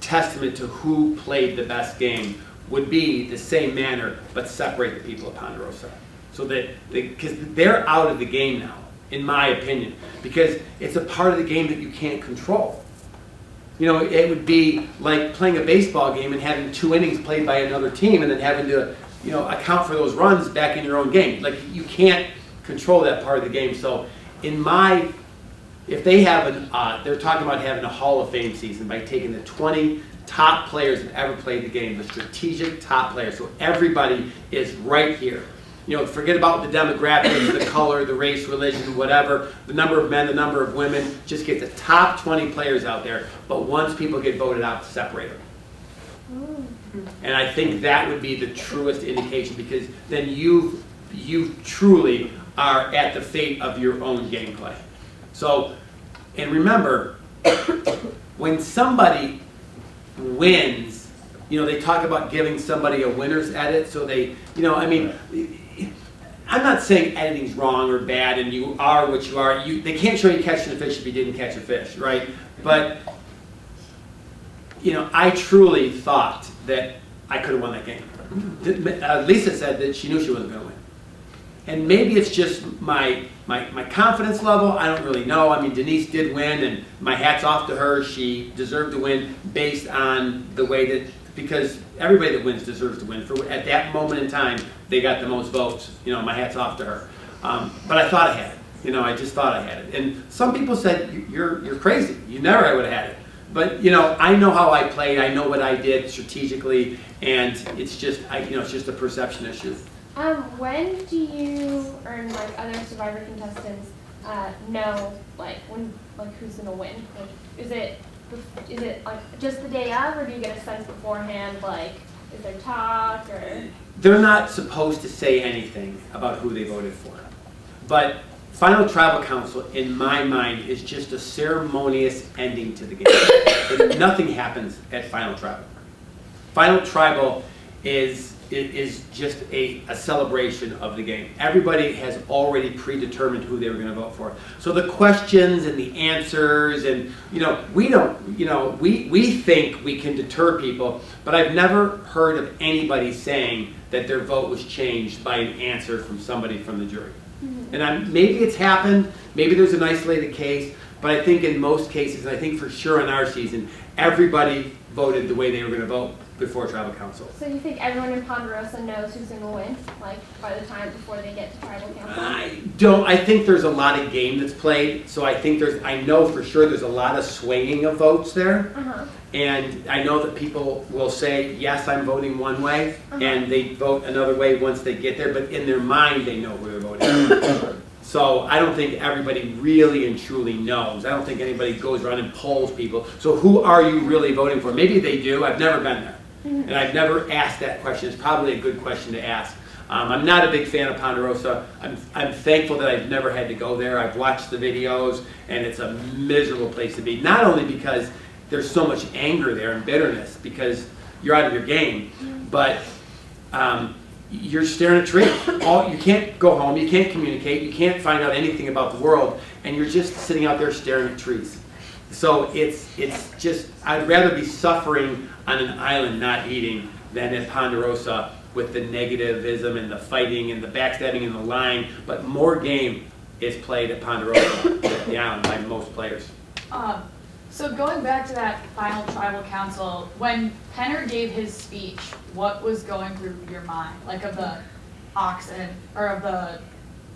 testament to who played the best game would be the same manner, but separate the people of Ponderosa. So that, because they're out of the game now. in my opinion, because it's a part of the game that you can't control. You know, it would be like playing a baseball game and having 2 innings played by another team and then having to, you know, account for those runs back in your own game. Like, you can't control that part of the game. So if they have they're talking about having a Hall of Fame season by taking the 20 top players that ever played the game, the strategic top players. So everybody is right here. You know, forget about the demographics, the color, the race, religion, whatever, the number of men, the number of women. Just get the top 20 players out there. But once people get voted out, separate them. And I think that would be the truest indication, because then you truly are at the fate of your own gameplay. So, and remember, when somebody wins, you know, they talk about giving somebody a winner's edit, so they, you know, I mean, I'm not saying editing's wrong or bad and you are what you are. They can't show you catching a fish if you didn't catch a fish, right? But, you know, I truly thought that I could have won that game. Lisa said that she knew she wasn't going to win. And maybe it's just my confidence level. I don't really know. I mean, Denise did win, and my hat's off to her. She deserved to win based on the way that, because everybody that wins deserves to win. At that moment in time, they got the most votes. You know, my hat's off to her. But I thought I had it. You know, I just thought I had it. And some people said, you're crazy. You never would have had it. But, you know, I know how I played. I know what I did strategically, and it's just, you know, it's just a perception issue. When do you or like other Survivor contestants know who's gonna win? Like, is it like just the day of, or do you get a sense beforehand? Like, is there talk or? They're not supposed to say anything about who they voted for, but Final Tribal Council, in my mind, is just a ceremonious ending to the game. Nothing happens at Final Tribal. Final Tribal is just a celebration of the game. Everybody has already predetermined who they were going to vote for. So the questions and the answers, and you know, we think we can deter people, but I've never heard of anybody saying that their vote was changed by an answer from somebody from the jury. And maybe it's happened, maybe there's an isolated case, but I think in most cases, and I think for sure in our season, everybody voted the way they were going to vote before Tribal Council. So you think everyone in Ponderosa knows who's going to win, like by the time before they get to Tribal Council? I think there's a lot of game that's played, so I know for sure there's a lot of swinging of votes there. And I know that people will say, yes, I'm voting one way, and they vote another way once they get there, but in their mind they know who they're voting. So I don't think everybody really and truly knows. I don't think anybody goes around and polls people. So who are you really voting for? Maybe they do. I've never been there. And I've never asked that question. It's probably a good question to ask. I'm not a big fan of Ponderosa. I'm thankful that I've never had to go there. I've watched the videos, and it's a miserable place to be. Not only because there's so much anger there and bitterness because you're out of your game, but you're staring at trees. You can't go home, you can't communicate, you can't find out anything about the world, and you're just sitting out there staring at trees. So it's just, I'd rather be suffering on an island not eating than at Ponderosa with the negativism and the fighting and the backstabbing and the lying. But more game is played at Ponderosa than the island by most players. So going back to that final tribal council, when Penner gave his speech, what was going through your mind? Like of the oxen, or of the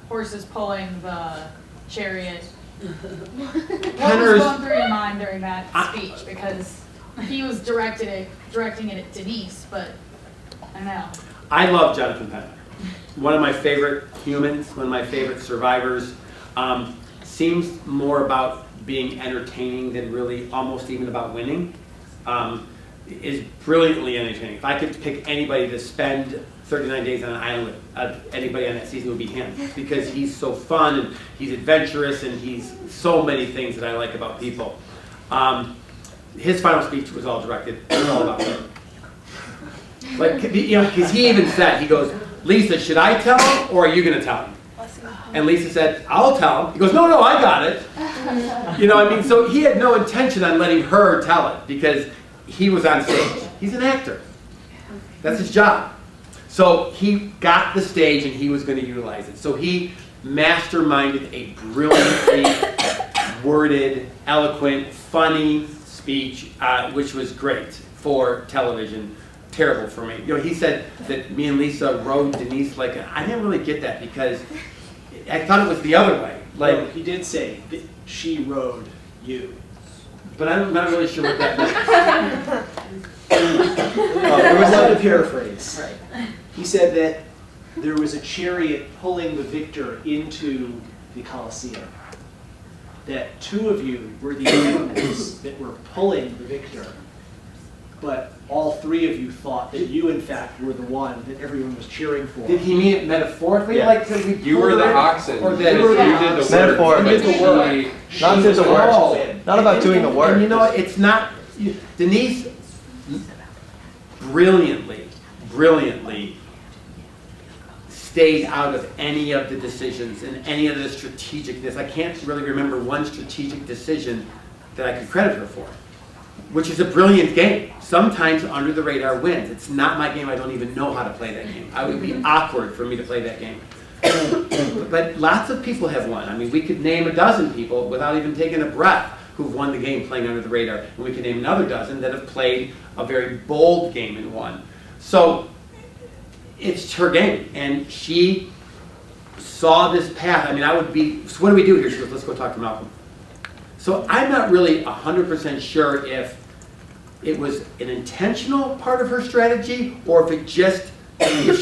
horses pulling the chariot? What was going through your mind during that speech? Because he was directing it at Denise, but I don't know. I love Jonathan Penner. One of my favorite humans, one of my favorite survivors. Seems more about being entertaining than really almost even about winning. Is brilliantly entertaining. If I could pick anybody to spend 39 days on an island with, anybody on that season would be him, because he's so fun and he's adventurous and he's so many things that I like about people. His final speech was all directed, all about him. Like, you know, because he even said, he goes, Lisa, should I tell him or are you going to tell him? And Lisa said, I'll tell him. He goes, no, I got it. You know what I mean? So he had no intention on letting her tell it because he was on stage. He's an actor. That's his job. So he got the stage and he was going to utilize it. So he masterminded a brilliantly worded, eloquent, funny speech, which was great for television. Terrible for me. You know, he said that me and Lisa rode Denise like I didn't really get that because I thought it was the other way. Like No, he did say that she rode you. But I'm not really sure what that meant. I was going to paraphrase. He said that there was a chariot pulling the victor into the Colosseum. That two of you were the animals that were pulling the victor, but all three of you thought that you, in fact, were the one that everyone was cheering for. Did he mean it metaphorically? Yeah. Like that we You were the oxen. or that You did the Metaphor, work. but You did the work. not just the work. Oh. Not about doing the work. And you know, it's not, Denise brilliantly stayed out of any of the decisions and any of the strategicness. I can't really remember one strategic decision that I could credit her for, which is a brilliant game. Sometimes under the radar wins. It's not my game. I don't even know how to play that game. It would be awkward for me to play that game. But lots of people have won. I mean, we could name a dozen people without even taking a breath who've won the game playing under the radar. And we could name another dozen that have played a very bold game and won. So it's her game. And she saw this path. I mean, so what do we do here? She goes, let's go talk to Malcolm. So I'm not really 100% sure if it was an intentional part of her strategy or if she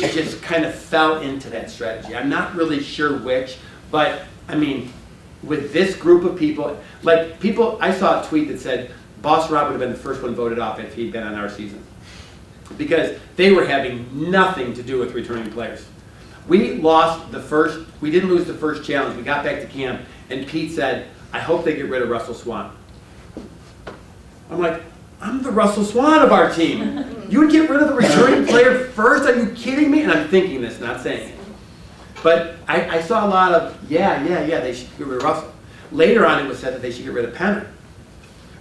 just kind of fell into that strategy. I'm not really sure which, but I mean, with this group of people, I saw a tweet that said, Boss Rob would have been the first one voted off if he'd been on our season. Because they were having nothing to do with returning players. We didn't lose the first challenge. We got back to camp and Pete said, I hope they get rid of Russell Swan. I'm like, I'm the Russell Swan of our team. You would get rid of the returning player first? Are you kidding me? And I'm thinking this, not saying it. But I saw a lot of, yeah, they should get rid of Russell. Later on it was said that they should get rid of Penner.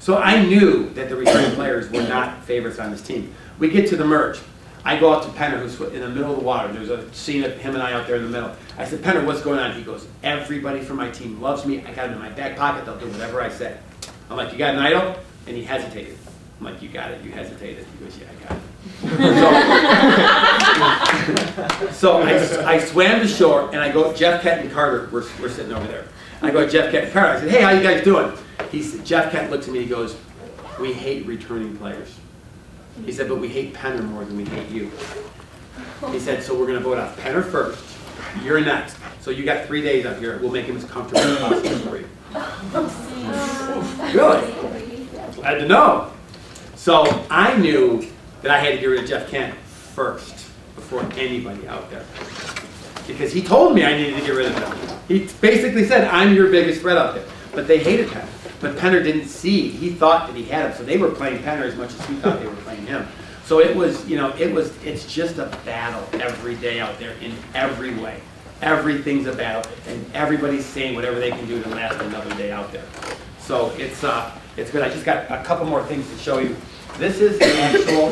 So I knew that the returning players were not favorites on this team. We get to the merge. I go out to Penner, who's in the middle of the water. There's a scene of him and I out there in the middle. I said, Penner, what's going on? He goes, everybody from my team loves me. I got him in my back pocket. They'll do whatever I say. I'm like, you got an idol? And he hesitated. I'm like, you got it. You hesitated. He goes, yeah, I got it. So I swam to shore, and I go, Jeff, Kent, and Carter, we're sitting over there. I go, Jeff, Kent, and Carter. I said, hey, how you guys doing? Jeff Kent looks at me, he goes, we hate returning players. He said, but we hate Penner more than we hate you. He said, so we're going to vote off Penner first. You're next. So you got 3 days out here. We'll make him as comfortable as possible for you. Really? Glad to know. So I knew that I had to get rid of Jeff Kent first before anybody out there. Because he told me I needed to get rid of him. He basically said, I'm your biggest threat out there. But they hated Penner. But Penner didn't see. He thought that he had him. So they were playing Penner as much as he thought they were playing him. So it's just a battle every day out there in every way. Everything's a battle. And everybody's saying whatever they can do to last another day out there. So it's good. I just got a couple more things to show you. This is the actual,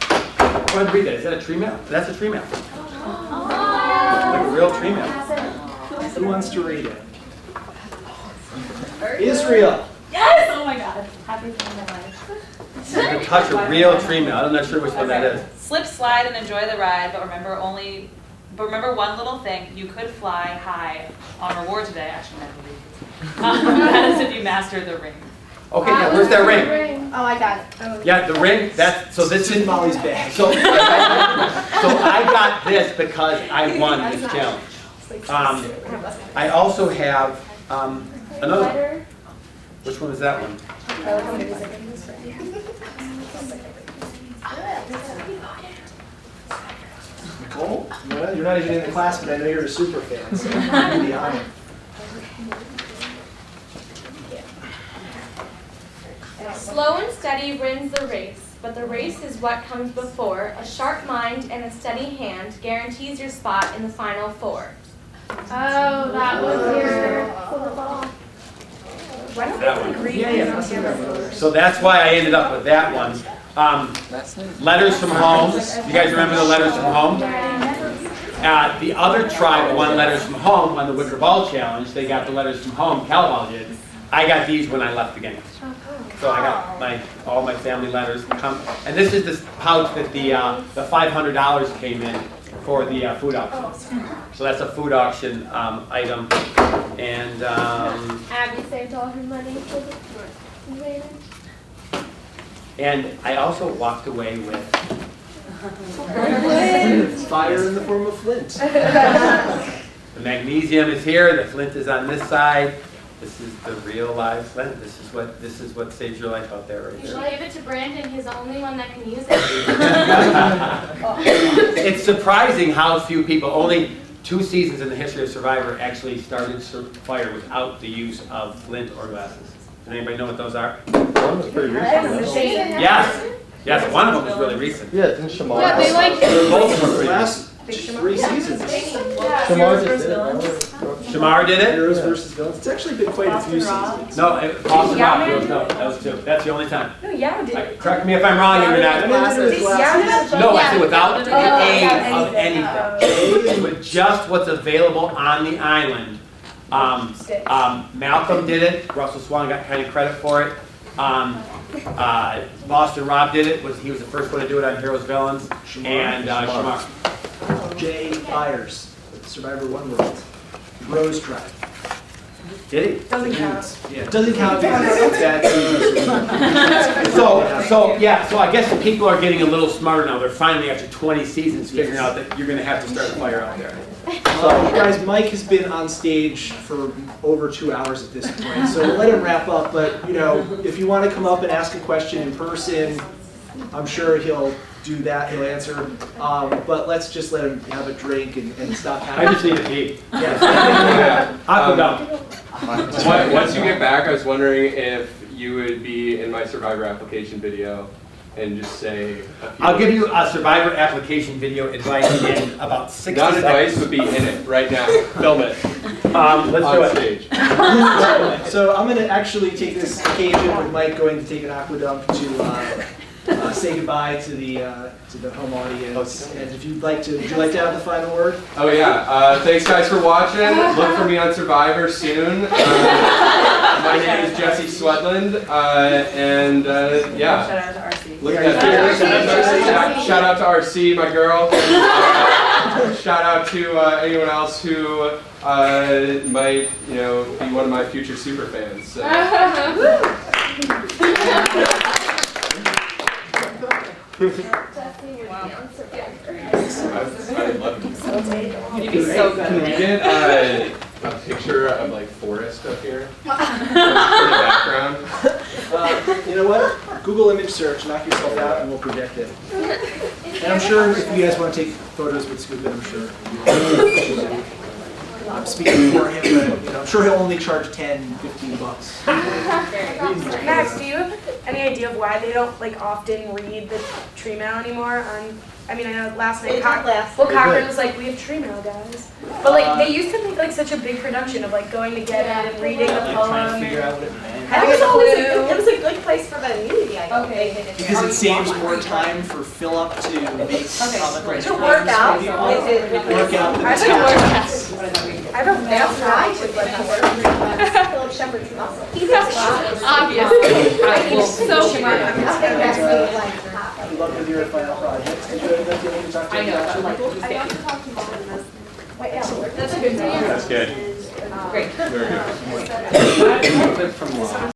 go ahead and read that. Is that a tree map? That's a tree map. Like a real tree map. Who wants to read it? Israel. Yes! Oh my god. Happy time of my life. You can touch a real tree map. I'm not sure which one that is. Slip, slide, and enjoy the ride, but remember one little thing. You could fly high on reward today. Actually, that is if you master the ring. Okay, yeah, where's that ring? Oh, I got it. Oh. Yeah, the ring, so this is Molly's bag. So I got this because I won this challenge. I also have another. Which one is that one? Nicole, you're not even in the class, but I know you're a super fan, so you'll be honored. Slow and steady wins the race, but the race is what comes before. A sharp mind and a steady hand guarantees your spot in the final four. Oh, that was your football. Why don't That we one. agree? So that's why I ended up with that one. Letters from home. You guys remember the letters from home? The other tribe won letters from home on the Wicker Ball Challenge. They got the letters from home, Calabal did. I got these when I left the game. So I got all my family letters. And this is this pouch that the $500 came in for the food auction. So that's a food auction item. And Abby saved all her money for the advantage. and I also walked away with Fire in the form of flint. the magnesium is here, the flint is on this side. This is the real live flint. This is what saves your life out there right You should there. give it to Brandon, he's the only one that can use it. It's surprising how few people, only 2 seasons in the history of Survivor actually started fire without the use of flint or glasses. Does anybody know what those are? One was pretty recent. Yes. Yes, one of them was really recent. Yeah, didn't Shamar? Yeah, they like- Both of them were pretty Last 3 seasons. Shamar just did it. Shamar did it? Heroes versus villains. It's actually been quite a few seasons. No, Boston Rob, no, that was 2. That's the only time. No, Yao did. Correct me if I'm wrong, Internet. No, I said without the aid of anything. With just what's available on the island. Malcolm did it. Russell Swan got kind of credit for it. Boston Rob did it. He was the first one to do it on Heroes Villains. And Shamar. Jay Byers, Survivor One World. Rose Tribe. Did he? Doesn't count. Yeah, it doesn't count because it's bad season. So I guess people are getting a little smarter now. They're finally, after 20 seasons, figuring out that you're going to have to start a fire out there. Guys, Mike has been on stage for over 2 hours at this point, so we'll let him wrap up. But if you want to come up and ask a question in person, I'm sure he'll do that. He'll answer. But let's just let him have a drink and stop having. I just need to pee. Yeah. Aqua down. Once you get back, I was wondering if you would be in my Survivor application video and just say a few I'll give you words. a Survivor application video advice in about 60 Not seconds. advice would be in it right now. Film it. Let's do on it. stage. So I'm going to actually take this occasion with Mike going to take an aqua dump to say goodbye to the home audience. And if you'd like to, would you like to have the final word? Oh yeah. Thanks guys for watching. Look for me on Survivor soon. My name is Jesse Swedland, and yeah. Shout out to RC. Look at that. Shout out to RC, my girl. Shout out to anyone else who might, be one of my future super fans. So. I love you. You'd be so good. Can we get a picture of like Forrest up here for the background? You know what? Google image search, knock yourself out, and we'll project it. And I'm sure if you guys want to take photos with Skupin, I'm sure. I'm speaking for him, but I'm sure he'll only charge $10-15. Max, do you have any idea of why they don't often read the tree mail anymore? I know last night Cochran was like, we have tree mail, guys. But they used to make such a big production of going to get it and reading the poem. Trying to figure out what it meant. Having a clue. It was a good place for the immunity, I think. Okay. Because it saves more time for Philip to make comic rights. To work out. Work out the tasks. I have a math guy with Philip Shepard's muscle. He's obviously. So smart. I'd love to hear a final project. I know, but I also talked to mom on this. That's a good idea. That's good. Great. Very good. From